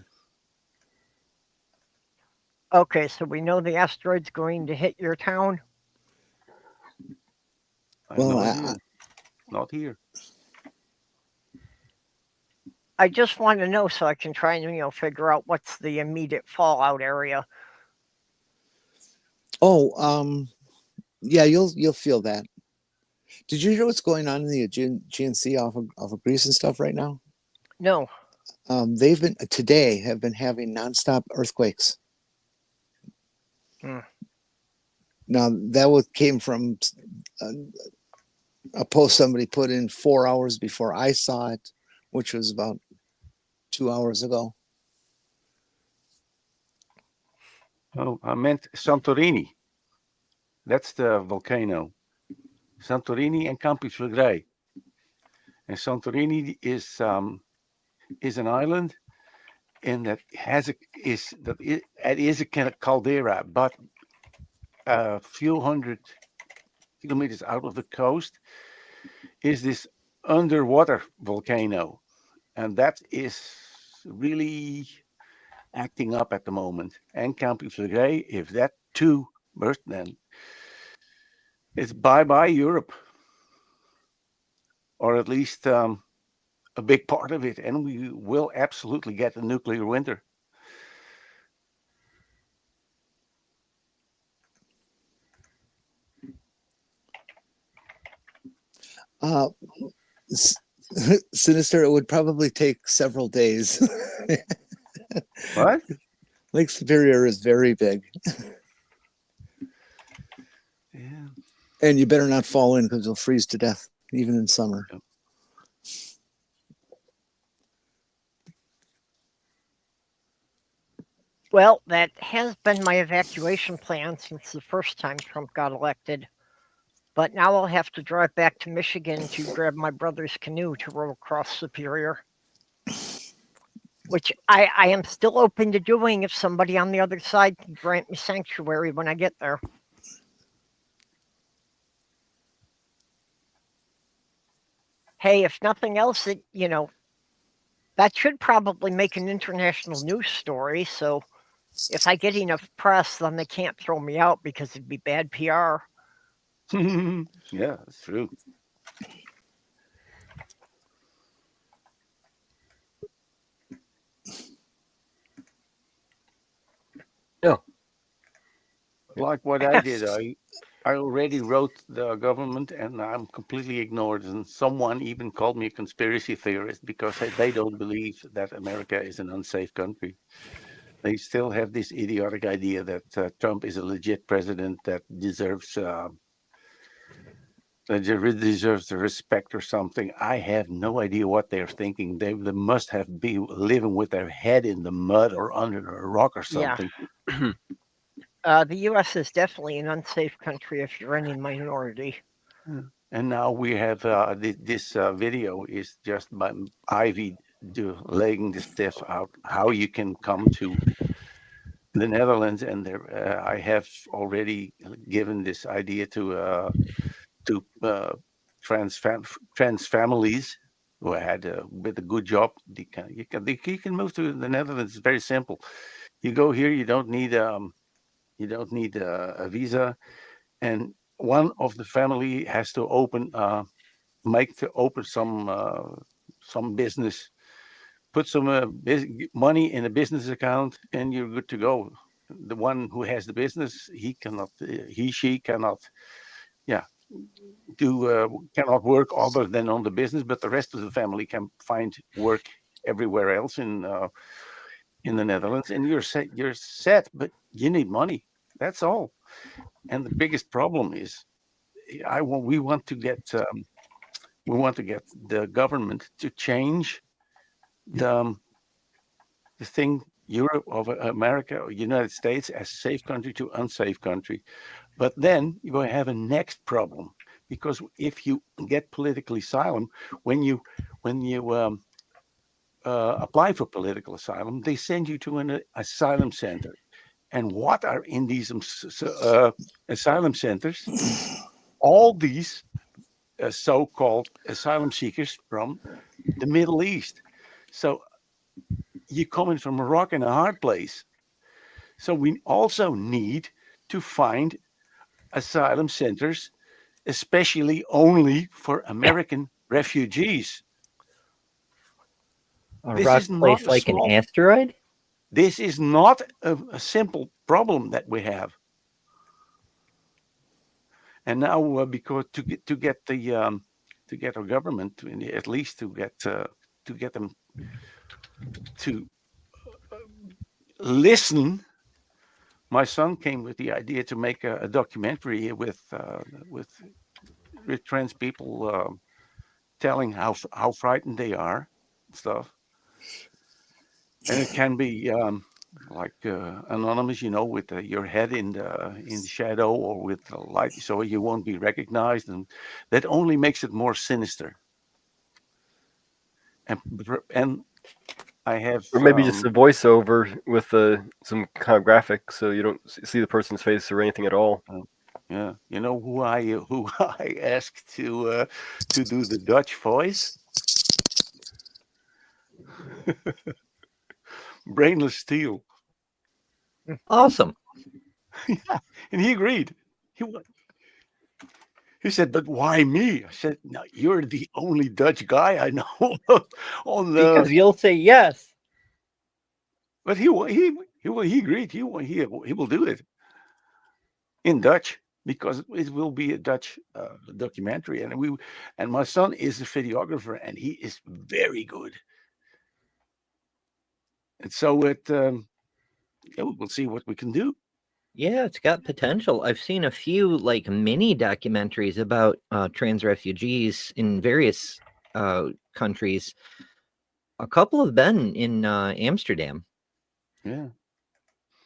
Okay, so we know the asteroid's going to hit your town? Well, not here. I just want to know so I can try and figure out what's the immediate fallout area. Oh, yeah, you'll feel that. Did you hear what's going on in the GNC off of Greece and stuff right now? No. They've have been having nonstop earthquakes. Now that came from a post somebody put in 4 hours before I saw it, which was about 2 hours ago. Oh, I meant Santorini. That's the volcano. Santorini and Campus Legrei. And Santorini is an island, and that is a kind of caldera, but a few hundred kilometers out of the coast is this underwater volcano, and that is really acting up at the moment. And Campus Legrei, if that too burst, then it's bye-bye Europe, or at least a big part of it, and we will absolutely get a nuclear winter. Sinister, it would probably take several days. What? Lake Superior is very big. Yeah. And you better not fall in because you'll freeze to death, even in summer. Yep. Well, that has been my evacuation plan since the first time Trump got elected. But now I'll have to drive back to Michigan to grab my brother's canoe to row across Superior, which I am still open to doing if somebody on the other side can grant me sanctuary when I get there. Hey, if nothing else, that should probably make an international news story. So if I get enough press, then they can't throw me out because it'd be bad PR. Yeah, that's true. Yeah. Like what I did, I already wrote the government and I'm completely ignored. And someone even called me a conspiracy theorist because they don't believe that America is an unsafe country. They still have this idiotic idea that Trump is a legit president that deserves the respect or something. I have no idea what they're thinking. They must have been living with their head in the mud or under a rock or something. Yeah. The U.S. is definitely an unsafe country if you're any minority. And now we have this video is just by Ivy laying this stuff out, how you can come to the Netherlands. And there, I have already given this idea to trans families who had with a good job. You can move to the Netherlands. It's very simple. You go here. You don't need a visa, and one of the family has to open some business, put some money in a business account, and you're good to go. The one who has the business, she cannot cannot work other than on the business, but the rest of the family can find work everywhere else in the Netherlands, and you're set, but you need money. That's all. And the biggest problem is, we want to get the government to change the thing, Europe of America or United States, as safe country to unsafe country. But then you will have a next problem, because if you get political asylum, when you apply for political asylum, they send you to an asylum center. And what are in these asylum centers? All these so-called asylum seekers from the Middle East. So you're coming from a rock and a hard place. So we also need to find asylum centers, especially only for American refugees. A This rock is not place a like an small- asteroid? This is not a simple problem that we have. And now, because to get our government, at least to get them to listen, my son came with the idea to make a documentary with trans people telling how frightened they are and stuff. And it can be like anonymous, with your head in the shadow or with the light, so you won't be recognized, and that only makes it more sinister. And I have, Or maybe just a voiceover with some kind of graphics, so you don't see the person's face or anything at all. Yeah, who I asked to do the Dutch voice? Brainless Steel. Awesome. Yeah, and he agreed. He said, "But why me?" I said, "No, you're the only Dutch guy I know on the." Because you'll say yes. But he agreed. He will do it in Dutch, because it will be a Dutch documentary, and my son is a videographer, and he is very good. And so we'll see what we can do. Yeah, it's got potential. I've seen a few like mini documentaries about trans refugees in various countries. A couple have been in Amsterdam. Yeah.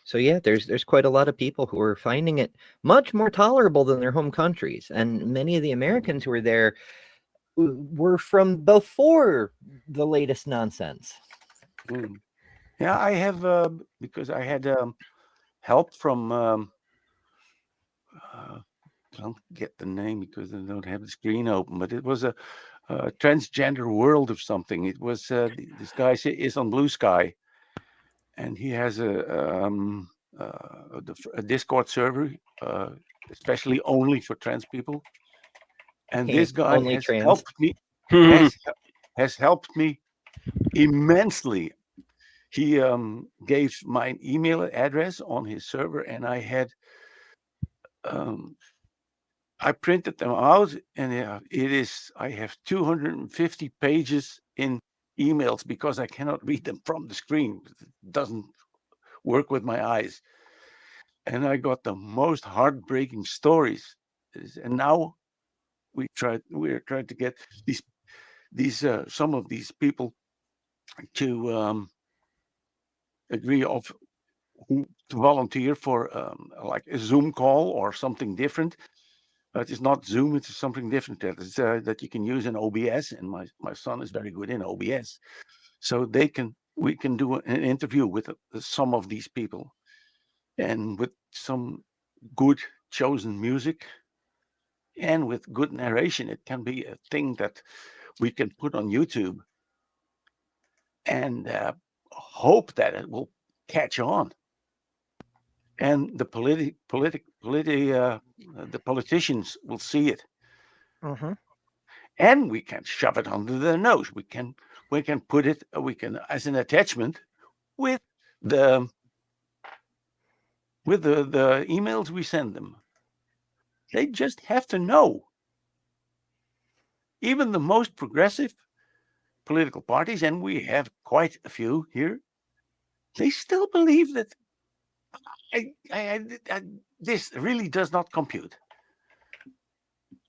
So yeah, there's quite a lot of people who are finding it much more tolerable than their home countries, and many of the Americans who were there were from before the latest nonsense. Mm. Yeah, I have because I had help from can't get the name because I don't have the screen open, but it was a transgender world of something. It was this guy is on Blue Sky, and he has a Discord server, especially only for trans people. And this guy Only has trans. helped me. has helped me immensely. He gave my email address on his server, and I had I printed them out, and I have 250 pages in emails because I cannot read them from the screen. It doesn't work with my eyes. And I got the most heartbreaking stories. And now we're trying to get these some of these people to agree to volunteer for like a Zoom call or something different. But it's not Zoom; it's something different that you can use in OBS. And my son is very good in OBS, so we can do an interview with some of these people, and with some good chosen music, and with good narration. It can be a thing that we can put on YouTube, and hope that it will catch on. And the the politicians will see it, and we can shove it under their nose. We can put it. We can as an attachment with the emails we send them. They just have to know. Even the most progressive political parties, and we have quite a few here, they still believe that this really does not compute.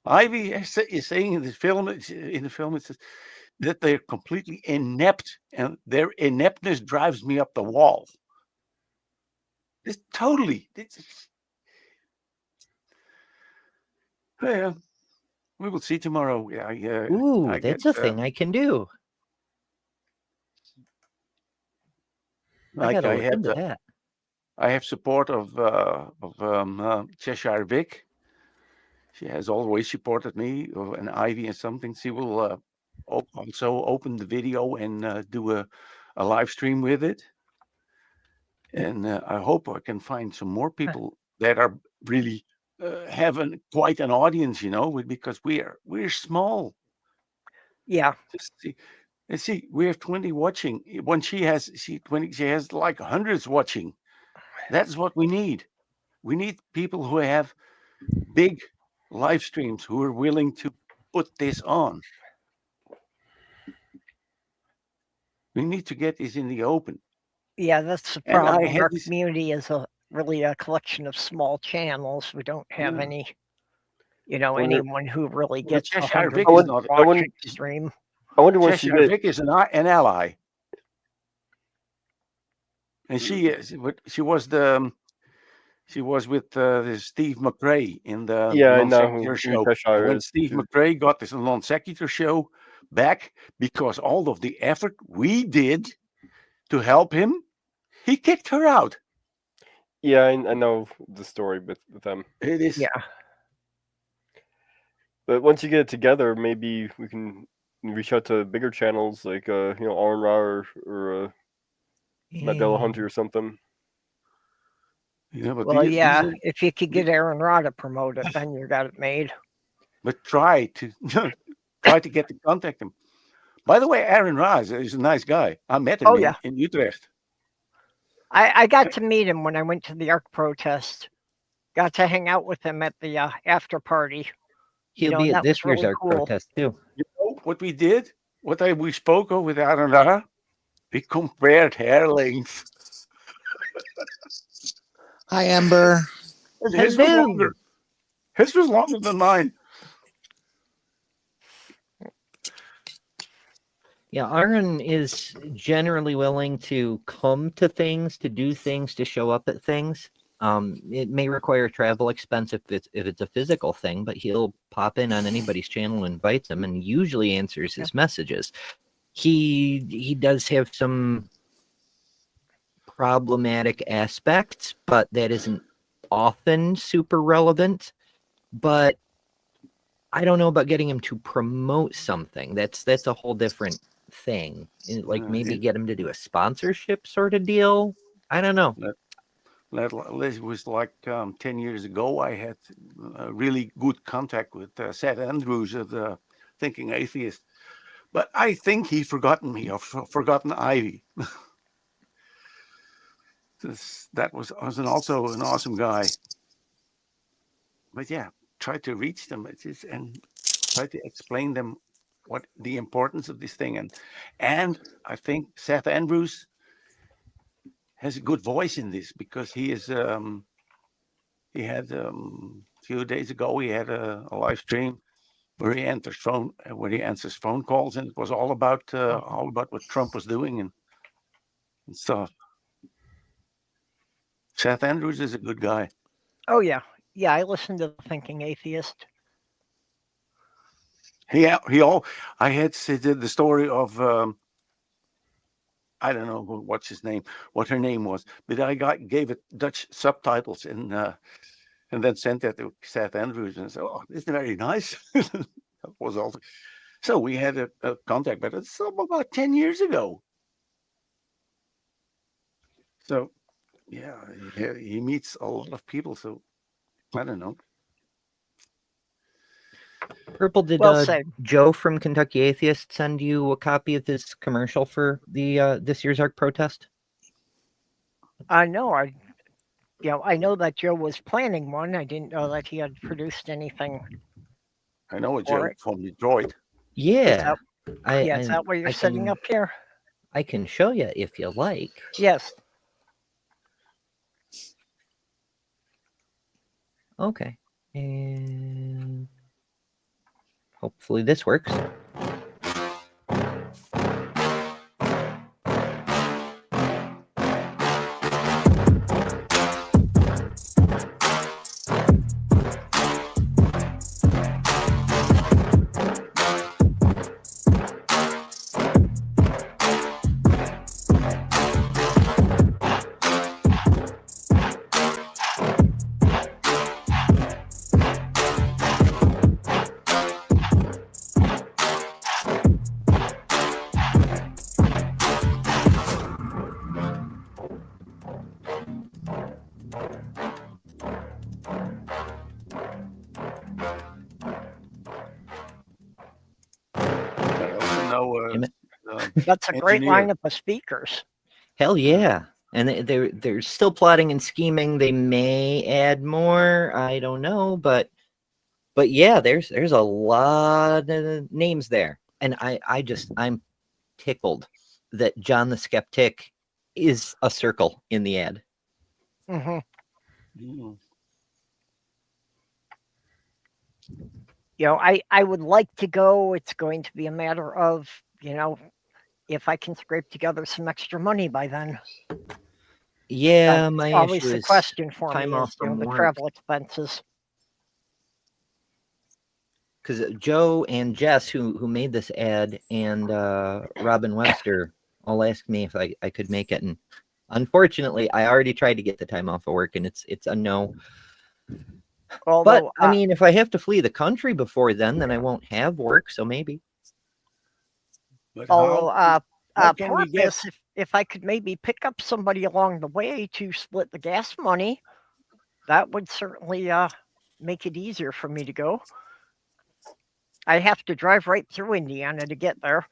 Ivy is saying in the film, it says that they're completely inept, and their ineptness drives me up the wall. It's totally. Well, we will see tomorrow. That's a thing I can do. I gotta look into that. I have support of Cheshire Vic. She has always supported me, and Ivy and something. She will also open the video and do a live stream with it. And I hope I can find some more people that are really having quite an audience, because we're small. Yeah. See, we have 20 watching. When she has like hundreds watching. That's what we need. We need people who have big live streams who are willing to put this on. We need to get this in the open. Yeah, that's the problem. Our community is really a collection of small channels. We don't have any, anyone who really gets a stream. I wonder when Cheshire Vic is an ally. And she was with Steve McRae in the Non Sequitur show. When Steve McRae got this Non Sequitur show back because all of the effort we did to help him, he kicked her out. Yeah, I know the story with them. It is. Yeah. But once you get it together, maybe we can reach out to bigger channels like Aaron Ra or Matt Delahunty or something. Yeah, but if you could get Aaron Ra to promote it, then you got it made. But try to get to contact him. By the way, Aaron Ra is a nice guy. I met him in Utrecht. I got to meet him when I went to the ARC protest. Got to hang out with him at the after party. He'll be at this year's ARC protest too. You know what we did? We spoke with Aaron Ra? We compared hair length. Hi, Ember. And his was Hello. longer. His was longer than mine. Yeah, Aaron is generally willing to come to things, to do things, to show up at things. It may require travel expense if it's a physical thing, but he'll pop in on anybody's channel and invite them, and usually answers his messages. He does have some problematic aspects, but that isn't often super relevant. But I don't know about getting him to promote something. That's a whole different thing. Like maybe get him to do a sponsorship sort of deal. I don't know. It was like 10 years ago. I had really good contact with Seth Andrews of the Thinking Atheist. But I think he forgotten me or forgotten Ivy. That was also an awesome guy. But yeah, try to reach them and try to explain them what the importance of this thing. And I think Seth Andrews has a good voice in this because he is he had a few days ago he had a live stream where he answers phone calls, and it was all about what Trump was doing and stuff. Seth Andrews is a good guy. Oh yeah, I listened to the Thinking Atheist. I had did the story of I don't know what her name was, but I gave it Dutch subtitles and then sent that to Seth Andrews and said, "Oh, isn't very nice." That was also. So we had a contact, but it's about 10 years ago. So yeah, he meets a lot of people. So I don't know. Purple, did Joe from Kentucky Atheist send you a copy of this commercial for the this year's ARC protest? No, I know that Joe was planning one. I didn't know that he had produced anything. I know a Joe from Detroit. Yeah. Is that what you're setting up here? I can show you if you like. Yes. Okay. And hopefully this works. That's a great lineup of speakers. Hell yeah. And they're still plotting and scheming. They may add more. I don't know, but yeah, there's a lot of names there. And I'm tickled that John the Skeptic is a circle in the ad. Mm-hmm. I would like to go. It's going to be a matter of, if I can scrape together some extra money by then. Yeah, my always issue the is question for time me off is, from the work. travel expenses. Because Joe and Jess, who made this ad, and Robin Webster all asked me if I could make it, and unfortunately, I already tried to get the time off of work, and it's a no. Although, but I mean, if I have to flee the country before then I won't have work, so maybe. Although, Purpose, if I could maybe pick up somebody along the way to split the gas money, that would certainly make it easier for me to go. I have to drive right through Indiana to get there.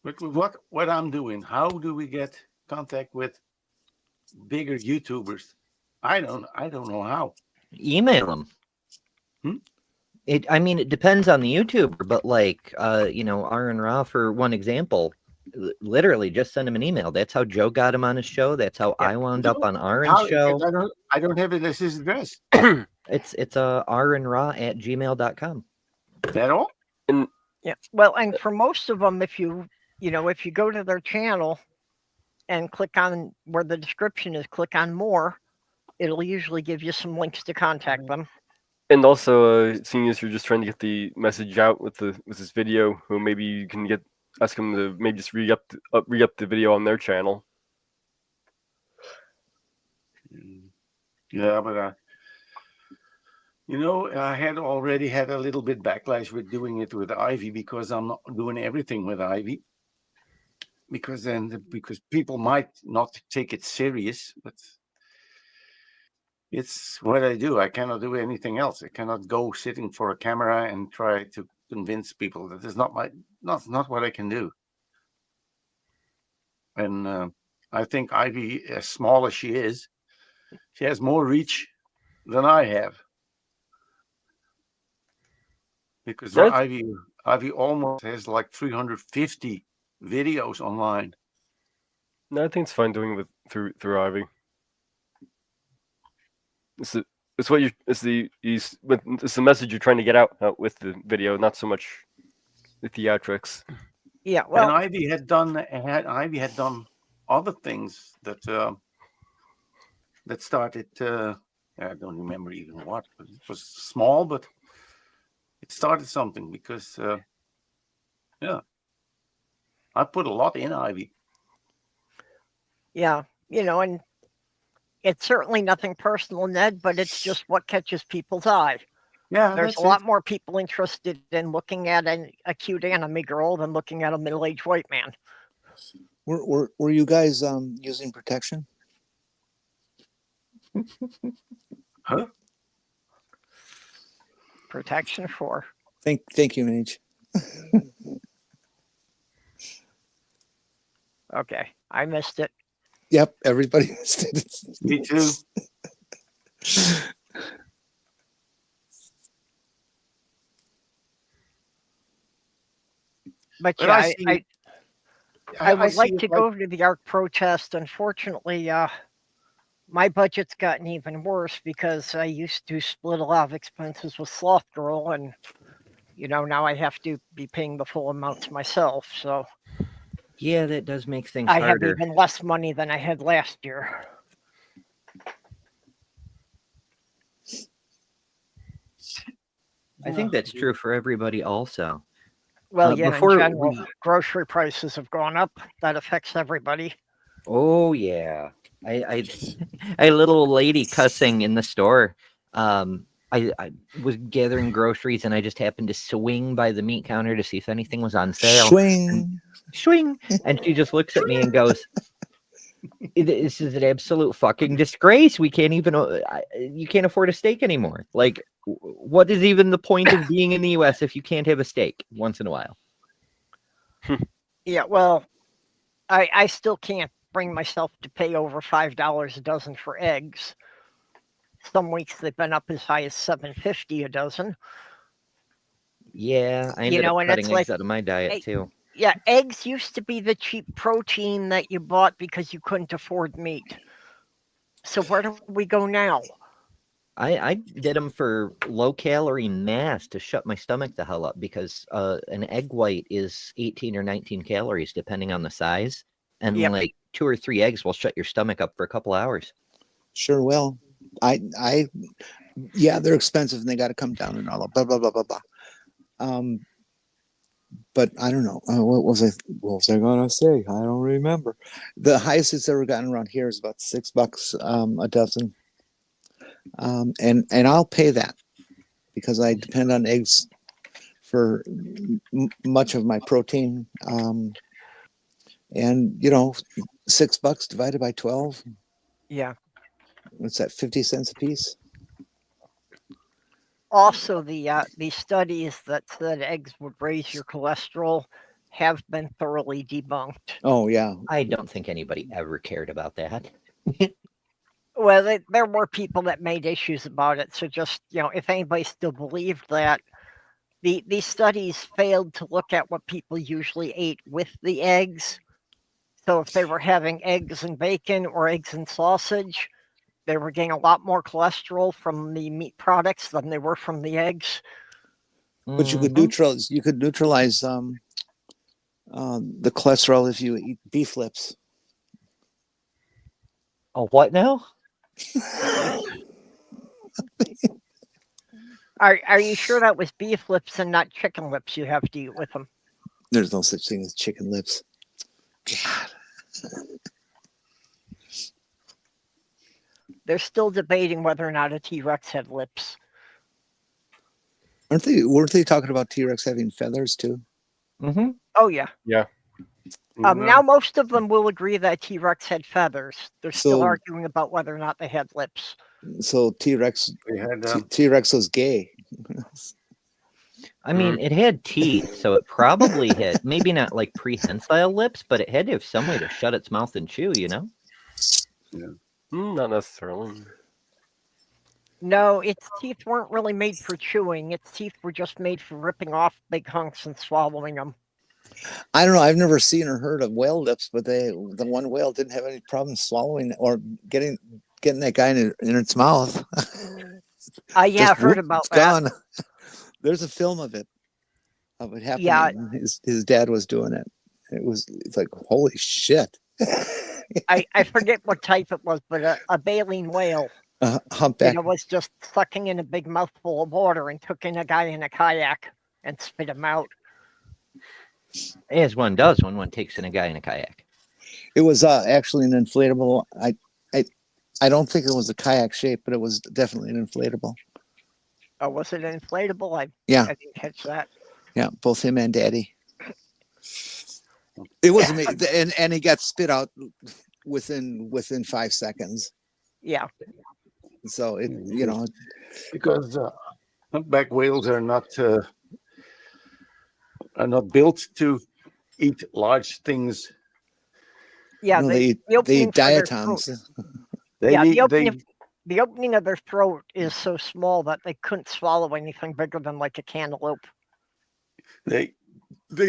But what I'm doing, how do we get contact with bigger YouTubers? I don't know how. Email them. I mean, it depends on the YouTuber, but like, Aaron Ra, for one example, literally just send him an email. That's how Joe got him on his show. That's how I wound up on Aaron's show. I don't have it as his address. It's aaronra@gmail.com. At all? Yeah. Well, and for most of them, if you go to their channel and click on where the description is, click on more, it'll usually give you some links to contact them. And also, seeing as you're just trying to get the message out with this video, who maybe you can ask them to maybe just re-up the video on their channel. Yeah, but I had already had a little bit backlash with doing it with Ivy, because I'm not doing everything with Ivy. Because people might not take it serious, but it's what I do. I cannot do anything else. I cannot go sitting for a camera and try to convince people. That is not what I can do. And I think Ivy, as small as she is, she has more reach than I have. Because Ivy almost has like 350 videos online. No, I think it's fine doing it through Ivy. It's the message you're trying to get out with the video, not so much the theatrics. Yeah, well, and Ivy had done other things that started. I don't remember even what, but it was small, but it started something because, I put a lot in Ivy. Yeah, and it's certainly nothing personal, Ned, but it's just what catches people's eye. Yeah, there's a lot more people interested in looking at a cute anime girl than looking at a middle-aged white man. Were you guys using protection? Huh? Protection for? Thank you, Mage. Okay, I missed it. Yep, everybody missed it. Me too. But yeah, I would like to go to the ARC protest. Unfortunately, my budget's gotten even worse because I used to split a lot of expenses with Slothgirl, and now I have to be paying the full amounts myself. So yeah, that does make things harder. I have even less money than I had last year. I think that's true for everybody also. Well, yeah, in general, grocery prices have gone up. That affects everybody. Oh, yeah. I a little lady cussing in the store. I was gathering groceries, and I just happened to swing by the meat counter to see if anything was on sale. Swing. And she just looks at me and goes, "This is an absolute fucking disgrace. We can't even, you can't afford a steak anymore. Like, what is even the point of being in the U.S. if you can't have a steak once in a while?" Yeah, well, I still can't bring myself to pay over $5 a dozen for eggs. Some weeks they've been up as high as $7.50 a dozen. Yeah, I ended up cutting eggs out of my diet too. Yeah, eggs used to be the cheap protein that you bought because you couldn't afford meat. So where do we go now? I did them for low-calorie mass to shut my stomach the hell up, because an egg white is 18 or 19 calories, depending on the size. And like 2 or 3 eggs will shut your stomach up for a couple hours. Sure will. Yeah, they're expensive and they got to come down and all blah, blah, blah, blah, blah. But I don't know. What was I going to say? I don't remember. The highest it's ever gotten around here is about $6 a dozen. And I'll pay that because I depend on eggs for much of my protein. And $6 divided by 12. Yeah. What's that? 50 cents a piece. Also, the studies that said eggs would raise your cholesterol have been thoroughly debunked. Oh yeah. I don't think anybody ever cared about that. Well, there were people that made issues about it. So just, if anybody still believed that, these studies failed to look at what people usually ate with the eggs. So if they were having eggs and bacon or eggs and sausage, they were getting a lot more cholesterol from the meat products than they were from the eggs. But you could Mhm. neutralize the cholesterol if you eat beef lips. Oh, what now? Are you sure that was beef lips and not chicken lips you have to eat with them? There's no such thing as chicken lips. God. They're still debating whether or not a T-Rex had lips. Weren't they talking about T-Rex having feathers too? Mm-hmm. Oh yeah. Yeah. Now most of them will agree that T-Rex had feathers. They're still So- arguing about whether or not they had lips. So T-Rex We had T-Rex was gay. I mean, it had teeth, so it probably had maybe not like prehensile lips, but it had to have some way to shut its mouth and chew, you know? Not necessarily. No, its teeth weren't really made for chewing. Its teeth were just made for ripping off big hunks and swallowing them. I don't know. I've never seen or heard of whale lips, but the one whale didn't have any problem swallowing or getting that guy in its mouth. Yeah, Just heard whoop, about it's that. gone. There's a film of it happening. Yeah. His dad was doing it. It's like, holy shit. I forget what type it was, but a baleen whale, Humpback. was just sucking in a big mouthful of water and took in a guy in a kayak and spit him out. As one does when one takes in a guy in a kayak. It was actually an inflatable. I don't think it was a kayak shape, but it was definitely an inflatable. Oh, was it inflatable? Yeah. I didn't catch that. Yeah, both him and Daddy. It was amazing, and he got spit out within 5 seconds. Yeah. So it, because humpback whales are not built to eat large things. Yeah, no, the they eat opening for their diatoms. throat- They Yeah, need, the opening of their throat is so small that they couldn't swallow anything bigger than like a cantaloupe. they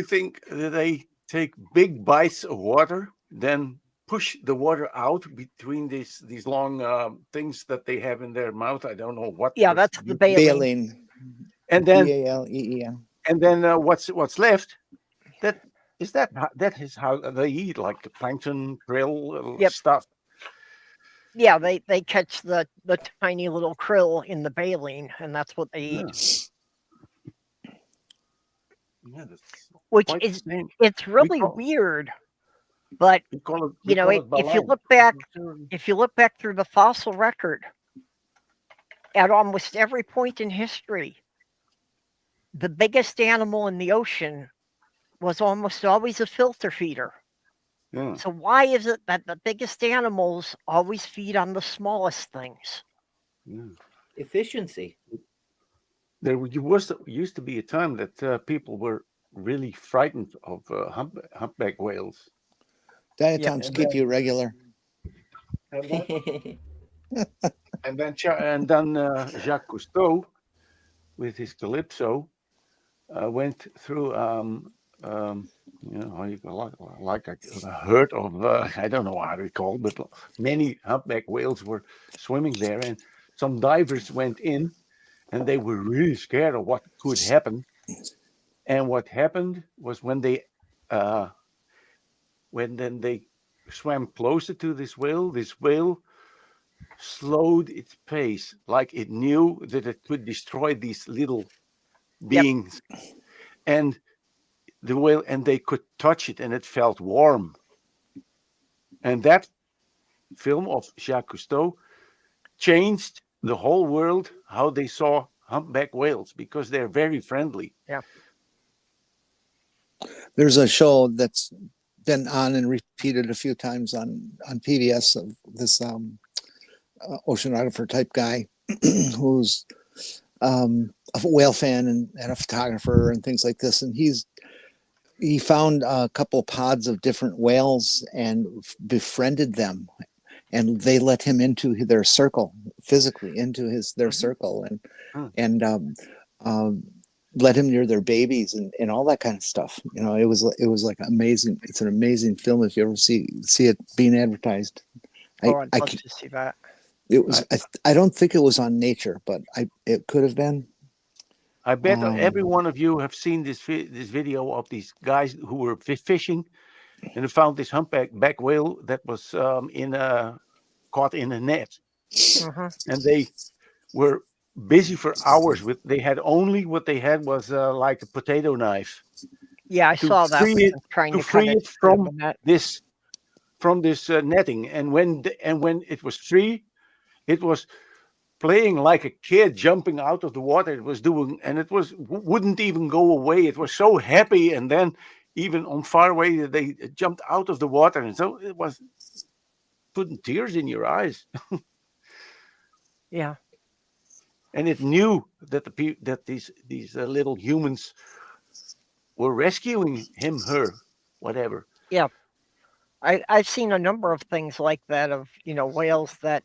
think that they take big bites of water, then push the water out between these long things that they have in their mouth. I don't know what. Yeah, that's the baleen. Baleen. And then Baleen. and then what's left? That is how they eat, like plankton, krill Yep. stuff. Yeah, they catch the tiny little krill in the baleen, and that's what they eat. Yeah, that's Which quite is the same. it's really call- weird, but We call it, you know, if you look back through the fossil record, at almost every point in history, the biggest animal in the ocean was almost always a filter feeder. Yeah. So why is it that the biggest animals always feed on the smallest things? Yeah. Efficiency. There used to be a time that people were really frightened of humpback whales. Diatoms keep you regular. And then Jacques Cousteau, with his Calypso, went through like a herd of I don't know how to call it, but many humpback whales were swimming there, and some divers went in, and they were really scared of what could happen. And what happened was when they swam closer to this whale slowed its pace, like it knew that it could destroy these little beings. And the whale, and they could touch it, and it felt warm. And that film of Jacques Cousteau changed the whole world, how they saw humpback whales, because they're very friendly. Yeah. There's a show that's been on and repeated a few times on PBS of this oceanographer type guy who's a whale fan and a photographer and things like this, and he found a couple pods of different whales and befriended them, and they let him into their circle, physically into their circle, and let him near their babies and all that kind of stuff. You know, it was like amazing. It's an amazing film if you ever see it being advertised. Oh, I'd love to see that. It was. I don't think it was on Nature, but it could have been. I bet every one of you have seen this video of these guys who were fishing, and they found this humpback whale that was caught in a net, and they were busy for hours with. They had only what they had was like a potato knife. Yeah, I saw that. To free it from this netting, and when it was free, it was playing like a kid, jumping out of the water. It was doing, and it wouldn't even go away. It was so happy, and then even on far away, they jumped out of the water, and so it was putting tears in your eyes. Yeah, and it knew that these little humans were rescuing him, her, whatever. Yeah, I've seen a number of things like that of whales that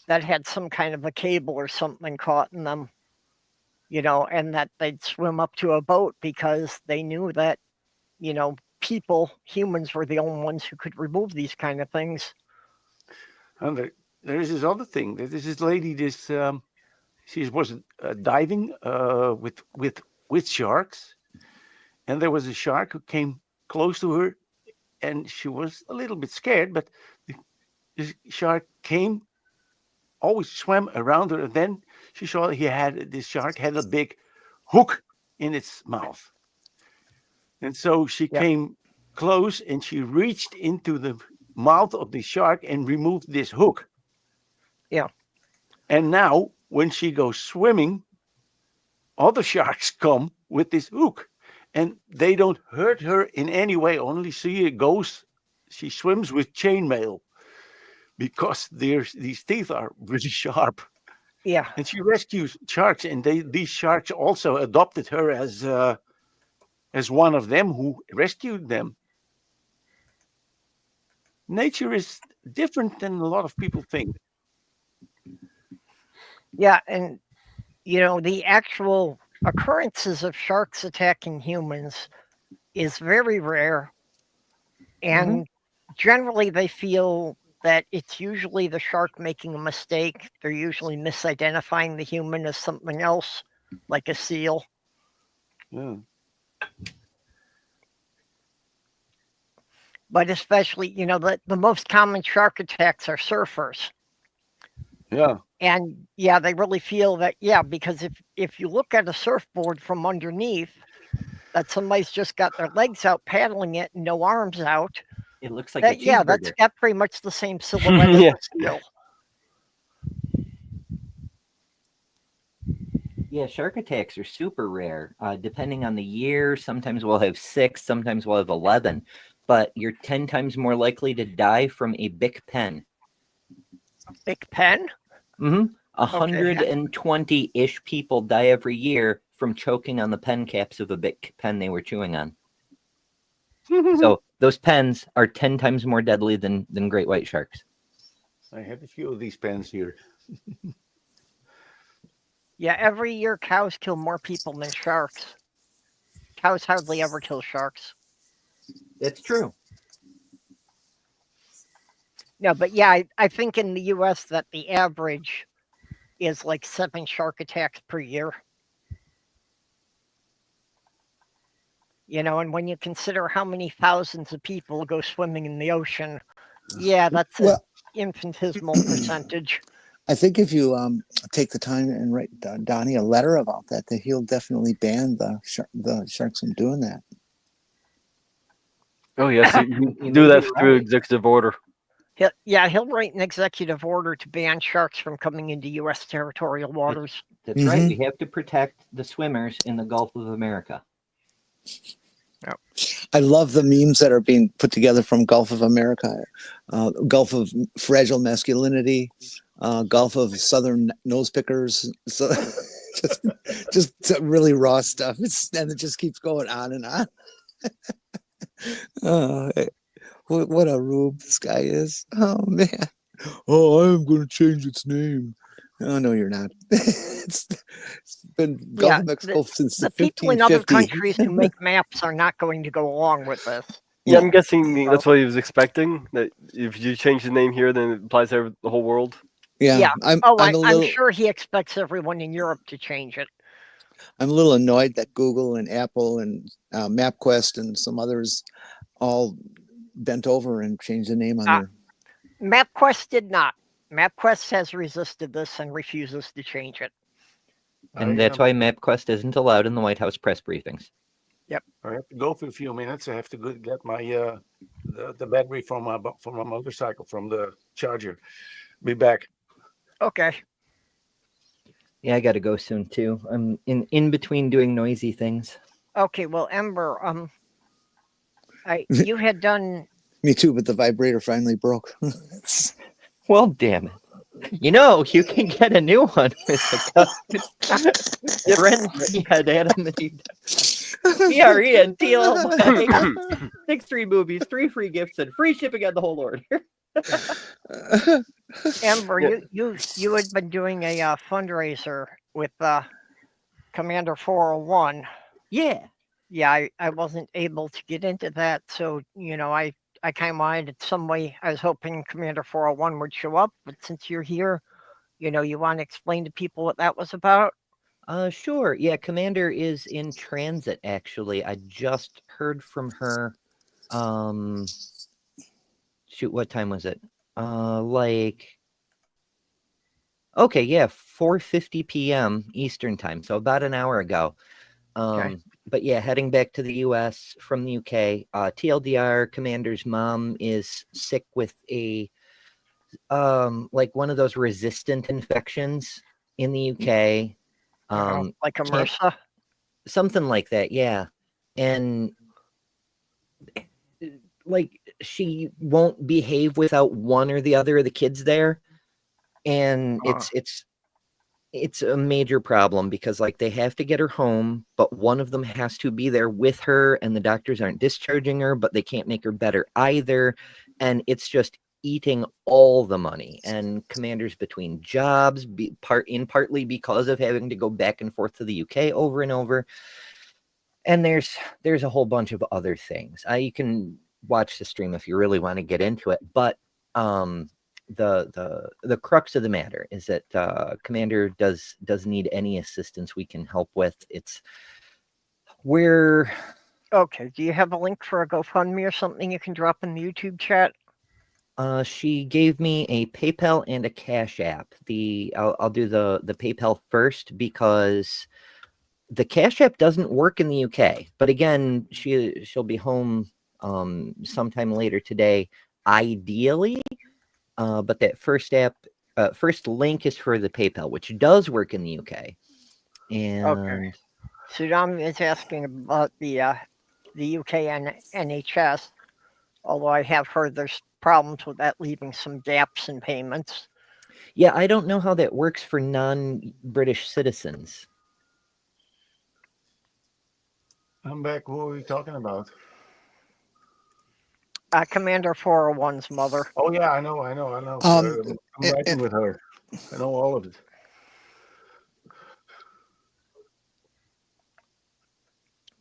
had some kind of a cable or something caught in them, and that they'd swim up to a boat because they knew that, humans were the only ones who could remove these kind of things. And there is this other thing. There's this lady, she was diving with sharks, and there was a shark who came close to her, and she was a little bit scared, but the shark always swam around her, and then she saw this shark had a big hook in its mouth. And so she came close and she reached into the mouth of the shark and removed this hook. Yeah. And now when she goes swimming, other sharks come with this hook, and they don't hurt her in any way. Only she swims with chainmail, because these teeth are really sharp. Yeah. And she rescues sharks, and these sharks also adopted her as one of them who rescued them. Nature is different than a lot of people think. Yeah, and the actual occurrences of sharks attacking humans is very rare, and generally they feel that it's usually the shark making a mistake. They're usually misidentifying the human as something else, like a seal. Yeah. But especially, the most common shark attacks are surfers. Yeah. And they really feel that, because if you look at a surfboard from underneath, that somebody's just got their legs out paddling it and no arms out. It looks like a cheeseburger. That's got pretty much the same silhouette as a seal. Yeah, shark attacks are super rare. Depending on the year, sometimes we'll have 6, sometimes we'll have 11. But you're 10 times more likely to die from a Bic pen. Bic pen? 120-ish people die every year from choking on the pen caps of a Bic pen they were chewing on. So those pens are 10 times more deadly than great white sharks. I have a few of these pens here. Yeah, every year cows kill more people than sharks. Cows hardly ever kill sharks. That's true. No, but I think in the U.S. that the average is like 7 shark attacks per year. And when you consider how many thousands of people go swimming in the ocean, that's an infinitesimal percentage. I think if you take the time and write Donnie a letter about that he'll definitely ban the sharks from doing that. Oh, yes. You do that through executive order. He'll write an executive order to ban sharks from coming into U.S. territorial waters. That's right. We have to protect the swimmers in the Gulf of America. Yep. I love the memes that are being put together from Gulf of America, Gulf of Fragile Masculinity, Gulf of Southern Nose Pickers. So just really raw stuff. And it just keeps going on and on. What a rube this guy is. Oh, man. Oh, I'm going to change its name. Oh no, you're not. It's been Gulf Yeah, of Mexico since the people in other 1550. countries who make maps are not going to go along with this. Yeah, No. I'm guessing that's what he was expecting. That if you change the name here, then it applies to the whole world. Yeah, I'm a I'm little sure he expects everyone in Europe to change it. I'm a little annoyed that Google and Apple and MapQuest and some others all bent over and changed the name on Ah. their. MapQuest did not. MapQuest has resisted this and refuses to change it. And that's why MapQuest isn't allowed in the White House press briefings. I have to go for a few minutes. I have to go get my the battery from my motorcycle from the charger. Be back. Okay. Yeah, I got to go soon too. I'm in between doing noisy things. Okay. Well, Ember, you had done. Me too, but the vibrator finally broke. Well, damn it. You know, you can get a new one with the friend had Adam and PRE and TL 6 movies, 3 free gifts, and free shipping on the whole order. Ember, Yeah. you had been doing a fundraiser with Commander 401. Yeah. Yeah, I wasn't able to get into that, so I kind of wanted some way. I was hoping Commander 401 would show up, but since you're here, you want to explain to people what that was about? Sure. Yeah, Commander is in transit, actually. I just heard from her. Shoot, what time was it? Okay, yeah, 4:50 p.m. Eastern time, so about an hour ago. Okay. But yeah, heading back to the U.S. from the UK. TLDR, Commander's mom is sick with a one of those resistant infections in the UK. Like a MRSA? Something like that, yeah. And she won't behave without one or the other of the kids there. And it's a major problem because they have to get her home, but one of them has to be there with her, and the doctors aren't discharging her, but they can't make her better either. And it's just eating all the money. And Commander's between jobs, partly because of having to go back and forth to the UK over and over. And there's a whole bunch of other things. You can watch the stream if you really want to get into it, but the crux of the matter is that Commander does need any assistance we can help with. Okay. Do you have a link for a GoFundMe or something you can drop in the YouTube chat? She gave me a PayPal and a Cash App. I'll do the PayPal first because the Cash App doesn't work in the UK. But again, she'll be home sometime later today, ideally. But that first link is for the PayPal, which does work in the UK. And okay. Sudam is asking about the UK and NHS, although I have heard there's problems with that, leaving some gaps in payments. Yeah, I don't know how that works for non-British citizens. I'm back. Who are we talking about? Commander 401's mother. Oh yeah, I know. I'm writing with her. I know all of it.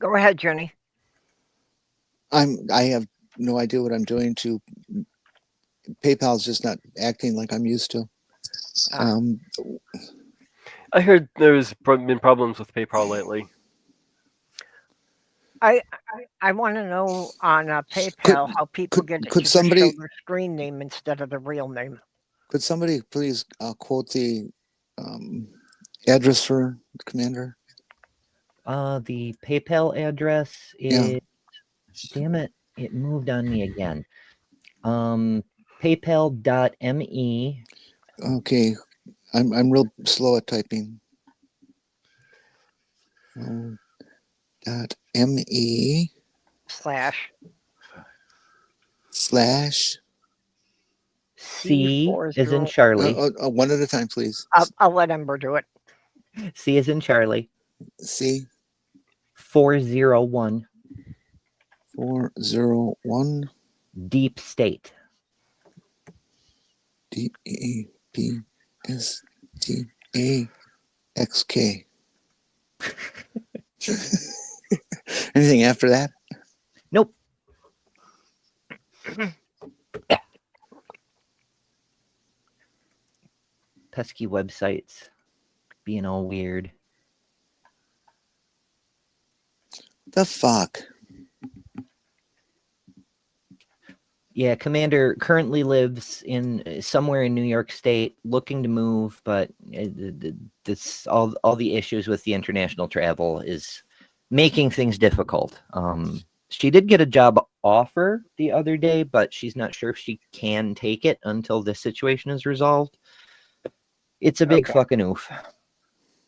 Go ahead, Jenny. I have no idea what I'm doing to. PayPal's just not acting like I'm used to. I heard there's been problems with PayPal lately. I want to know on PayPal how people get it to show their screen name instead of the real name. Could somebody please quote the address for Commander? The PayPal address is, damn it, it moved on me again. PayPal.me. Okay, I'm real slow at typing. .me / C is in Charlie. One at a time, please. I'll let Ember do it. C is in Charlie. C 401. 401. Deep State. DEPS S13e14. Anything after that? Nope. Pesky websites being all weird. The fuck? Yeah, Commander currently lives in somewhere in New York State, looking to move, but this all the issues with the international travel is making things difficult. She did get a job offer the other day, but she's not sure if she can take it until this situation is resolved. It's a big fucking oof.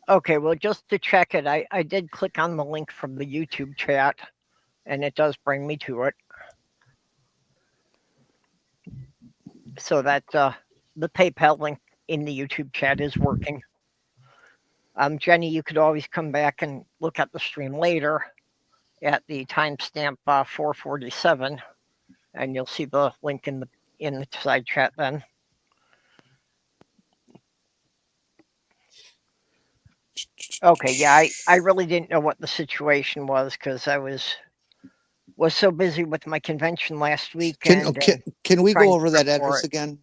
Okay, well, just to check it, I did click on the link from the YouTube chat, and it does bring me to it. So that the PayPal link in the YouTube chat is working. Jenny, you could always come back and look at the stream later at the timestamp 4:47, and you'll see the link in the side chat then. Okay, yeah, I really didn't know what the situation was because I was so busy with my convention last week. Can we trying go to over that prep for address it. again?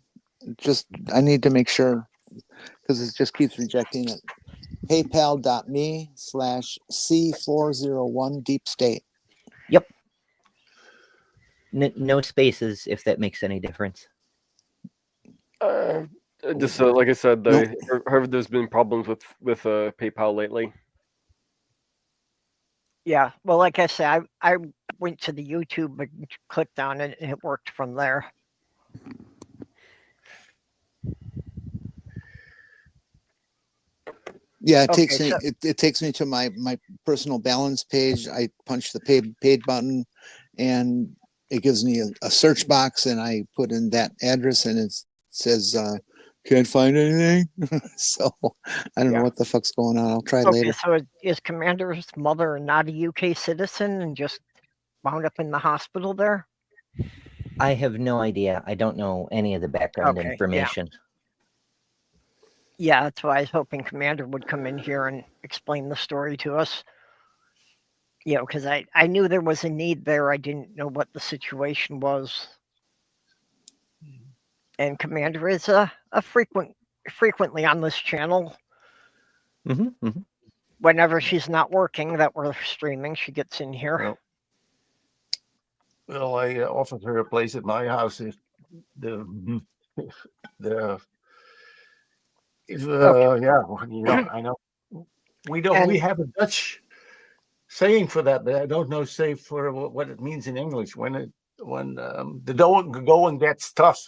Just I need to make sure because it just keeps rejecting it. PayPal.me/C401 Deep State. Yep. No spaces, if that makes any difference. Just like I said, Nope. heard there's been problems with PayPal lately. Yeah, well, like I said, I went to the YouTube and clicked on it, and it worked from there. Yeah, it Okay, takes me. so- It takes me to my personal balance page. I punch the paid button, and it gives me a search box, and I put in that address, and it says can't find anything. So I don't know what the fuck's going on. I'll try later. So is Commander's mother not a UK citizen and just wound up in the hospital there? I have no idea. I don't know any of the background Okay, yeah. information. Yeah, that's why I was hoping Commander would come in here and explain the story to us. You know, because I knew there was a need there. I didn't know what the situation was. And Commander is frequently on this channel. Whenever she's not working, that we're streaming, she gets in here. Well, I offered her a place at my house if yeah, I know we have a Dutch saying for that, but I don't know say for what it means in English when the going gets tough.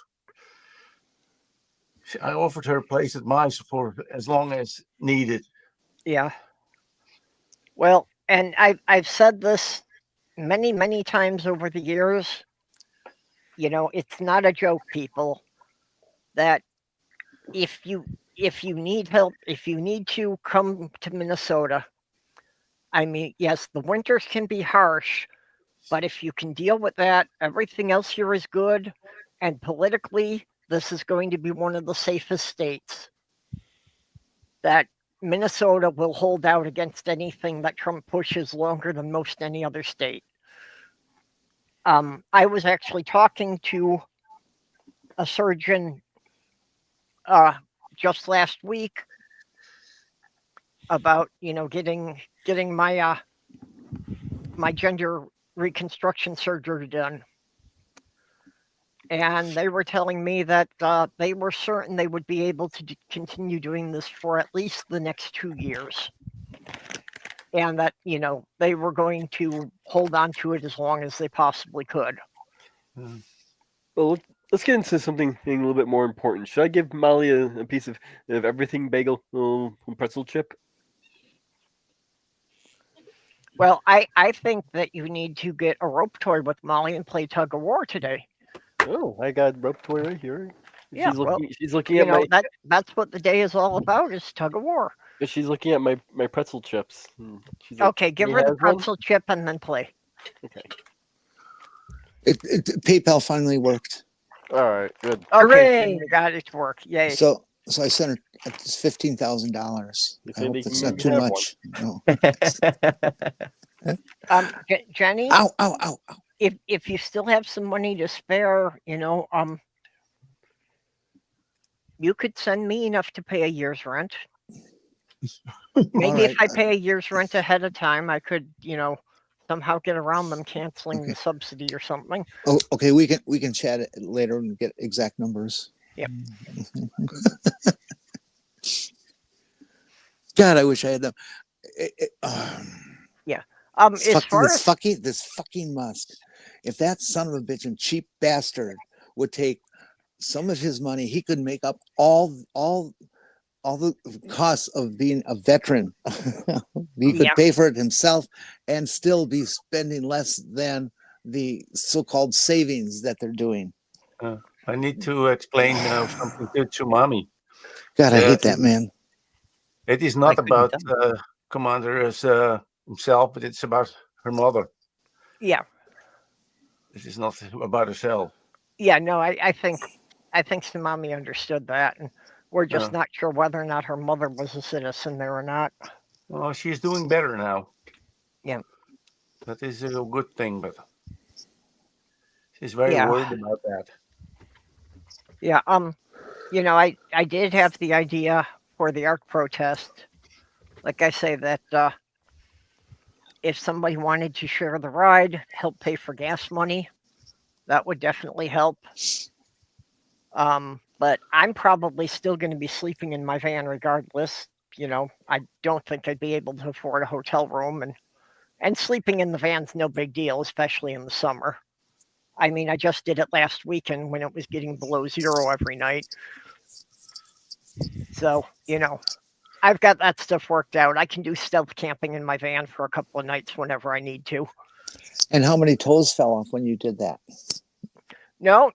I offered her a place at mine for as long as needed. Yeah. Well, and I've said this many times over the years. You know, it's not a joke, people, that if you need help, if you need to come to Minnesota, I mean, yes, the winters can be harsh, but if you can deal with that, everything else here is good. And politically, this is going to be one of the safest states. That Minnesota will hold out against anything that Trump pushes longer than most any other state. I was actually talking to a surgeon just last week about, you know, getting my my gender reconstruction surgery done. And they were telling me that they were certain they would be able to continue doing this for at least the next 2 years. And that, you know, they were going to hold on to it as long as they possibly could. Well, let's get into something a little bit more important. Should I give Molly a piece of everything bagel, pretzel chip? Well, I think that you need to get a rope toy with Molly and play Tug of War today. Oh, I got rope toy right here. Yeah, she's looking at my. That's what the day is all about, is Tug of War. She's looking at my pretzel chips. She's like, okay, give her the pretzel chip and then play. Okay. PayPal finally worked. All right, good. Okay, you got it to work. Yay. So So I sent her it's $15,000. You I think hope they it's can not too have much. No. Jenny, Ow, ow, ow, ow. if you still have some money to spare, you could send me enough to pay a year's rent. Maybe if right. I pay a year's rent ahead of time, I could, somehow get around them canceling the subsidy or something. Oh, okay. We can chat it later and get exact numbers. Yep. God, I wish I had them. As far as This fucking Musk. If that son of a bitch and cheap bastard would take some of his money, he could make up all the costs of being a veteran. He could pay for it himself and still be spending less than the so-called savings that they're doing. I need to explain something to Mommy. God, I hate that man. It is not couldn't about tell. Commander as himself, but it's about her mother. Yeah. This is not about herself. Yeah, no, I think Tsunami understood that, and we're just not sure whether or not her mother was a citizen there or not. Well, she's doing better now. Yeah. That is a good thing, but she's very worried about that. Yeah, I did have the idea for the ARC protest. Like I say, that if somebody wanted to share the ride, help pay for gas money, that would definitely help. But I'm probably still going to be sleeping in my van regardless. I don't think I'd be able to afford a hotel room, and sleeping in the van's no big deal, especially in the summer. I mean, I just did it last weekend when it was getting below 0 every night. So, I've got that stuff worked out. I can do stealth camping in my van for a couple of nights whenever I need to. And how many toes fell off when you did that? No.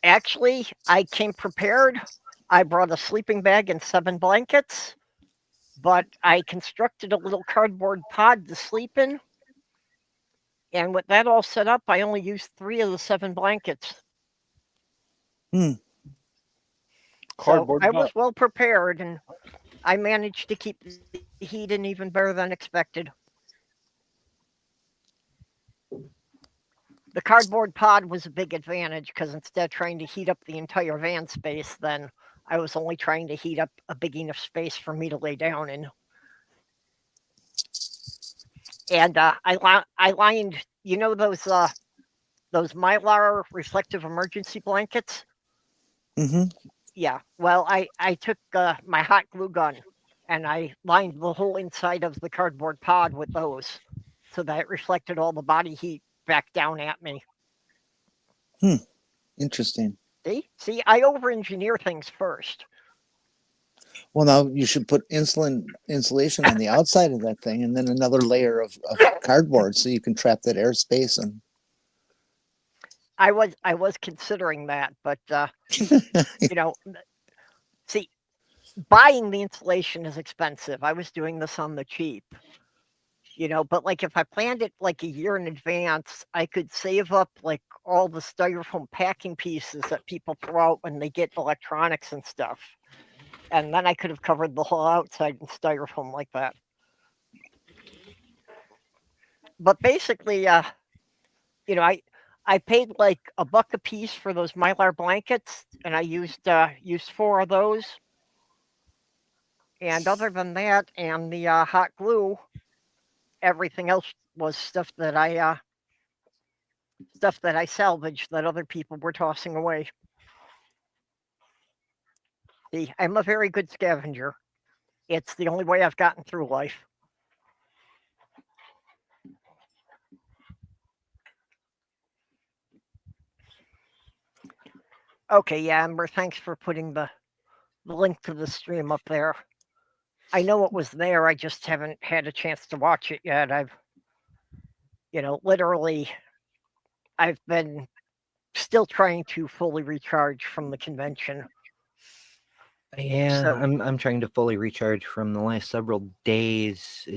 Actually, I came prepared. I brought a sleeping bag and 7 blankets, but I constructed a little cardboard pod to sleep in. And with that all set up, I only used 3 of the 7 blankets. Cardboard so I was well prepared, and I managed to keep the heat in even better than expected. The cardboard pod was a big advantage because instead of trying to heat up the entire van space, then I was only trying to heat up a big enough space for me to lay down in. And I lined, those Mylar reflective emergency blankets. Mm-hmm. Yeah. Well, I took my hot glue gun and I lined the whole inside of the cardboard pod with those, so that it reflected all the body heat back down at me. Interesting. See, I over-engineer things first. Well, now you should put insulation on the outside of that thing, and then another layer of cardboard so you can trap that airspace. And I was considering that, but see, buying the insulation is expensive. I was doing this on the cheap. But like if I planned it like a year in advance, I could save up like all the styrofoam packing pieces that people throw out when they get electronics and stuff. And then I could have covered the whole outside in styrofoam like that. But basically, I paid like $1 a piece for those Mylar blankets, and I used 4 of those. And other than that, and the hot glue, everything else was stuff that I salvaged that other people were tossing away. See, I'm a very good scavenger. It's the only way I've gotten through life. Okay, yeah, Amber, thanks for putting the link to the stream up there. I know it was there, I just haven't had a chance to watch it yet. I've been still trying to fully recharge from the convention. Yeah, So- I'm trying to fully recharge from the last several days.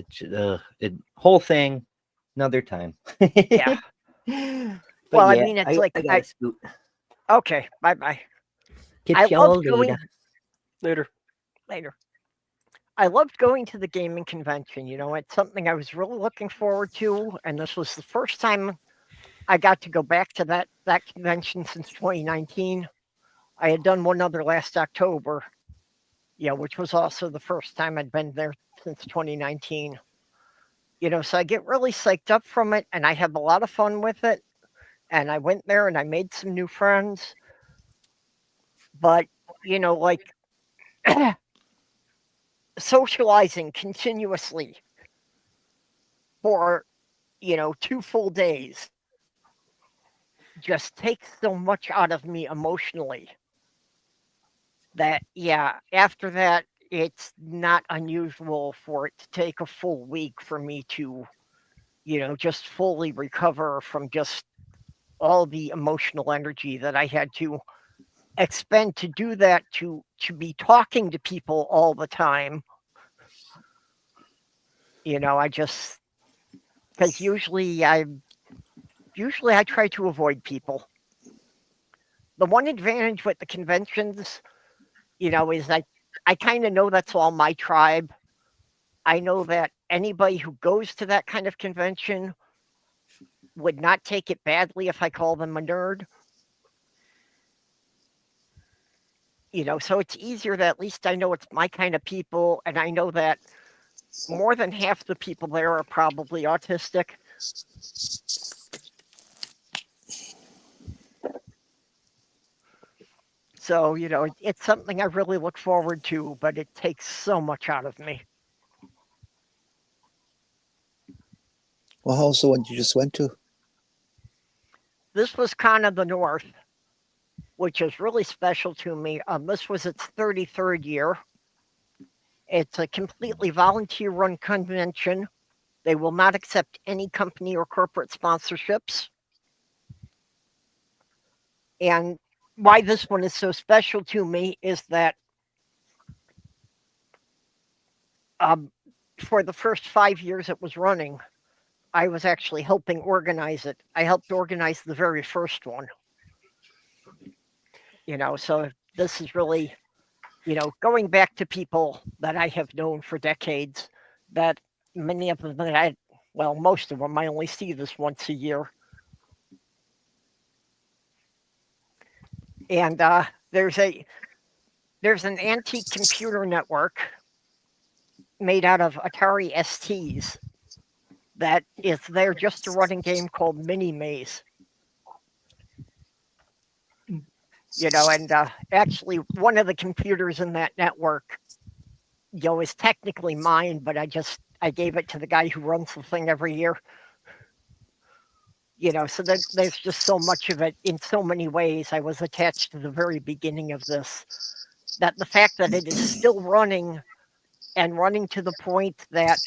Whole thing, another time. Yeah. But Well, I yeah, mean, it's like I gotta scoot. okay, bye-bye. Catch I y'all love going. later. Later. Later. I loved going to the gaming convention. It's something I was really looking forward to, and this was the first time I got to go back to that convention since 2019. I had done one other last October, which was also the first time I'd been there since 2019. So I get really psyched up from it, and I have a lot of fun with it. And I went there and I made some new friends. But, like socializing continuously for, 2 full days just takes so much out of me emotionally that, after that, it's not unusual for it to take a full week for me to, just fully recover from just all the emotional energy that I had to expend to do that, to be talking to people all the time. I just, because usually I try to avoid people. The one advantage with the conventions, is I kind of know that's all my tribe. I know that anybody who goes to that kind of convention would not take it badly if I call them a nerd. So it's easier that at least I know it's my kind of people, and I know that more than half the people there are probably autistic. So, it's something I really look forward to, but it takes so much out of me. Well, how's the one you just went to? This was Con of the North, which is really special to me. This was its 33rd year. It's a completely volunteer-run convention. They will not accept any company or corporate sponsorships. And why this one is so special to me is that for the first 5 years it was running, I was actually helping organize it. I helped organize the very first one. So this is really, going back to people that I have known for decades, that many of them that most of them I only see this once a year. And there's an antique computer network made out of Atari STs that is there just to run a game called Mini Maze. And actually one of the computers in that network, is technically mine, but I gave it to the guy who runs the thing every year. So there's just so much of it in so many ways. I was attached to the very beginning of this, that the fact that it is still running and running to the point that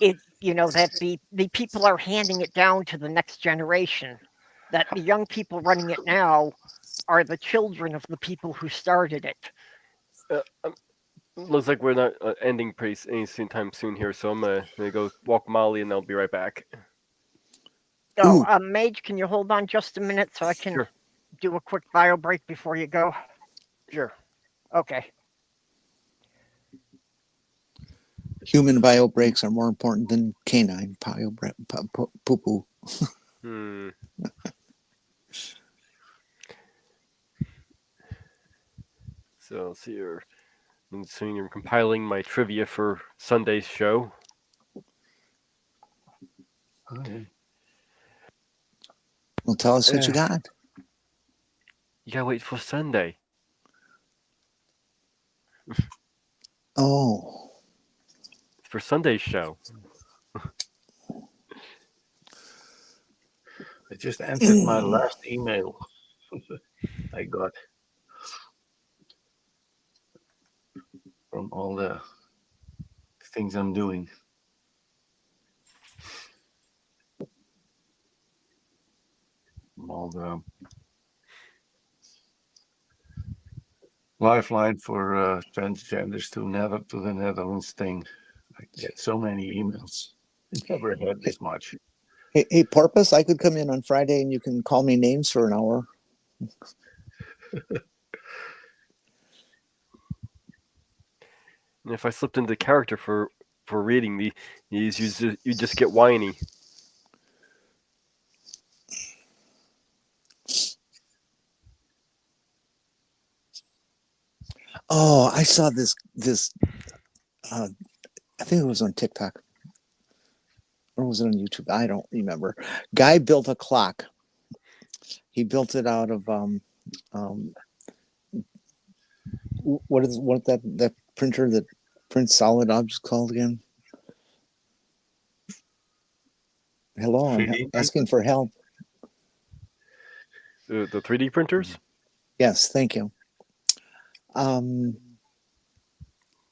it, that the people are handing it down to the next generation, that the young people running it now are the children of the people who started it. Looks like we're not ending anytime soon here, so I'm gonna go walk Molly, and I'll be right back. Oh, Mage, can you hold on just a minute so I can do a quick bio break before you go? Sure. Okay. Human bio breaks are more important than canine bio poo-poo. So let's see here. I'm assuming you're compiling my trivia for Sunday's show. Okay. Well, tell us what you got. You gotta wait for Sunday. Oh. For Sunday's show. I just answered my last email I got from all the things I'm doing. All the lifeline for transgenders to the Netherlands thing. I get so many emails. I never had this much. Hey, Porpoise, I could come in on Friday and you can call me names for an hour. If I slipped into character for reading these, you just get whiny. Oh, I saw this. I think it was on TikTok, or was it on YouTube? I don't remember. Guy built a clock. He built it out of what that printer that prints solid objects called again? Hello, I'm 3D asking for help. The 3D printers. Yes, thank you.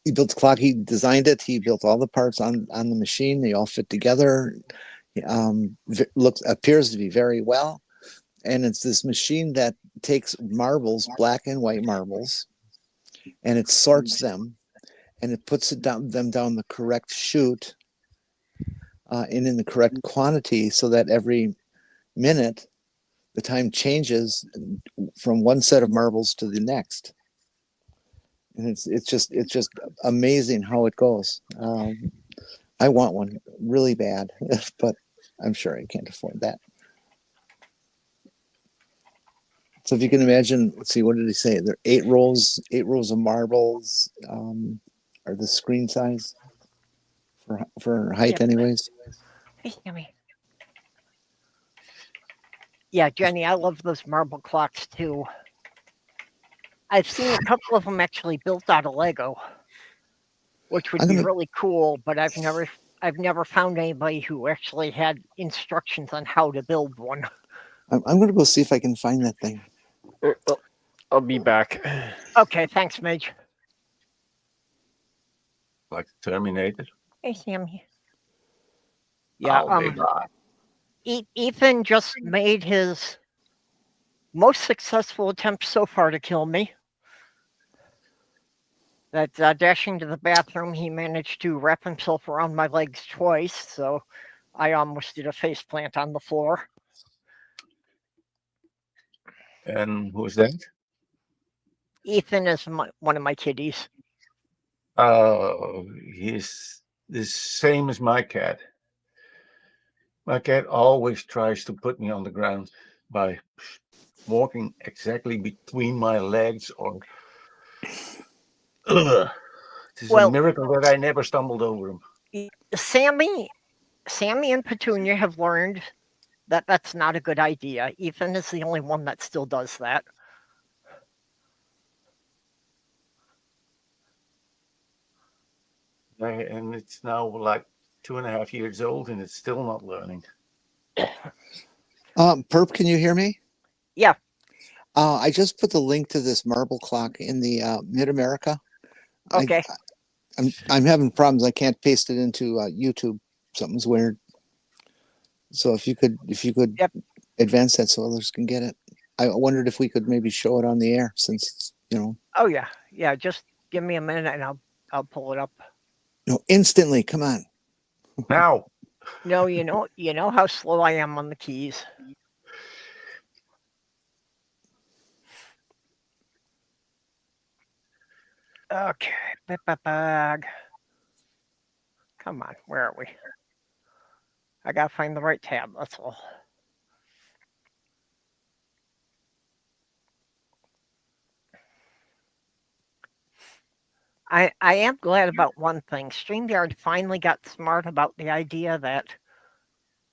He built the clock. He designed it. He built all the parts on the machine. They all fit together. Appears to be very well. And it's this machine that takes marbles, black and white marbles, and it sorts them, and it puts them down the correct chute and in the correct quantity, so that every minute the time changes from one set of marbles to the next. And it's just amazing how it goes. I want one really bad, but I'm sure I can't afford that. So if you can imagine, let's see, what did he say? There are 8 rows of marbles are the screen size for height, Yep. anyways. Hey, Sammy. Yeah, Jenny, I love those marble clocks too. I've seen a couple of them actually built out of Lego, which would be really cool, but I've never found anybody who actually had instructions on how to build one. I'm going to go see if I can find that thing. I'll be back. Okay, thanks, Midge. Like Terminator. Hey, Sammy. Yeah, I'll be back. Ethan just made his most successful attempt so far to kill me. That dashing to the bathroom, he managed to wrap himself around my legs twice, so I almost did a face plant on the floor. And who's that? Ethan is one of my kitties. He's the same as my cat. My cat always tries to put me on the ground by walking exactly between my legs, or it's a miracle that I never stumbled over him. Sammy and Petunia have learned that that's not a good idea. Ethan is the only one that still does that. And it's now like 2.5 years old, and it's still not learning. Perp, can you hear me? Yeah. I just put the link to this marble clock in the MidAmerica. Okay. I'm having problems. I can't paste it into YouTube. Something's weird. So if you could advance that so others can get it. I wondered if we could maybe show it on the air, since Oh yeah. Just give me a minute and I'll pull it up. No, instantly. Come on. Now. No, you know how slow I am on the keys. Okay, bag. Come on, where are we? I gotta find the right tab, that's all. I am glad about one thing. StreamYard finally got smart about the idea that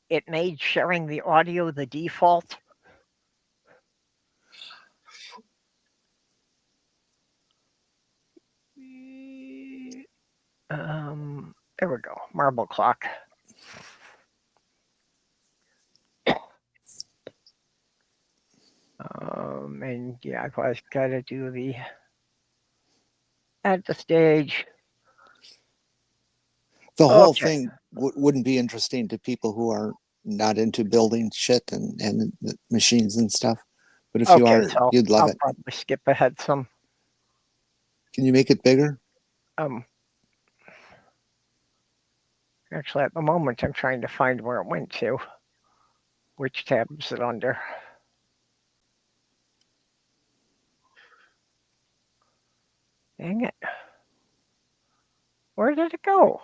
it made sharing the audio the default. There we go. Marble clock. And yeah, I've always got to do the at the stage. The whole thing wouldn't be interesting to people who are not into building shit and the machines and stuff. But if you are, so you'd love it. I'll probably skip ahead some. Can you make it bigger? Actually, at the moment, I'm trying to find where it went to. Which tab is it under? Dang it. Where did it go?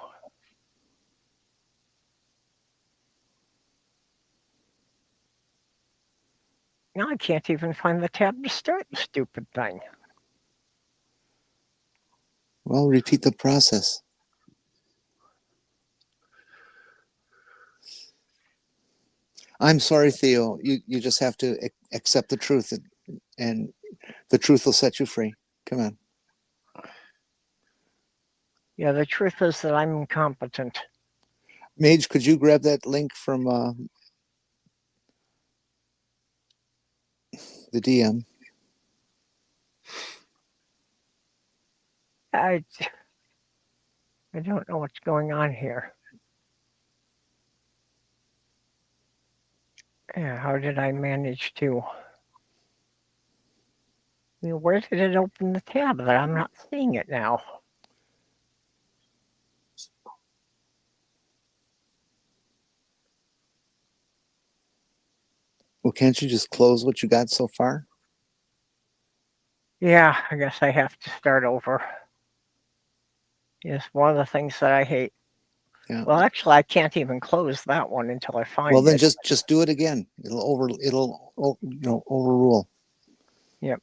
Now I can't even find the tab to start the stupid thing. Well, repeat the process. I'm sorry, Theo. You just have to accept the truth, and the truth will set you free. Come on. Yeah, the truth is that I'm incompetent. Mage, could you grab that link from the DM? I don't know what's going on here. Yeah, how did I manage to? I mean, where did it open the tab that I'm not seeing it now? Well, can't you just close what you got so far? Yeah, I guess I have to start over. It's one of the things that I hate. Yeah. Well, actually, I can't even close that one until I find Well, then it. just do it again. It'll overrule. Yep.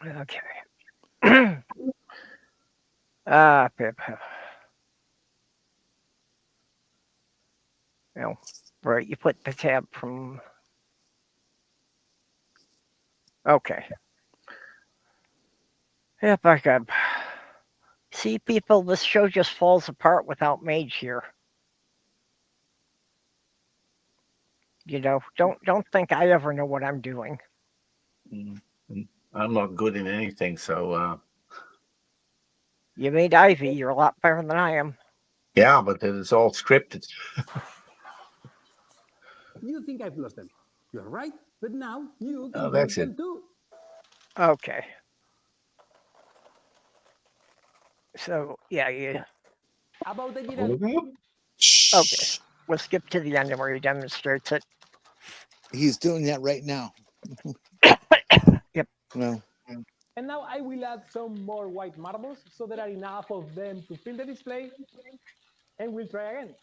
Okay. Pip. No, right. You put the tab from. Okay. Yep, I got. See, people, this show just falls apart without Mage here. You know, don't think I ever know what I'm doing. I'm not good in anything, so You made Ivy. You're a lot better than I am. yeah, but it's all scripted. You think I've lost them. You're right, but now you can Oh, lose that's them it. too. Okay. So yeah. About the Giran. Okay. We'll skip to the end where he demonstrates it. He's doing that right now. Yep. Well, And now I will add some more white marbles so there are enough of them to fill the display. And we'll try again.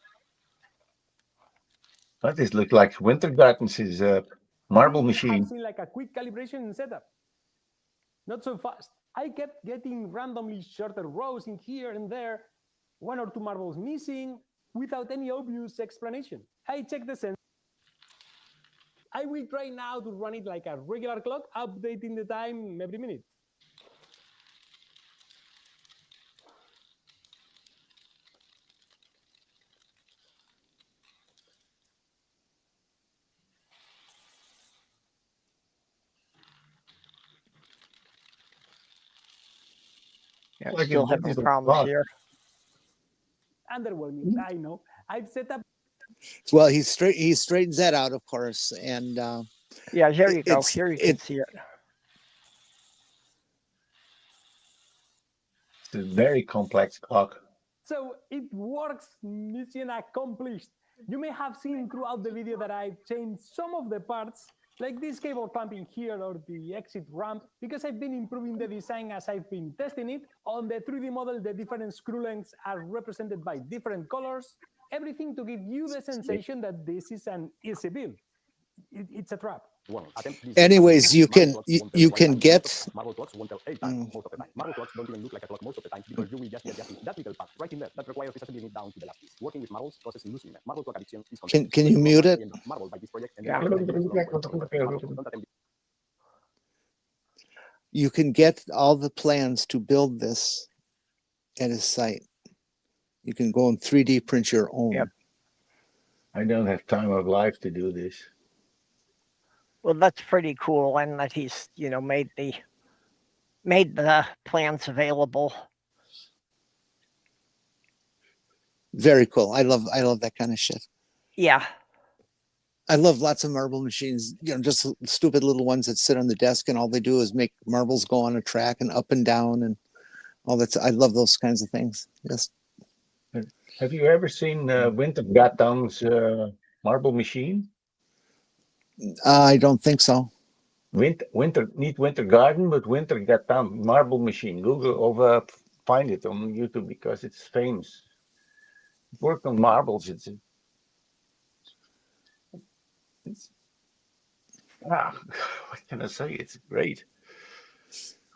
That this look like Winter Gardens is a marble I've machine. seen like a quick calibration and setup. Not so fast. I kept getting randomly shorter rows in here and there, 1 or 2 marbles missing, without any obvious explanation. I checked the sensor. I will try now to run it like a regular clock, updating the time every minute. Yeah, Like still a having digital problems clock. here. Underwhelming, I know. I've set up. well, he straightens that out, of course, and Yeah, here you go. it's Here you can see it. It's a very complex clock. So it works, mission accomplished. You may have seen throughout the video that I've changed some of the parts, like this cable clamping here or the exit ramp, because I've been improving the design as I've been testing it. On the 3D model, the different screw lengths are represented by different colors, everything to give you the sensation that this is an easy build. It's a trap. anyways, you can get Marble clocks won't tell 8 times most of the time. Marble clocks don't even look like a clock most of the time because you will just get that little part right in there that requires disassembling it down to the last piece. Working with marbles causes losing them. Marble clock addiction is can you mute it? Marble by this project and Yeah. You can get all the plans to build this at his site. You can go and 3D print your own. Yep. I don't have time of life to do this. Well, that's pretty cool, and that he's made the plans available. Very cool. I love that kind of shit. Yeah. I love lots of marble machines, just stupid little ones that sit on the desk and all they do is make marbles go on a track and up and down and all that. I love those kinds of things. Yes. Have you ever seen Winter Gardens marble machine? I don't think so. Winter garden, but winter got down marble machine. Google over find it on YouTube because it's famous. Work on marbles. It's what can I say? It's great.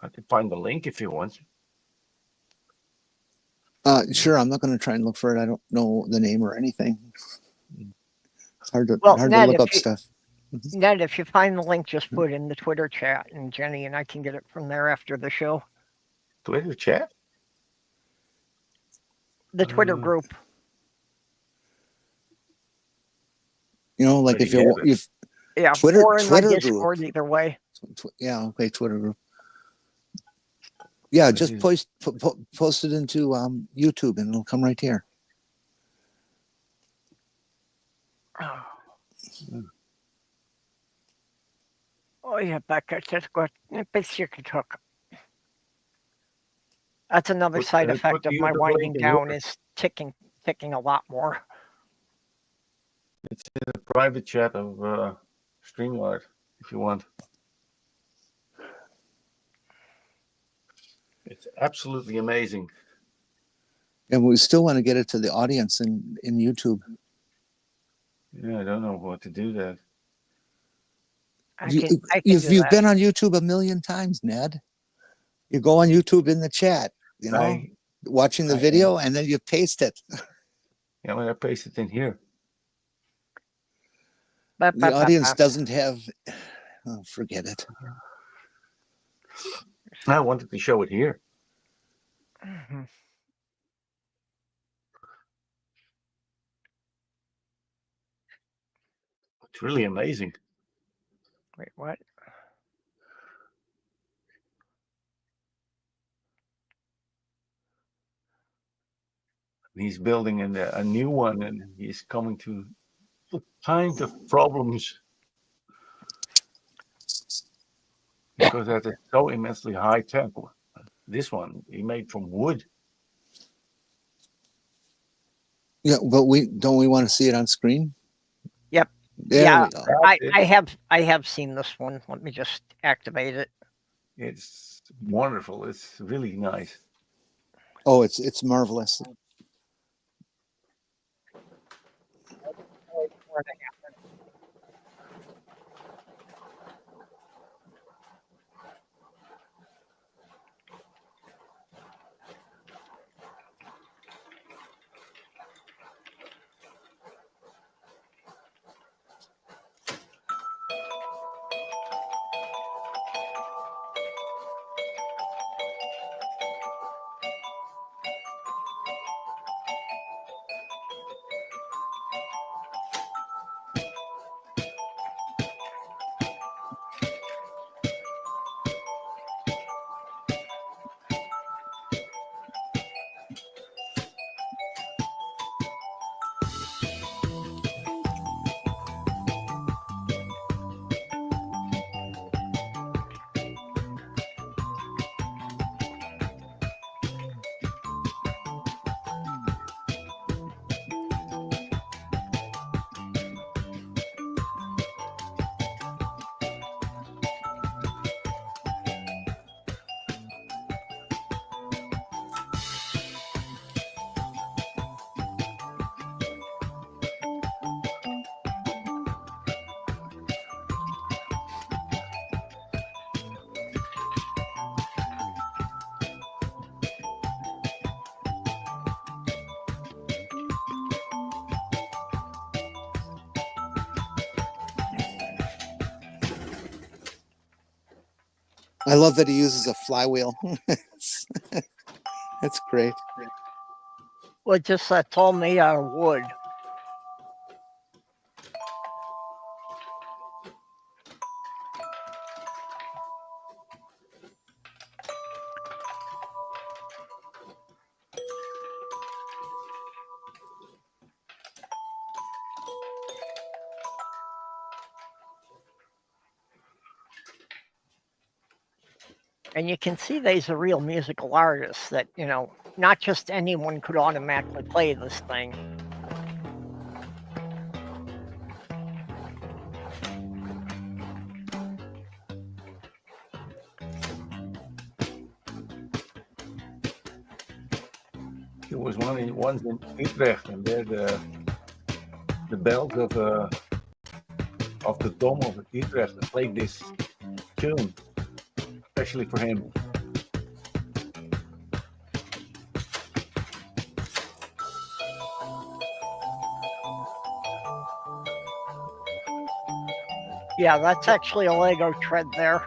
I can find the link if you want. Sure, I'm not going to try and look for it. I don't know the name or anything. It's hard to Ned, look up stuff. Ned, if you find the link, just put it in the Twitter chat, and Jenny and I can get it from there after the show. Twitter chat? The Twitter group. You know, like if you're yeah, Twitter or in my group. Discord, either way. Yeah, okay, Twitter group. Yeah, just post it into YouTube, and it'll come right here. Oh yeah, Becca, just got That's another side effect of my winding down is ticking a lot more. It's in a private chat of StreamYard if you want. It's absolutely amazing. And we still want to get it to the audience in YouTube. Yeah, I don't know what to do that. You've been on YouTube a million times, Ned. You go on YouTube in the chat, you know, watching the video, and then you paste it. Yeah, when I paste it in here. The audience doesn't have. Oh, forget it. I wanted to show it here. Mm-hmm. It's really amazing. Wait, what? He's building a new one, and he's coming to all kinds of problems because that is so immensely high tech. This one he made from wood. Yeah, but we want to see it on screen. Yep. There we go. I have seen this one. Let me just activate it. It's wonderful. It's really nice. Oh, it's marvelous. I love that he uses a flywheel. That's great. Well, just that's all made out of wood. And you can see these are real musical artists that, you know, not just anyone could automatically play this thing. There was ones in Utrecht, and there the bells of the Dome of Utrecht played this tune, especially for him. Yeah, that's actually a Lego tread there.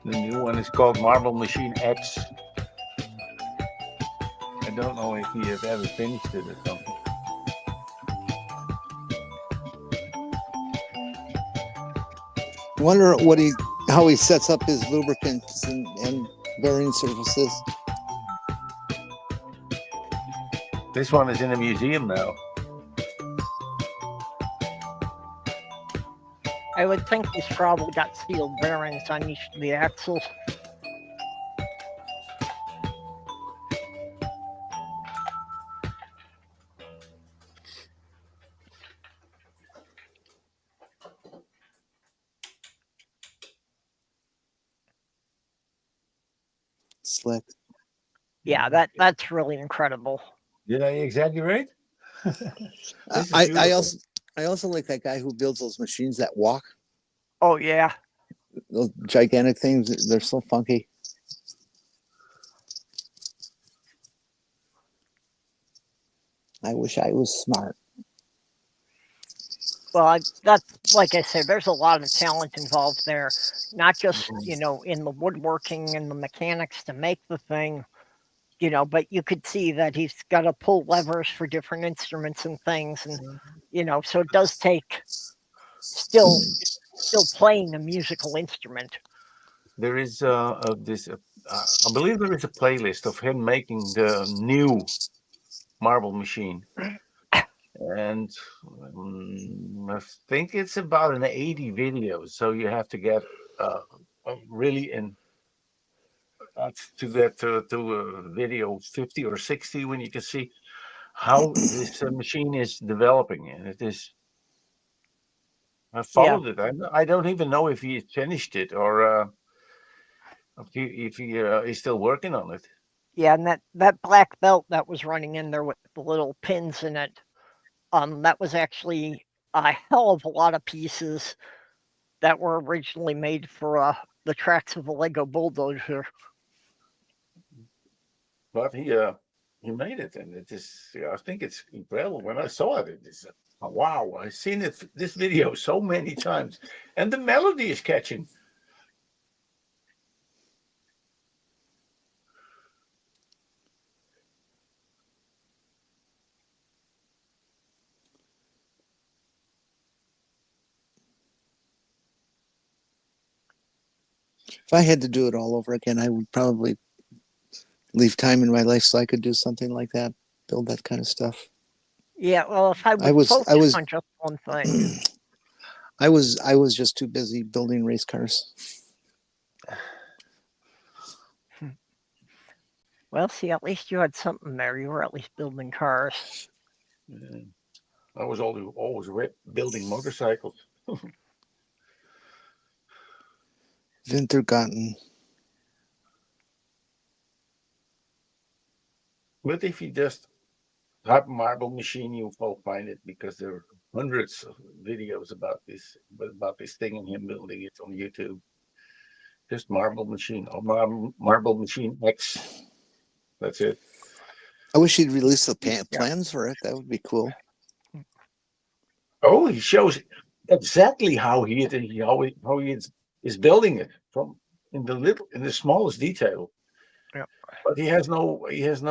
The new one is called Marble Machine X. I don't know if he has ever finished it or something. I wonder how he sets up his lubricants and bearing surfaces. This one is in a museum now. I would think he's probably got sealed bearings on each of the axles. Slick. Yeah, that's really incredible. Did I exaggerate? I also like that guy who builds those machines that walk. Oh yeah. Those gigantic things, they're so funky. I wish I was smart. Well, that's like I said, there's a lot of talent involved there, not just, in the woodworking and the mechanics to make the thing, but you could see that he's got to pull levers for different instruments and things. And, so it does take still playing a musical instrument. There is I believe there is a playlist of him making the new marble machine. And I think it's about an 80 videos. So you have to get really in to get to video 50 or 60 when you can see how this machine is developing. And it is. I followed it. I don't even know if he finished it or if he is still working on it. Yeah, and that black belt that was running in there with the little pins in it, that was actually a hell of a lot of pieces that were originally made for the tracks of the Lego bulldozer. But he made it, and it is. I think it's incredible. When I saw it, it is wow! I've seen this video so many times, and the melody is catching. If I had to do it all over again, I would probably leave time in my life so I could do something like that, build that kind of stuff. Yeah, well, if I was focus on just one thing. I was just too busy building race cars. Well, see, at least you had something there. You were at least building cars. Yeah. I was always building motorcycles. Wintergarten. But if you just type marble machine, you will find it because there are hundreds of videos about this thing and him building it on YouTube. Just marble machine or marble machine X. That's it. I wish he'd release the plans for it. That would be cool. Oh, he shows exactly how he is building it from in the smallest detail. Yeah. But he has no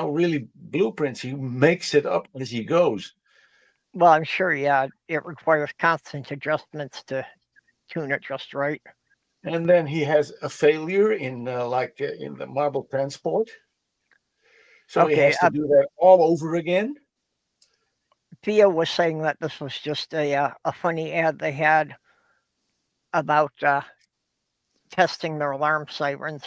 really blueprints. He makes it up as he goes. Well, I'm sure, yeah, it requires constant adjustments to tune it just right. And then he has a failure in in the marble transport. So he Okay, has to do that all over again. Theo was saying that this was just a funny ad they had about testing their alarm sirens.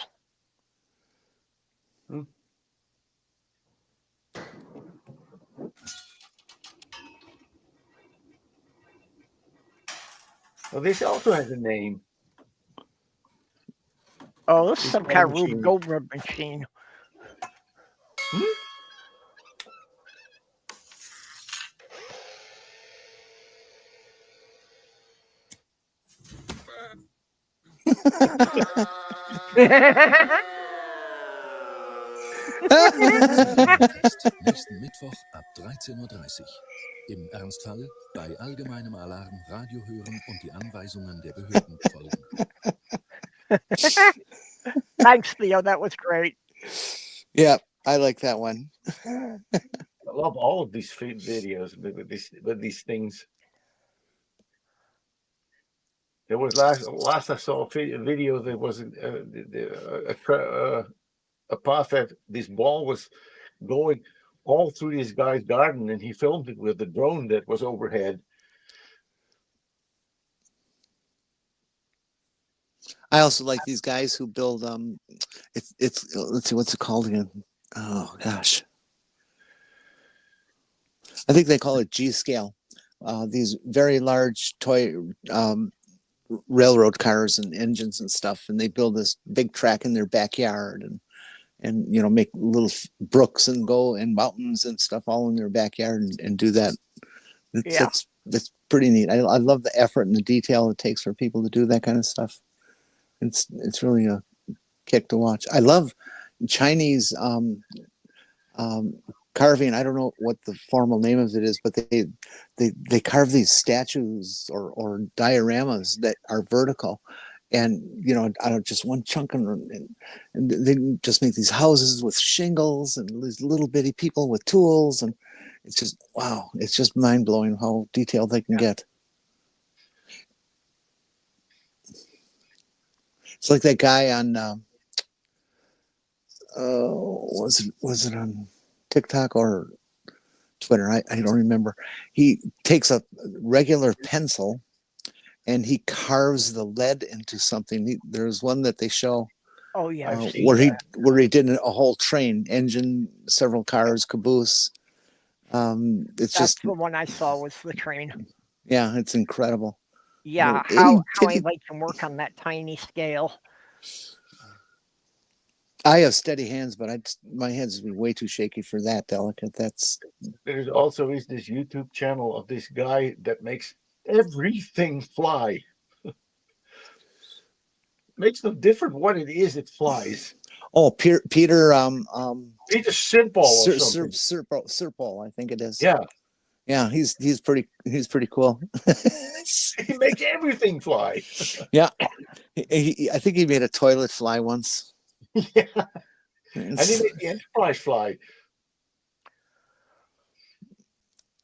Well, this also has a name. Oh, this is This some kind kind of of Rube machine. Goldberg machine. Nächsten Mittwoch ab 13:30 Uhr. Im Ernstfall bei allgemeinem Alarm Radio hören und die Anweisungen der Behörden befolgen. Thanks, Theo. That was great. Yeah, I like that one. I love all of these videos with these things. There was last I saw a video. There was a path that this ball was going all through this guy's garden, and he filmed it with the drone that was overhead. I also like these guys who build it's let's see, what's it called again? Oh gosh, I think they call it G scale. These very large toy railroad cars and engines and stuff, and they build this big track in their backyard and you know, make little brooks and go and mountains and stuff all in their backyard and do that. That's pretty neat. I love the effort and the detail it takes for people to do that kind of stuff. It's really a kick to watch. I love Chinese carving. I don't know what the formal name of it is, but they carve these statues or dioramas that are vertical, and you know, out of just one chunk, and they just make these houses with shingles and these little bitty people with tools, and it's just wow. It's just mind blowing how detailed they can get. It's like that guy on was it on TikTok or Twitter? I don't remember. He takes a regular pencil and he carves the lead into something. There's one that they show. Oh yeah, where he did a whole train, engine, several cars, caboose. It's that's just the one I saw was the train. Yeah, it's incredible. Yeah, Well, how anybody can work on that tiny scale. I have steady hands, but my hands would be way too shaky for that delicate. There's also this YouTube channel of this guy that makes everything fly. Makes no difference what it is, it flies. Oh, Peter Peter Sirpol or something. Sirpol, I think it is. Yeah, he's pretty cool. He makes everything fly. Yeah, I think he made a toilet fly once. Yeah, and he made the Enterprise fly.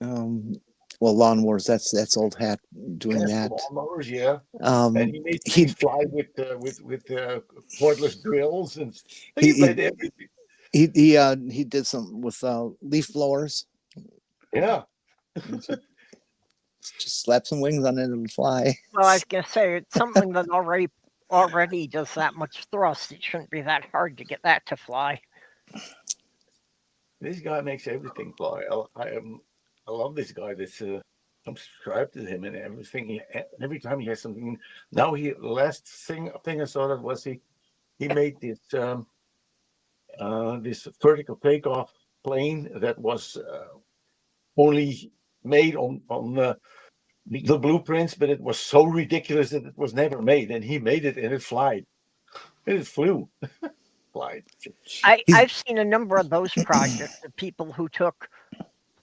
Well, lawnmowers, that's old hat doing that. Lawnmowers, yeah. And he made things fly with cordless drills, and he made everything. He did some with leaf blowers. Yeah. Just slap some wings on it and fly. Well, I was gonna say it's something that already does that much thrust. It shouldn't be that hard to get that to fly. This guy makes everything fly. I love this guy. I'm subscribed to him and everything. Every time he has something. Now last thing I saw that was he made this this vertical takeoff plane that was only made on the blueprints, but it was so ridiculous that it was never made, and he made it and it flew. And it flew. Flied. I've seen a number of those projects of people who took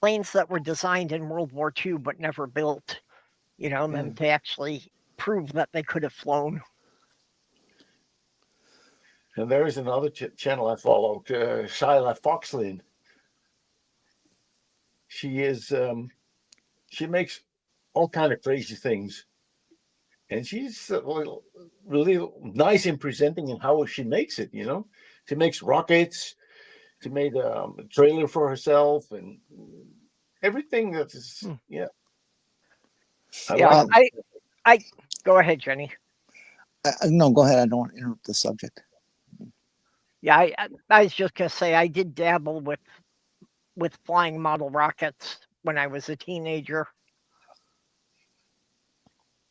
planes that were designed in World War II but never built, you know, and then to actually prove that they could have flown. And there is another channel I followed, Shyla Foxlin. She makes all kind of crazy things. and she's really nice in presenting and how she makes it. She makes rockets. She made a trailer for herself and everything that is. Yeah, I Yeah, like it. I go ahead, Jenny. No, go ahead. I don't want to interrupt the subject. Yeah, I was just gonna say I did dabble with flying model rockets when I was a teenager.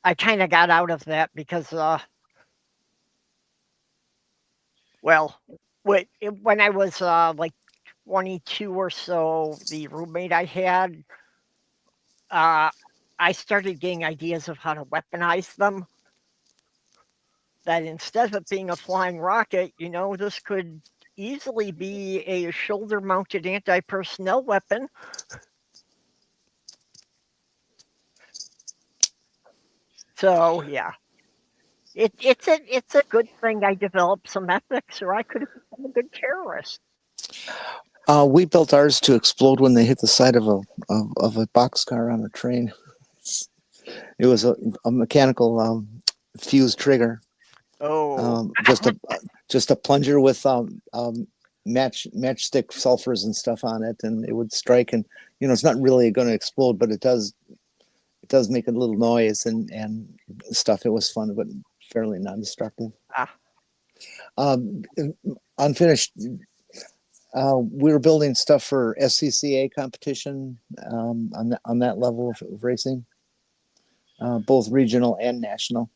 I kind of got out of that because, well, when I was like 22 or so, the roommate I had, I started getting ideas of how to weaponize them. That instead of it being a flying rocket, this could easily be a shoulder-mounted anti-personnel weapon. So yeah, it's a good thing I developed some ethics, or I could have become a good terrorist. We built ours to explode when they hit the side of a boxcar on a train. It was a mechanical fuse trigger. Oh, Just a plunger with matchstick sulfurs and stuff on it, and it would strike. And it's not really going to explode, but it does make a little noise and stuff. It was fun, but fairly non-destructive. Unfinished. We were building stuff for SCCA competition on that level of racing, both regional and national.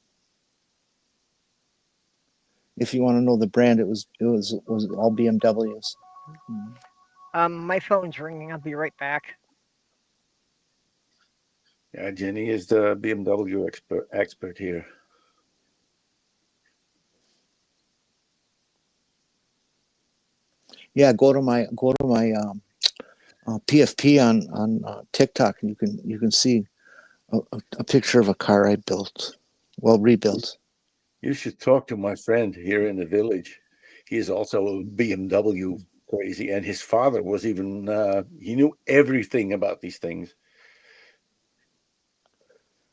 If you want to know the brand, it was all BMWs. My phone's ringing. I'll be right back. Yeah, Jenny is the BMW expert here. Yeah, go to my PFP on TikTok, and you can see a picture of a car I built, rebuilt. You should talk to my friend here in the village. He is also a BMW crazy, and his father was even he knew everything about these things.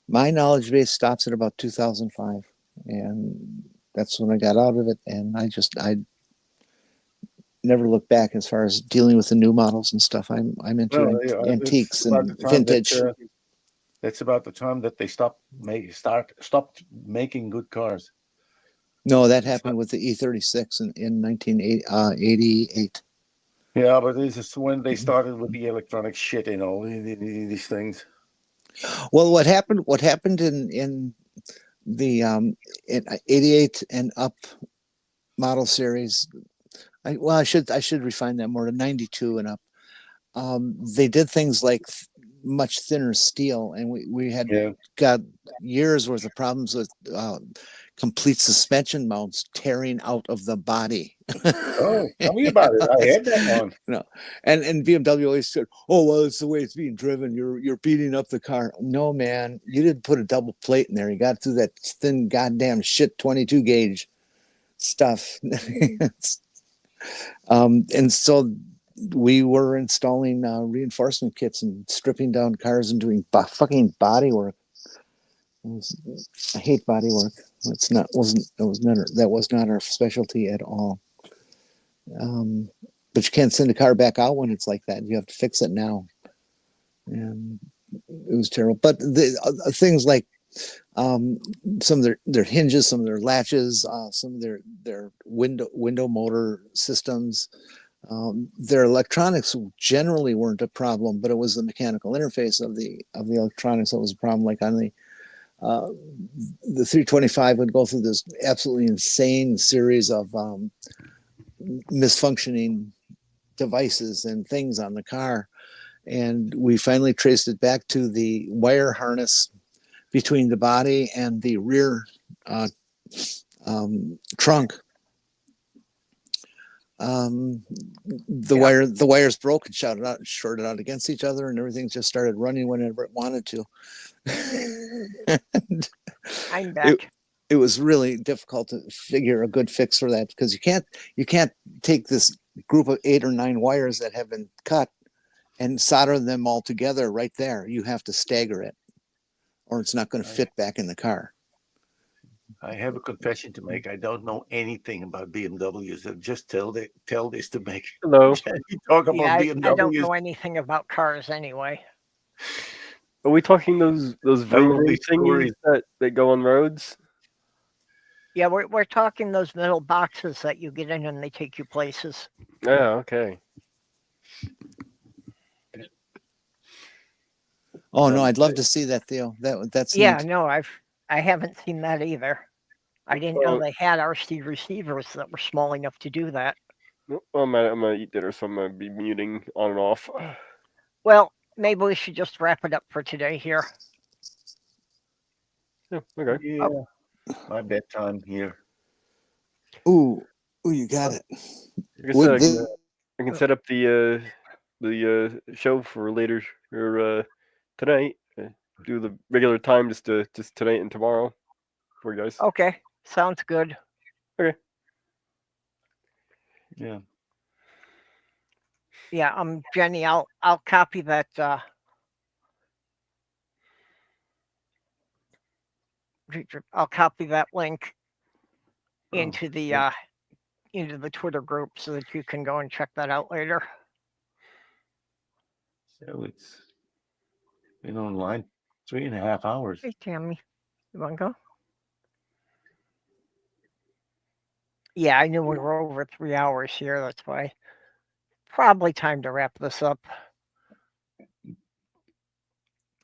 My knowledge base stops at about 2005, and that's when I got out of it, and I never looked back as far as dealing with the new models and stuff. I'm into antiques and vintage. That's about the time that they stopped making good cars. No, that happened with the E36 in 1988. Yeah, but this is when they started with the electronic shit and all these things. Well, what happened in the in 88 and up model series, I should refine that more to 92 and up. They did things like much thinner steel, and we had got years worth of problems with complete suspension mounts tearing out of the body. Oh, tell me about it. I had that one. No, and BMW always said, "Oh, well, it's the way it's being driven. You're beating up the car." No, man, you didn't put a double plate in there. You got through that thin goddamn shit 22 gauge stuff. And so we were installing reinforcement kits and stripping down cars and doing fucking body work. I hate body work. That was not our specialty at all. But you can't send a car back out when it's like that. You have to fix it now. And it was terrible. But the things like some of their hinges, some of their latches, some of their window motor systems, their electronics generally weren't a problem, but it was the mechanical interface of the electronics that was a problem. Like on the 325 would go through this absolutely insane series of misfunctioning devices and things on the car, and we finally traced it back to the wire harness between the body and the rear trunk. The wires broke and shorted out against each other, and everything just started running whenever it wanted to. I'm back. It was really difficult to figure a good fix for that, because you can't take this group of 8 or 9 wires that have been cut and solder them all together right there. You have to stagger it, or it's not going to fit back in the car. I have a confession to make. I don't know anything about BMWs. I just tell this to make Hello. Jenny talk about Yeah, I don't BMWs. know anything about cars anyway. Are we talking those vroom will be vroom thingies that go on roads? Yeah, we're talking those little boxes that you get in and they take you places. Yeah, okay. Oh no, I'd love to see that, Theo. That's Yeah, neat. no, I haven't seen that either. I didn't know Well, they had RC receivers that were small enough to do that. well, I'm gonna eat dinner, so I'm gonna be muting on and off. Well, maybe we should just wrap it up for today here. Yeah, okay. Yeah, my bedtime here. Ooh, you got it. Like I Would said, this- I can set up the show for later or tonight. Do the regular time just tonight and tomorrow for you guys. Okay, sounds good. Okay. Yeah. Yeah, Jenny, I'll copy that I'll copy that link into the Twitter group so that you can go and check that out later. So it's been online 3.5 hours. Hey, Tammy, you want to go? Yeah, I knew we were over 3 hours here. That's why. Probably time to wrap this up.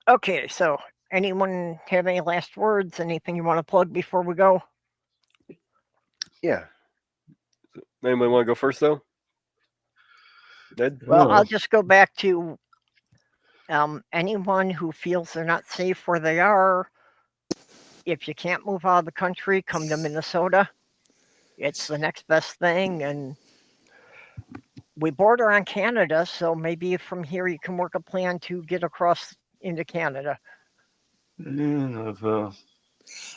Okay, so anyone have any last words? Anything you want to plug before we go? Yeah. Anyone want to go first though? Ned? Well, I'll just go back to anyone who feels they're not safe where they are. If you can't move out of the country, come to Minnesota. It's the next best thing, and we border on Canada, so maybe from here you can work a plan to get across into Canada.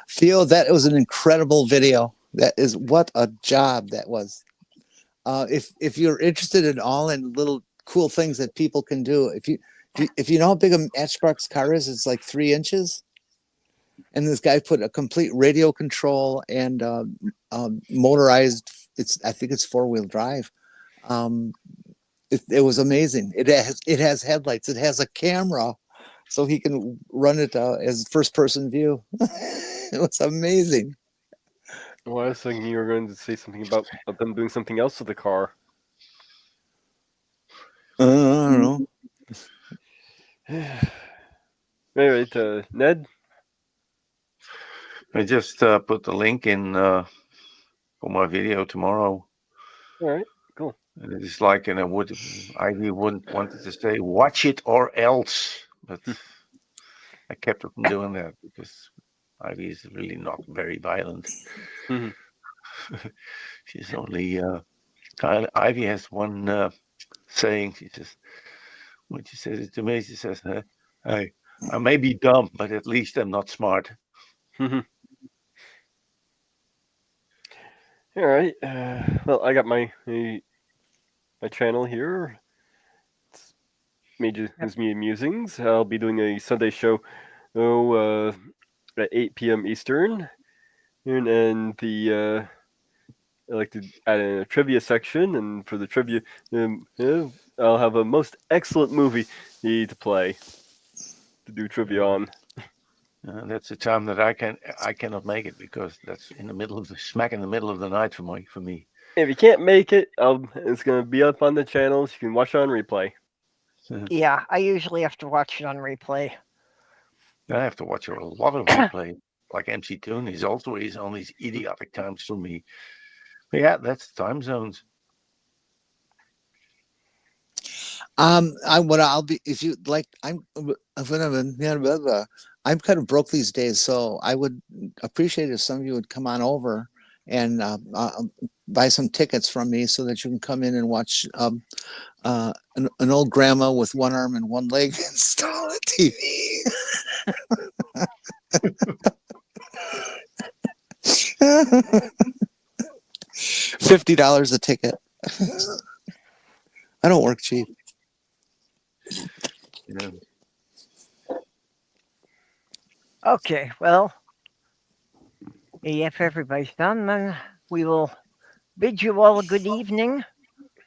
Theo, that was an incredible video. That is what a job that was. If you're interested in all in little cool things that people can do, if you know how big a Matchbox car is, it's like 3 inches. And this guy put a complete radio control and motorized. I think it's 4-wheel drive. It was amazing. It has headlights. It has a camera, so he can run it as first person view. It was amazing. Well, I was thinking you were going to say something about them doing something else with the car. I don't know. Anyway, Ned? I just put the link in for my video tomorrow. All right, cool. And it's like, and Ivy wouldn't wanted to say, watch it or else. But I kept her from doing that because Ivy is really not very violent. She's only, Ivy has one saying, she says, when she says it to me, she says, hey, I may be dumb, but at least I'm not smart. All right. Well, I got my channel here. It's His Media Musings. I'll be doing a Sunday show at 8 p.m. Eastern. And I like to add in a trivia section. And for the trivia, I'll have a most excellent movie to play to do trivia on. That's the time that I cannot make it because that's smack in the middle of the night for me. If you can't make it, it's going to be up on the channels. You can watch it on replay. Yeah, I usually have to watch it on replay. I have to watch a lot of replay. Like MC Toon is also on these idiotic times for me. But yeah, that's time zones. I'll be, if you like, I'm kind of broke these days, so I would appreciate if some of you would come on over and buy some tickets from me so that you can come in and watch an old grandma with one arm and one leg install a TV. $50 a ticket. I don't work cheap. Yeah. Okay, well, If everybody's done, then we will bid you all a good evening,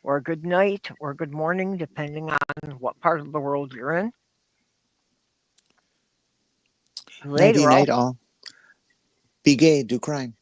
or a good night, or a good morning, depending on what part of the world you're in. Nighty Later, all. night all. Be gay, do crime.